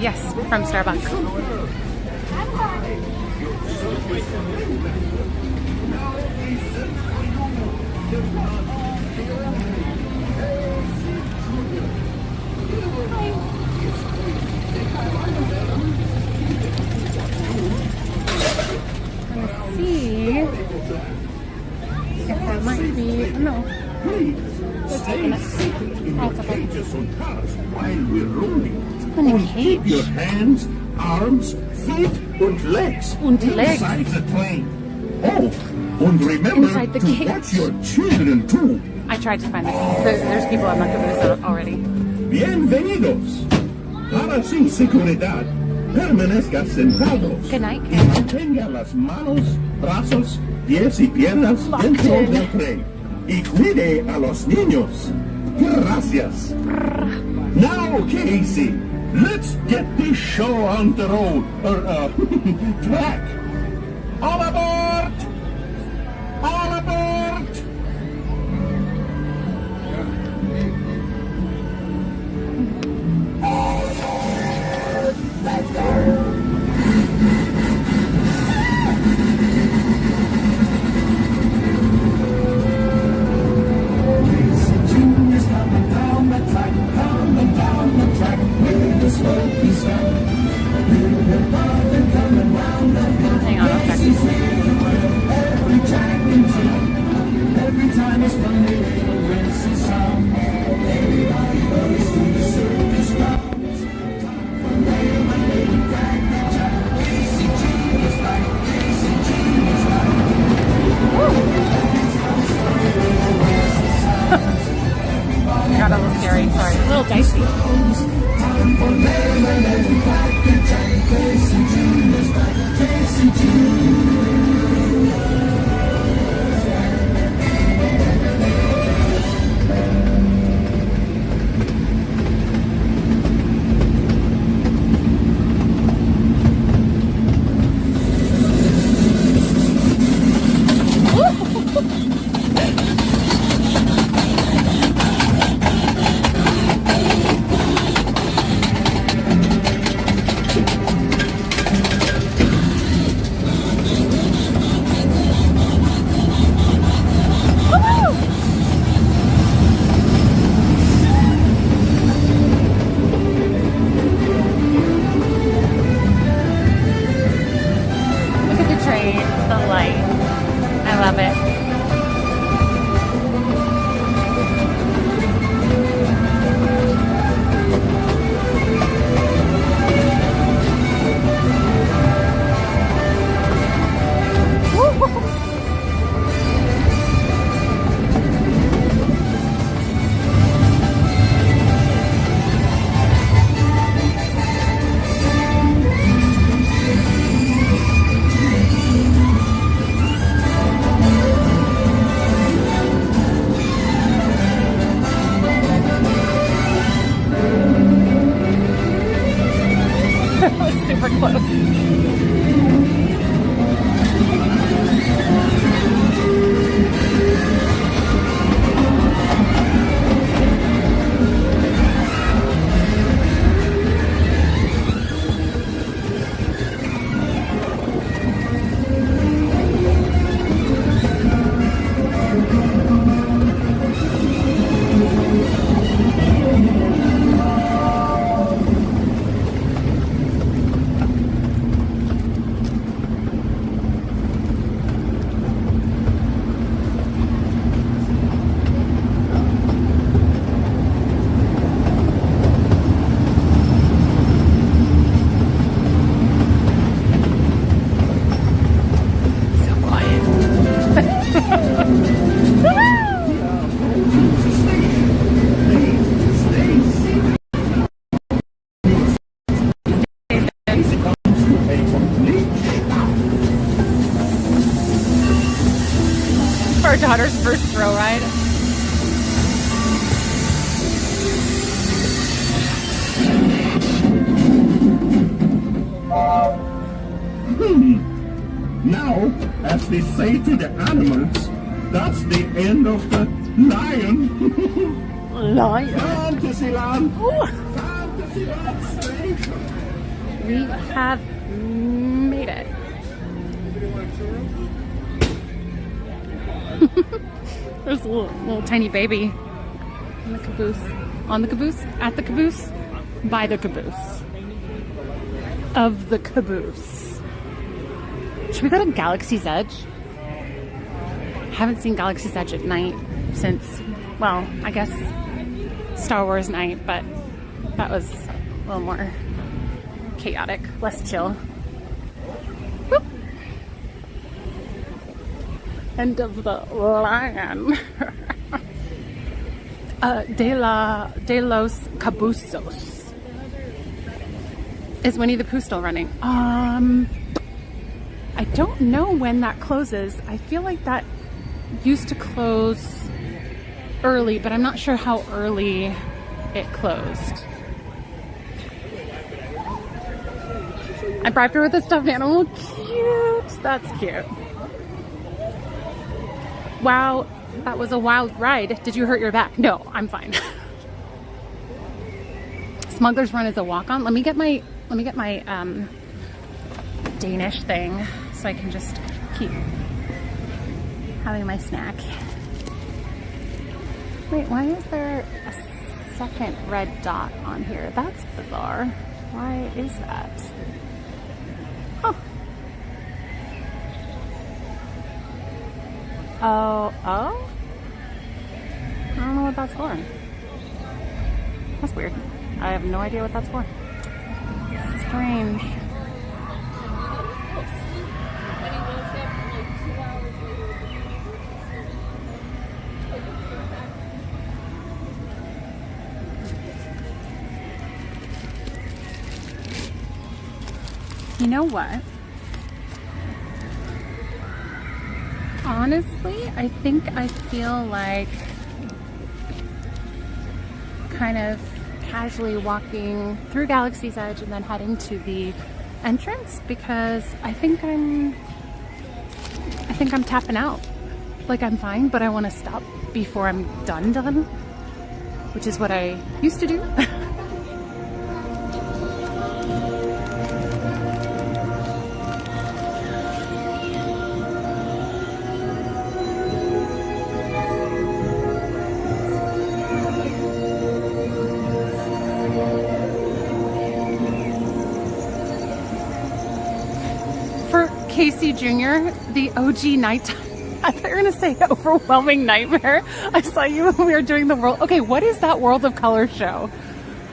Yes, from Starbucks. Let's see if that might be. No. Keep your hands, arms, feet, and legs inside the plane. Oh, and remember to watch your children too. I tried to find it. There's people I'm not giving this already. Bienvenidos. Para sin seguridad, permanezca sentados. Good night. Y mantenga las manos, brazos, pies y piernas dentro del tren. Y cuide a los niños. Gracias. Now, Casey, let's get this show on the road, track. All aboard! All aboard! Coming down the track, Hang on a second. Every time it's Monday, we'll see some. Everybody goes to the circus club. From there, my lady crack the jack. Casey G is like, Casey G is like. Got a little scary, sorry. A little dicey. From there, my lady crack the jack. Casey G is like, Casey G. Super close. Our daughter's first thrill ride. Now, as they say to the animals, that's the end of the lion. Lion. Fantasyland. Fantasyland Station. We have made it. There's a little tiny baby in the caboose. On the caboose, at the caboose, by the caboose. Of the caboose. Should we go to Galaxy's Edge? Haven't seen Galaxy's Edge at night since, well, I guess Star Wars night, but that was a little more chaotic, less chill. Whoop. End of the line. De los Cabuzos. Is Winnie the Pooh still running? I don't know when that closes. I feel like that used to close early, but I'm not sure how early it closed. I bribed her with a stuffed animal. Cute. That's cute. Wow, that was a wild ride. Did you hurt your back? No, I'm fine. Smuggler's Run is a walk-on. Let me get my Danish thing so I can just keep having my snack. Wait, why is there a second red dot on here. That's bizarre. Why is that? Huh. Oh. I don't know what that's for. That's weird. I have no idea what that's for. Strange. You know what? Honestly, I think I feel like kind of casually walking through Galaxy's Edge and then heading to the entrance because I think I'm tapping out. Like I'm fine, but I want to stop before I'm done, which is what I used to do. Casey Jr., the OG nighttime. I thought you were going to say overwhelming nightmare. I saw you when we were doing the world. Okay, what is that World of Color show?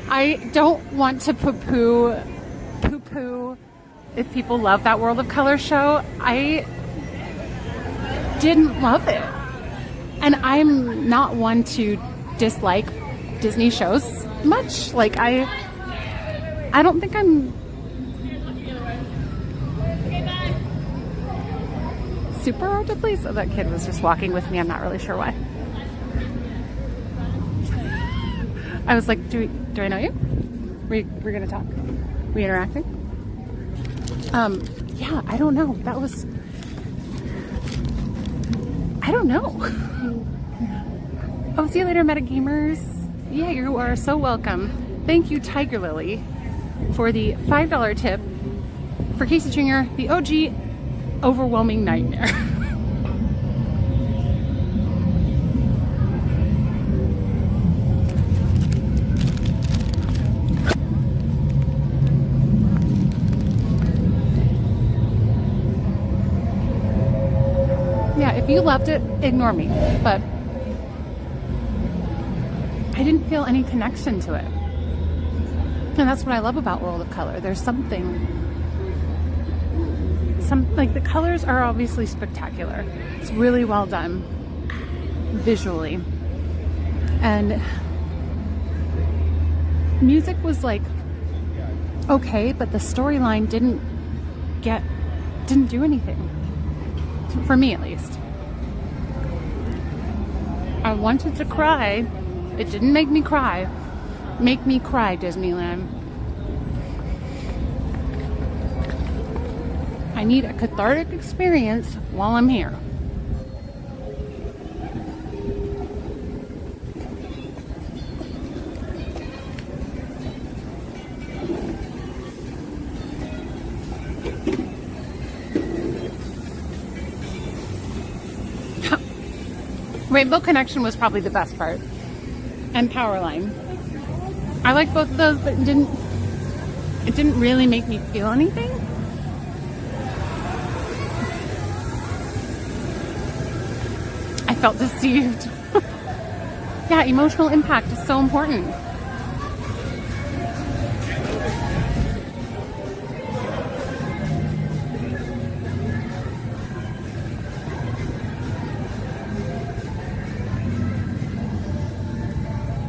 I don't want to poo-poo if people love that World of Color show. I didn't love it. And I'm not one to dislike Disney shows much. Like, I don't think I'm super hard to please. So that kid was just walking with me. I'm not really sure why. I was like, do I know you? We're gonna talk. We interacting? Yeah, I don't know. That was, I don't know. Oh, see you later, Metagamers. Yeah, you are so welcome. Thank you, Tiger Lily, for the $5 tip for Casey Jr., the OG overwhelming nightmare. Yeah, if you loved it, ignore me, but I didn't feel any connection to it. And that's what I love about World of Color. There's something, like the colors are obviously spectacular. It's really well done visually. And music was like okay, but the storyline didn't do anything. For me at least. I wanted to cry. It didn't make me cry. Make me cry, Disneyland. I need a cathartic experience while I'm here. Rainbow Connection was probably the best part. And Powerline. I like both of those, but it didn't really make me feel anything. I felt deceived. Yeah, emotional impact is so important.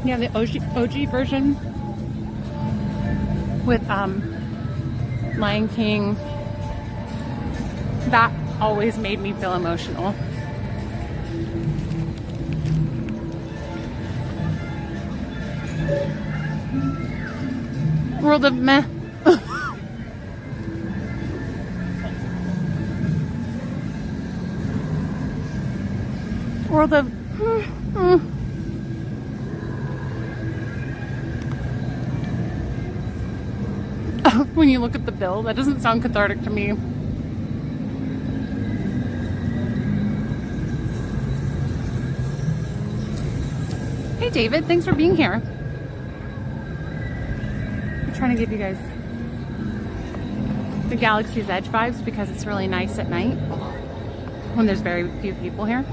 Yeah, the OG version with Lion King, that always made me feel emotional. World of Meh. World of When you look at the bill, that doesn't sound cathartic to me. Hey David, thanks for being here. trying to give you guys the Galaxy's Edge vibes because it's really nice at night when there's very few people here.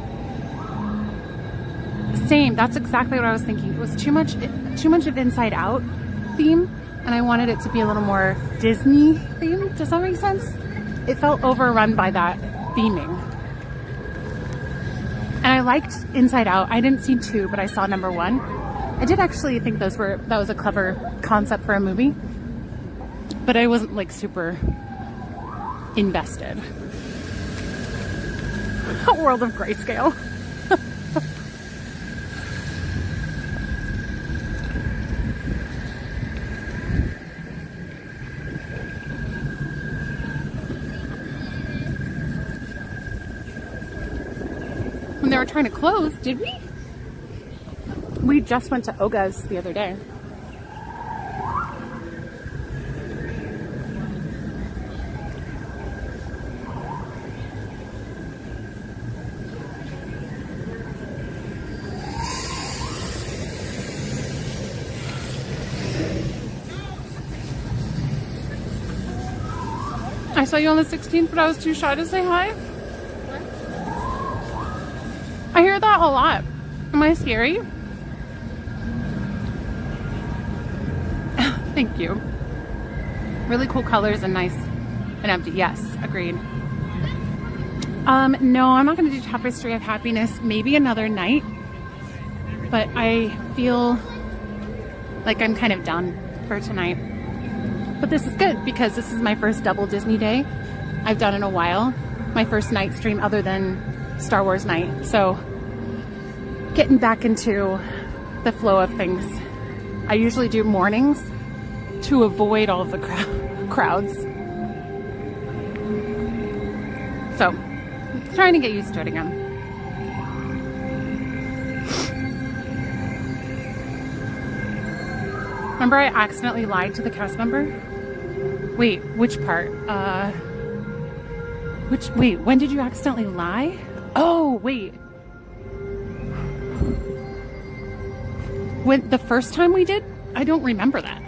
Same, that's exactly what I was thinking. It was too much of Inside Out theme, and I wanted it to be a little more Disney themed. Does that make sense? It felt overrun by that theming. And I liked Inside Out. I didn't see 2, but I saw number 1. I did actually think that was a clever concept for a movie, but I wasn't like super invested. A world of grayscale. When they were trying to close, did we? We just went to Oga's the other day. I saw you on the 16th, but I was too shy to say hi. I hear that a lot. Am I scary? Thank you. Really cool colors and nice and empty. Yes, agreed. No, I'm not going to do Tapestry of Happiness. Maybe another night. But I feel like I'm kind of done for tonight. But this is good because this is my first double Disney day I've done in a while. My first night stream other than Star Wars night. So getting back into the flow of things. I usually do mornings to avoid all of the crowds. So trying to get used to it again. Remember I accidentally lied to the cast member? Wait, which part? Wait, when did you accidentally lie? Oh, wait. When the first time we did? I don't remember that.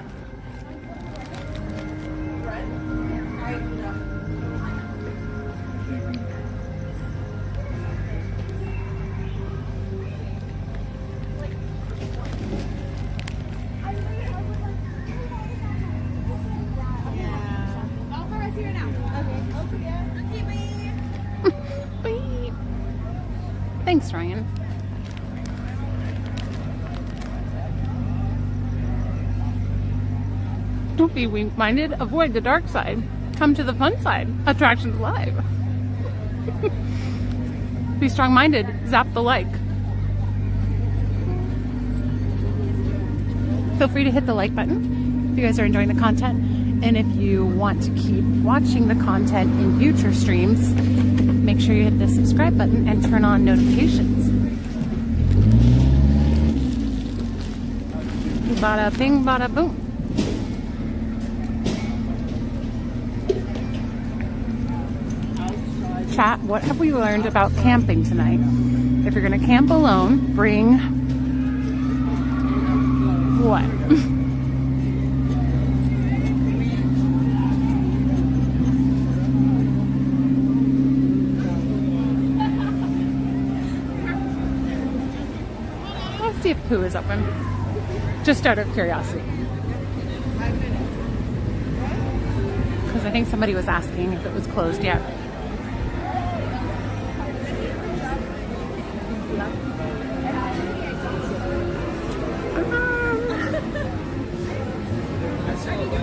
Thanks, Ryan. Don't be weak-minded. Avoid the dark side. Come to the fun side. Attractions live. Be strong-minded. Zap the like. Feel free to hit the like button if you guys are enjoying the content. And if you want to keep watching the content in future streams, make sure you hit the subscribe button and turn on notifications. Bada bing, bada boom. Chat, what have we learned about camping tonight? If you're gonna camp alone, bring what? Let's see if Pooh is open. Just out of curiosity. Because I think somebody was asking if it was closed yet.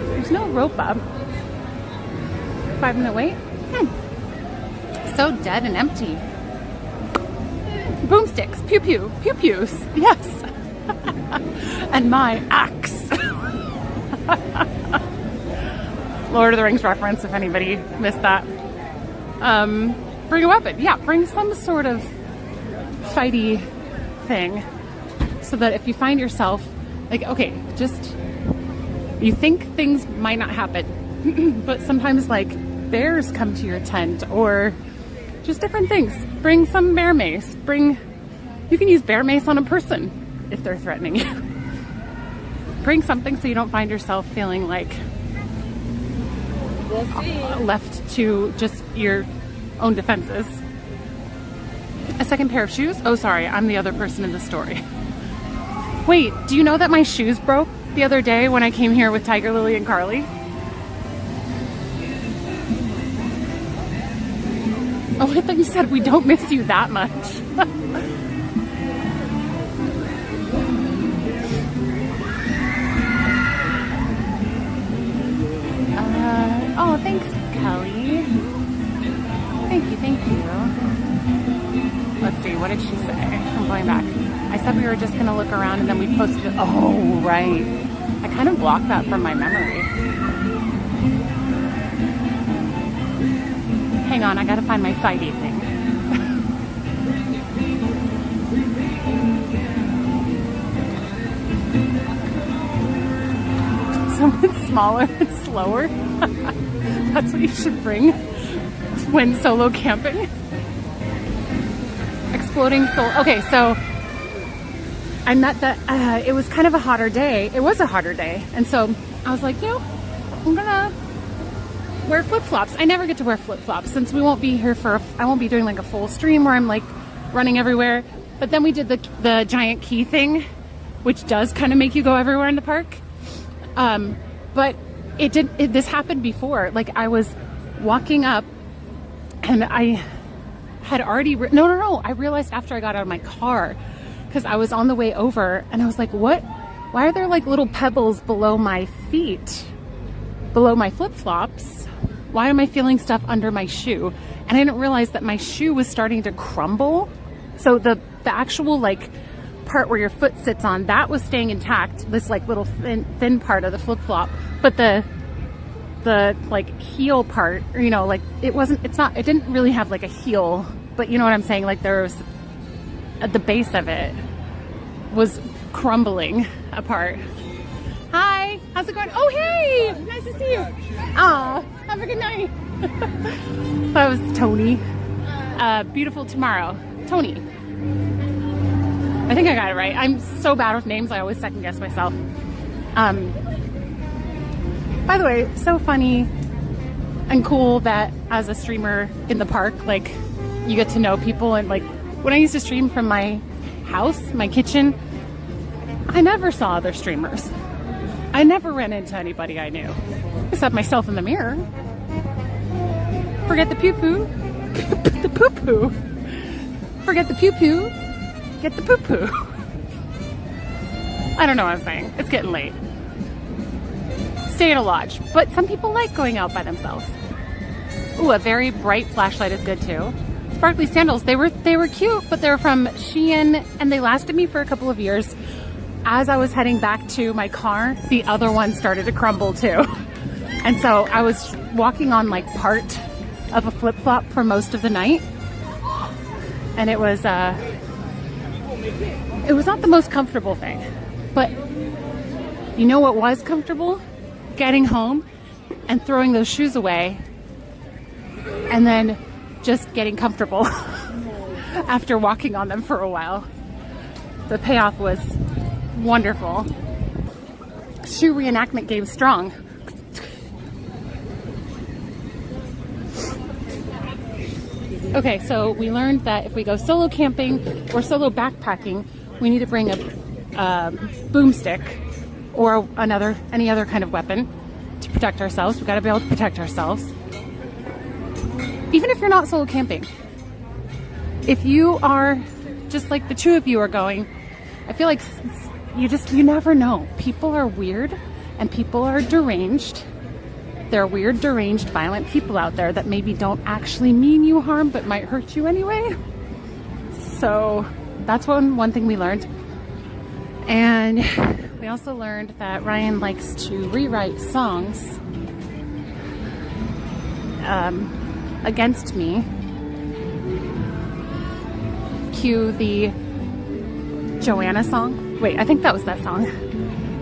There's no rope up. 5-minute wait? So dead and empty. Boomsticks, pew pew, pew pews, yes. And my axe. Lord of the Rings reference, if anybody missed that. Bring a weapon. Yeah, bring some sort of fighty thing so that if you find yourself, like, okay, just, you think things might not happen, but sometimes like bears come to your tent or just different things. Bring some bear mace. You can use bear mace on a person if they're threatening you. bring something so you don't find yourself feeling like We'll see. left to just your own defenses. A second pair of shoes? Oh, sorry, I'm the other person in the story. Wait, do you know that my shoes broke the other day when I came here with Tiger Lily and Carly? Oh, I thought you said we don't miss you that much. Oh, thanks, Kelly. Thank you, thank you. Let's see, what did she say? I'm going back. I said we were just gonna look around and then we posted it. Oh, right. I kind of blocked that from my memory. Hang on, I gotta find my Friday thing. Someone smaller and slower. That's what you should bring when solo camping. Exploding soul. Okay, so I met the, it was kind of a hotter day. It was a hotter day. And so I was like, you know, I'm gonna wear flip-flops. I never get to wear flip-flops since we won't be here for, I won't be doing like a full stream where I'm like running everywhere. But then we did the giant key thing, which does kind of make you go everywhere in the park. But this happened before. Like I was walking up and I had already, no. I realized after I got out of my car, because I was on the way over and I was like, what? Why are there like little pebbles below my feet? Below my flip-flops? Why am I feeling stuff under my shoe? And I didn't realize that my shoe was starting to crumble. So the actual like part where your foot sits on, that was staying intact, this like little thin part of the flip-flop, but the like heel part, you know, like it didn't really have like a heel, but you know what I'm saying, like there was at the base of it was crumbling apart. Hi, how's it going? Oh hey, nice to see you. Oh, have a good night. That was Tony. Beautiful tomorrow, Tony. I think I got it right. I'm so bad with names, I always second guess myself. By the way, so funny and cool that as a streamer in the park, like you get to know people. And like when I used to stream from my house, my kitchen, I never saw other streamers. I never ran into anybody I knew, except myself in the mirror. Forget the poo-poo. The poo-poo. Forget the poo-poo. Get the poo-poo. I don't know what I'm saying. It's getting late. Stay at a lodge. But some people like going out by themselves. Ooh, a very bright flashlight is good too. Sparkly sandals. They were cute, but they're from Shein and they lasted me for a couple of years. As I was heading back to my car, the other one started to crumble too. And so I was walking on like part of a flip-flop for most of the night. And it was not the most comfortable thing, but you know what was comfortable? Getting home and throwing those shoes away and then just getting comfortable after walking on them for a while. The payoff was wonderful. Shoe reenactment game strong. Okay, so we learned that if we go solo camping or solo backpacking, we need to bring a boomstick or any other kind of weapon to protect ourselves. We've got to be able to protect ourselves. Even if you're not solo camping. If you are just like the two of you are going, I feel like you never know. People are weird and people are deranged. There are weird, deranged, violent people out there that maybe don't actually mean you harm but might hurt you anyway. So that's one thing we learned. And we also learned that Ryan likes to rewrite songs against me. Cue the Joanna song. Wait, I think that was that song.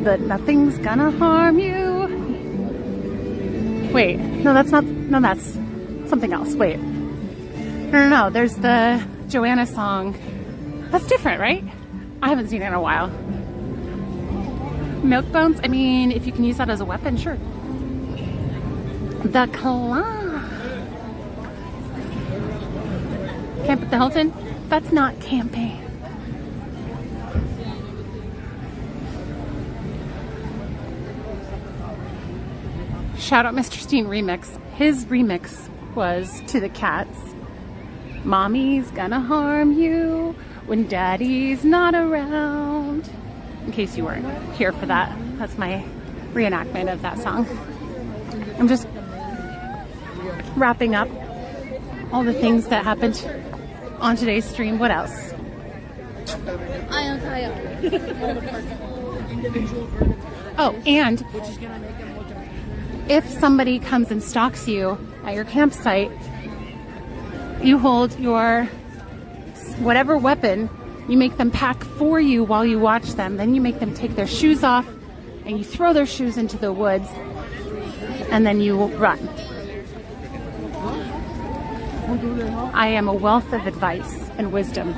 The Nothing's Gonna Harm You. Wait, no, that's something else. Wait. No, there's the Joanna song. That's different, right? I haven't seen it in a while. Milk bones? I mean, if you can use that as a weapon, sure. The claw. Camp at the Hilton? That's not camping. Shout out Mr. Steen remix. His remix was to the Cats. Mommy's gonna harm you when daddy's not around. In case you weren't here for that, that's my reenactment of that song. I'm just wrapping up all the things that happened on today's stream. What else? Oh, and if somebody comes and stalks you at your campsite, you hold your whatever weapon, you make them pack for you while you watch them. Then you make them take their shoes off and you throw their shoes into the woods and then you run. I am a wealth of advice and wisdom.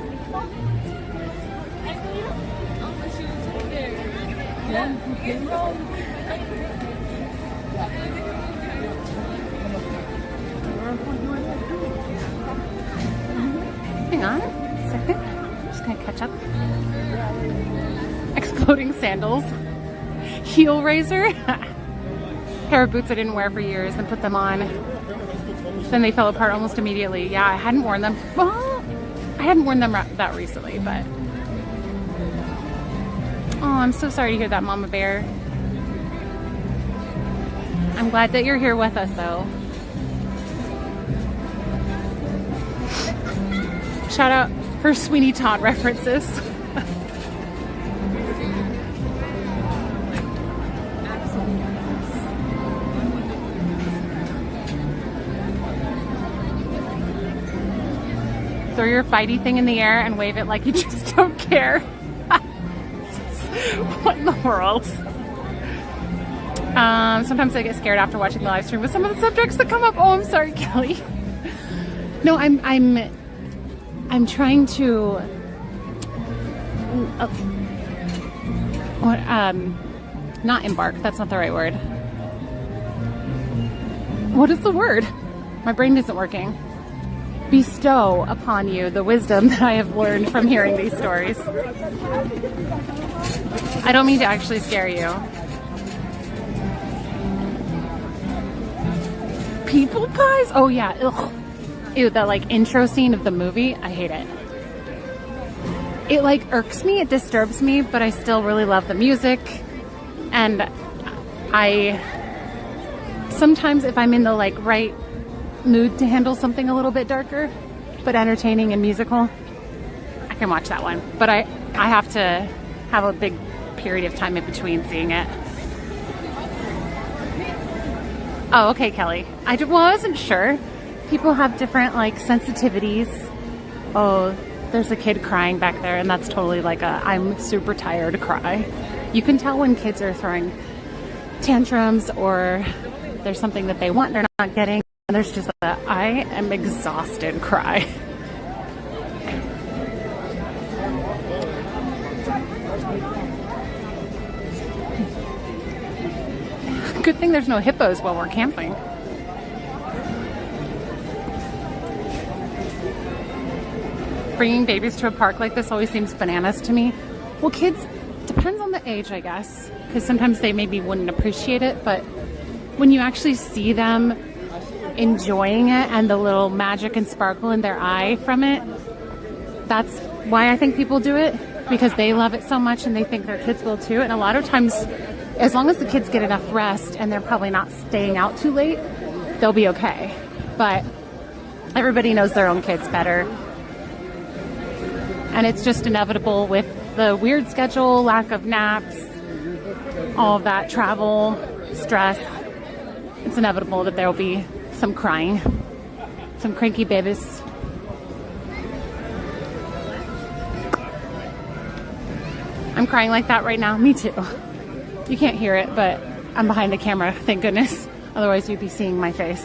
Hang on a second. I'm just gonna catch up. Exploding sandals. Heel razor. Pair of boots I didn't wear for years and put them on. Then they fell apart almost immediately. Yeah, I hadn't worn them. Well, I hadn't worn them that recently, but. Oh, I'm so sorry to hear that, Mama Bear. I'm glad that you're here with us, though. Shout out for Sweeney Todd references. Throw your fighty thing in the air and wave it like you just don't care. What in the world? Sometimes I get scared after watching the live stream with some of the subjects that come up. Oh, I'm sorry, Kelly. No, I'm trying to not embark. That's not the right word. What is the word? My brain isn't working. Bestow upon you the wisdom that I have learned from hearing these stories. I don't mean to actually scare you. People pies? Oh yeah. Ugh. Ew, that like intro scene of the movie, I hate it. It like irks me, it disturbs me, but I still really love the music. And I sometimes if I'm in the like right mood to handle something a little bit darker but entertaining and musical, I can watch that one. But I have to have a big period of time in between seeing it. Oh, okay, Kelly. I wasn't sure. People have different like sensitivities. Oh, there's a kid crying back there, and that's totally like a I'm super tired cry. You can tell when kids are throwing tantrums or there's something that they want they're not getting. And there's just a I am exhausted cry. Good thing there's no hippos while we're camping. Bringing babies to a park like this always seems bananas to me. Well, kids, depends on the age, I guess, because sometimes they maybe wouldn't appreciate it, but when you actually see them enjoying it and the little magic and sparkle in their eye from it, that's why I think people do it, because they love it so much and they think their kids will too. And a lot of times, as long as the kids get enough rest and they're probably not staying out too late, they'll be okay. But everybody knows their own kids better. And it's just inevitable with the weird schedule, lack of naps, all of that travel, stress. It's inevitable that there will be some crying, some cranky babies. I'm crying like that right now. Me too. You can't hear it, but I'm behind the camera, thank goodness. Otherwise you'd be seeing my face.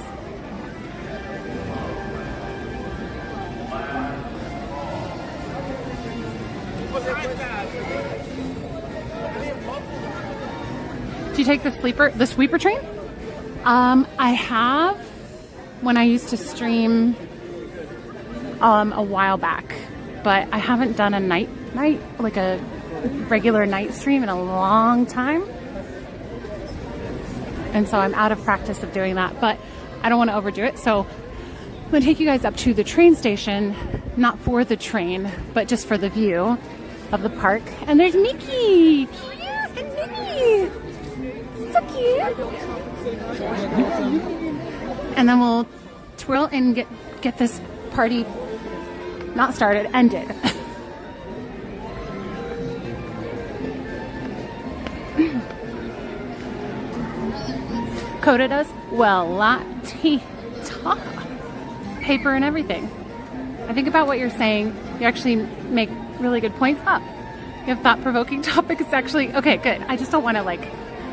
take the sweeper train? I have when I used to stream a while back, but I haven't done a night like a regular night stream in a long time. And so I'm out of practice of doing that, but I don't want to overdo it. So I'm going to take you guys up to the train station, not for the train, but just for the view of the park. And there's Mickey! Cute and Minnie! So cute! And then we'll twirl and get this party not started, ended. Coda does? Well, la-ti-ta. Paper and everything. I think about what you're saying. You actually make really good points. You have thought-provoking topics. It's actually, okay, good. I just don't want to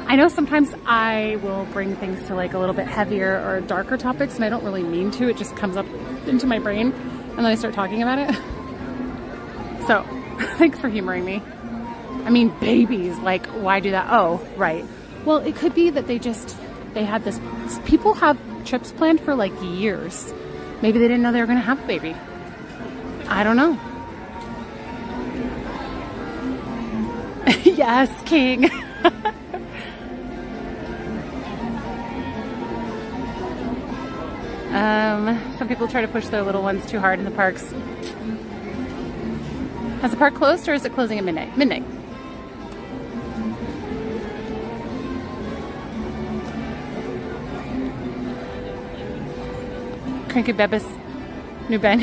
I know sometimes I will bring things to a little bit heavier or darker topics, and I don't really mean to. It just comes up into my brain, and then I start talking about it. So, thanks for humoring me. I mean, babies, why do that? Oh, right. Well, it could be that they had this, people have trips planned for years. Maybe they didn't know they were going to have a baby. I don't know. Yes, King. Some people try to push their little ones too hard in the parks. Has the park closed, or is it closing at midnight? Midnight. Cranky Bebis, New Ben.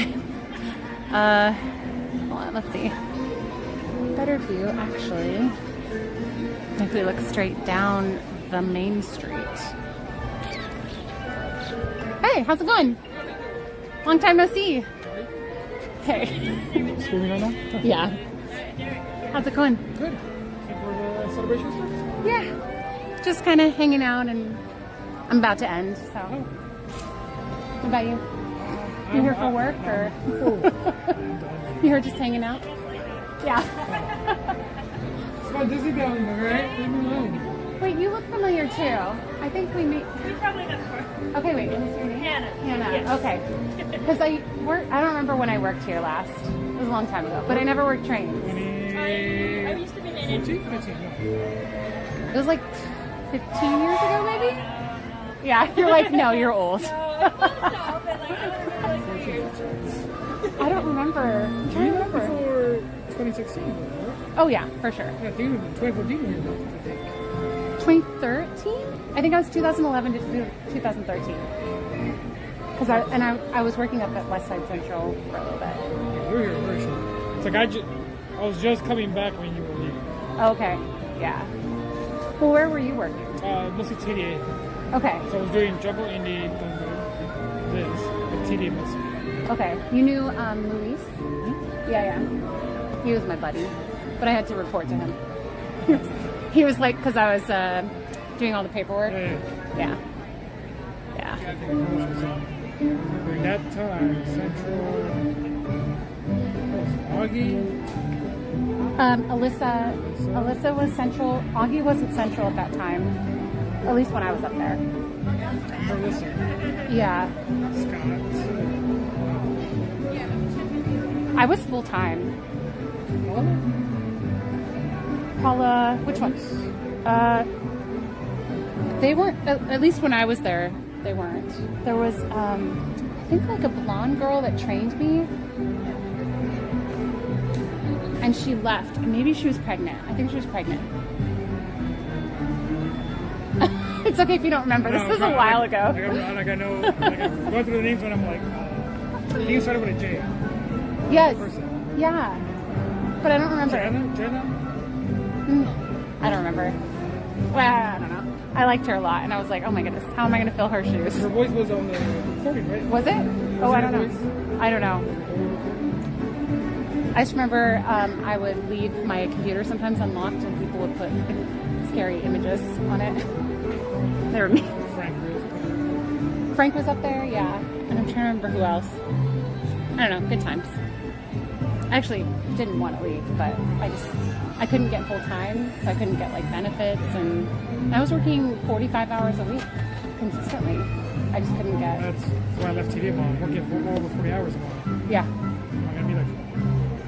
Hold on, let's see. Better view, actually. If we look straight down the main street. Hey, how's it going? Long time no see. Hey. Streaming right now? Yeah. How's it going? Good. For the celebration stuff? Yeah. Just kind of hanging out, and I'm about to end, so. What about you? You here for work, or? You here just hanging out? Yeah. It's about Disneyland, right? Leave me alone. Wait, you look familiar too. I think we meet. We probably know before. Okay, wait, what is your name? Hannah. Hannah. Yes. Okay. Because I don't remember when I worked here last. It was a long time ago, but I never worked trains. I used to be in it. 15, It was 15 years ago, maybe? Yeah, you're no, you're old. I don't remember. I'm trying to remember. Before 2016, right? Oh yeah, for sure. Yeah, I think 2014 we were, I think. 2013? I think I was 2011 to 2013. Because I was working up at West Side Central for a little bit. Yeah, you were here very short. It's I was just coming back when you were leaving. Okay, yeah. Well, where were you working? Mostly TDA. Okay. So I was doing Jungle Indie, this, but TDA mostly. Okay. You knew Luis? Mm-hmm. Yeah. He was my buddy, but I had to report to him. He was because I was doing all the paperwork. Yeah. During that time, Central, Augie? Alyssa was Central. Augie wasn't Central at that time. At least when I was up there. Alyssa. Yeah. Scott. I was full time. Paula, which ones? They weren't, at least when I was there, they weren't. There was, I think a blonde girl that trained me. And she left. Maybe she was pregnant. I think she was pregnant. It's okay if you don't remember. This was a while ago. I know, I'm going through the names and I'm I think it started with a J. Yes. Yeah. But I don't remember. Jenna? I don't remember. Well, I don't know. I liked her a lot, and I was like, oh my goodness, how am I going to fill her shoes? Her voice was on the recording, right? Was it? Oh, I don't know. I don't know. I just remember I would leave my computer sometimes unlocked, and people would put scary images on it. They were me. Frank was up there, yeah. And I'm trying to remember who else. I don't know. Good times. I actually didn't want to leave, but I couldn't get full time, so I couldn't get like benefits, and I was working 45 hours a week consistently. I just couldn't get. That's why I left TD. I'm working for over 40 hours a month. Yeah. I'm gonna be like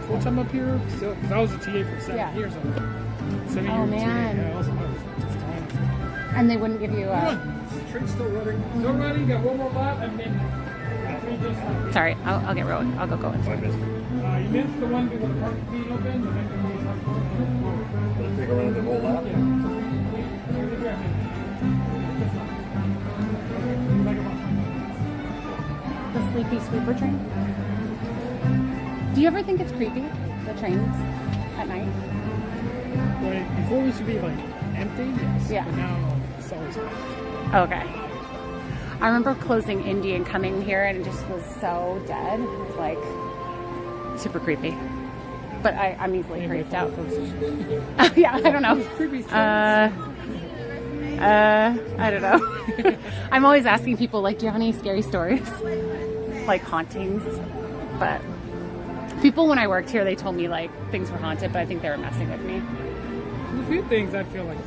full time up here still, because I was a TA for 7 years. 7 Oh, years man. TA. Yeah, I was just tired. And they wouldn't give you. Train's still running. Still running. Got one more lap, and then. Sorry, I'll get rolling. I'll go inside. You missed the one with the park being open. Let's take around the whole lap. The sleepy sweeper train. Do you ever think it's creepy, the trains at night? Like, before it used to be like empty, yes. Yeah. But now it's always packed. Okay. I remember closing Indy and coming here, and it just was so dead. It was like super creepy. But I'm easily creeped out. Yeah, I don't know. I don't know. I'm always asking people, like, do you have any scary stories? Like hauntings. But people, when I worked here, they told me like things were haunted, but I think they were messing with me. There's a few things I feel like.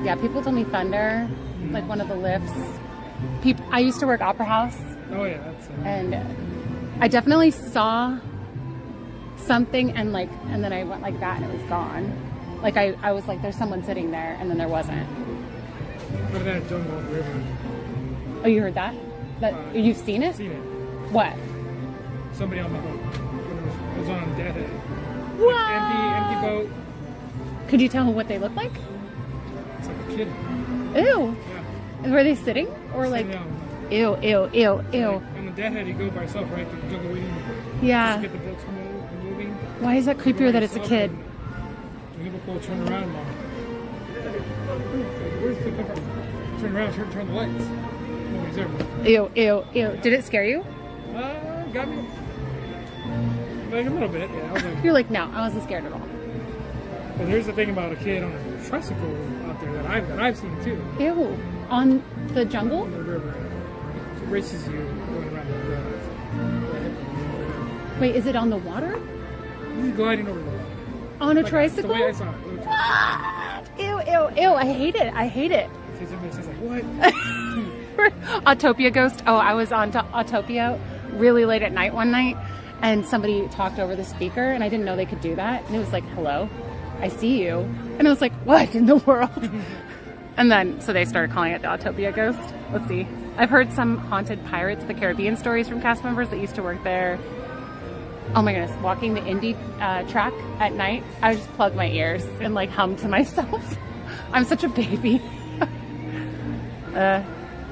Yeah, people told me thunder, like one of the lifts. I used to work Opera House. Oh yeah, that's and I definitely saw something, and then I went like that, and it was gone. Like I was like, there's someone sitting there, and then there wasn't. What that jungle river? Oh, you heard that? You've seen it? Seen it. What? Somebody on the boat. It was on dead. Wow. Empty boat. Could you tell what they looked like? It's like a kid. Ew. Yeah. Were they sitting or like? Ew, ew, ew, ew. On the dead head, you go by yourself, right? The jungle waiting. Yeah. Just to get the boats moving. Why is that creepier that it's a kid? People go turn around, Mom. Where's the come from? Turn around, turn the lights. Nobody's there. Ew, ew, ew. Did it scare you? Got me. Like a little bit, yeah. I was like, You're like, no, I wasn't scared at all. but there's the thing about a kid on a tricycle out there that I've seen too. Ew. On the jungle? On the river. So it races you going around the Wait, is it on the water? He's gliding over the water. On a Like, tricycle? The way I saw it. What? Ew, ew, ew. I hate it. I hate it. Somebody says like, what? Autopia Ghost. Oh, I was on Autopia really late at night one night, and somebody talked over the speaker, and I didn't know they could do that. And it was like, hello, I see you. And I was like, what in the world? And then, so they started calling it the Autopia Ghost. Let's see. I've heard some haunted Pirates of the Caribbean stories from cast members that used to work there. Oh my goodness, walking the Indy track at night, I would just plug my ears and like hum to myself. I'm such a baby.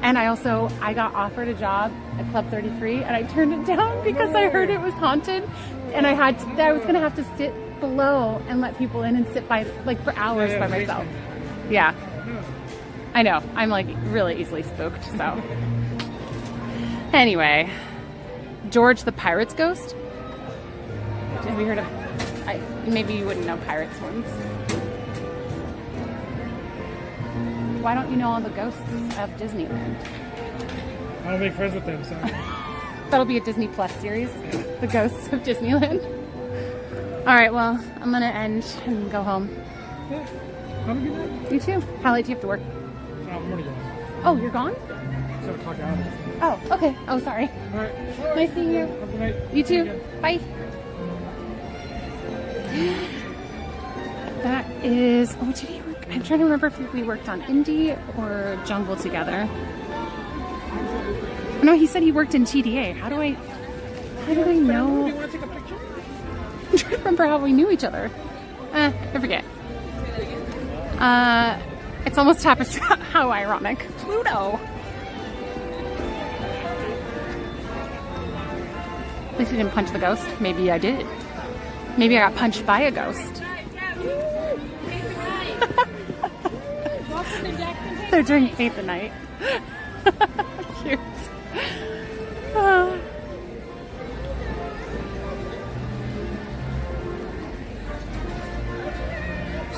And I got offered a job at Club 33, and I turned it down because I heard it was haunted, and I was gonna have to sit below and let people in and sit by like for hours by myself. Yeah, I know. I'm like really easily spooked. So anyway, George the Pirate's Ghost. Have you heard of? Maybe you wouldn't know Pirates ones. Why don't you know all the ghosts of Disneyland? I don't make friends with them, so. That'll be a Disney Plus series, The Ghosts of Disneyland. All right, well, I'm gonna end and go home. Yeah. Have a good night. You too. How late do you have to work? I'm already gone. Oh, you're gone? 7 o'clock out. Oh, okay. Oh, sorry. All right. Nice seeing you. Have a good night. You too. Bye. That is. Oh, did he work? I'm trying to remember if we worked on Indy or Jungle together. No, he said he worked in TDA. How do I know? Do you want to take a picture? I'm trying to remember how we knew each other. I forget. It's almost tapestry. How ironic. Pluto. At least you didn't punch the ghost. Maybe I did. Maybe I got punched by a ghost. They're doing Paint the Night. Cute.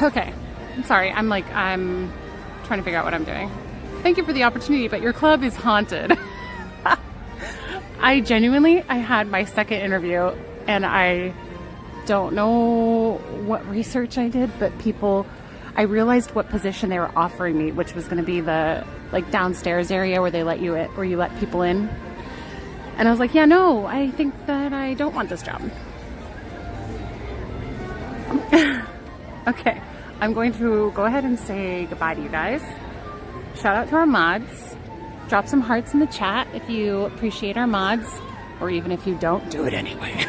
Okay. I'm sorry. I'm trying to figure out what I'm doing. Thank you for the opportunity, but your club is haunted. I had my second interview and I don't know what research I did, but I realized what position they were offering me, which was going to be the like downstairs area where they let you in, where you let people in. And I was like, yeah, no, I think that I don't want this job. Okay, I'm going to go ahead and say goodbye to you guys. Shout out to our mods. Drop some hearts in the chat if you appreciate our mods, or even if you don't, do it anyway.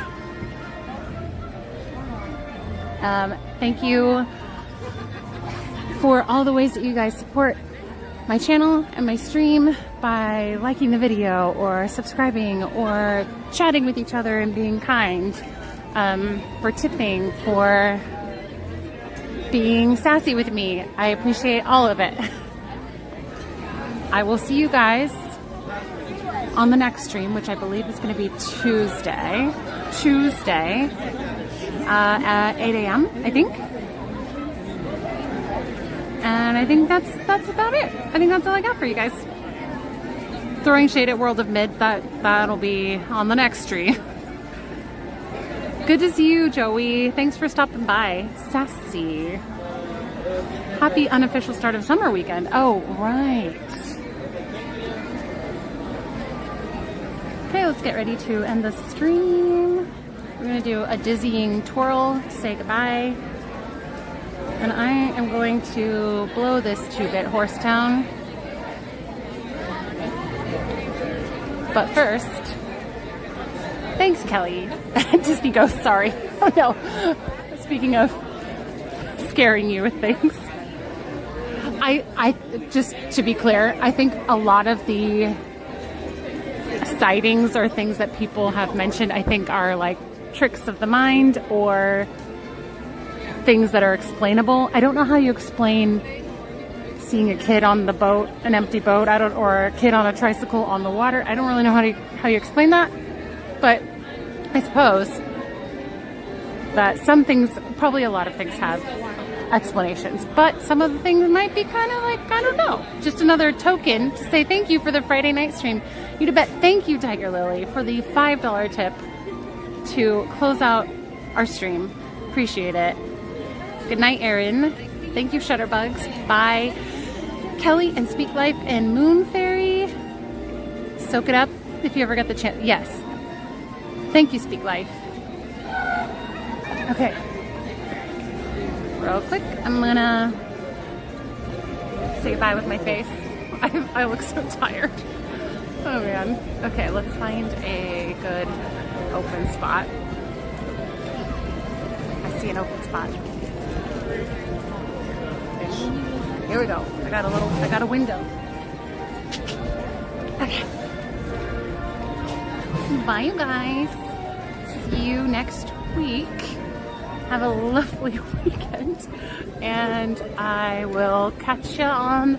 Thank you for all the ways that you guys support my channel and my stream by liking the video or subscribing or chatting with each other and being kind, for tipping, for being sassy with me. I appreciate all of it. I will see you guys on the next stream, which I believe is going to be Tuesday at 8 a.m. I think. And I think that's about it. I think that's all I got for you guys. Throwing shade at World of Mid, that'll be on the next stream. Good to see you, Joey. Thanks for stopping by. Sassy. Happy unofficial start of summer weekend. Oh, right. Okay, let's get ready to end the stream. We're gonna do a dizzying twirl to say goodbye. And I am going to blow this 2-bit horse down. But first, thanks, Kelly. Disney Ghost, sorry. Oh no. Speaking of scaring you with things. I just to be clear, I think a lot of the sightings or things that people have mentioned, I think are like tricks of the mind or things that are explainable. I don't know how you explain seeing a kid on the boat, an empty boat, or a kid on a tricycle on the water. I don't really know how you explain that, but I suppose that some things, probably a lot of things have explanations, but some of the things might be kind of like, I don't know, just another token to say thank you for the Friday night stream. You bet. Thank you, Tiger Lily, for the $5 tip to close out our stream. Appreciate it. Good night, Erin. Thank you, Shutterbugs. Bye. Kelly and Speak Life and Moon Fairy. Soak it up if you ever get the chance. Yes. Thank you, Speak Life. Okay. Real quick, I'm gonna say goodbye with my face. I look so tired. Oh man. Okay, let's find a good open spot. I see an open spot. Fish. Here we go. I got a window. Okay. Bye, you guys. See you next week. Have a lovely weekend, and I will catch you on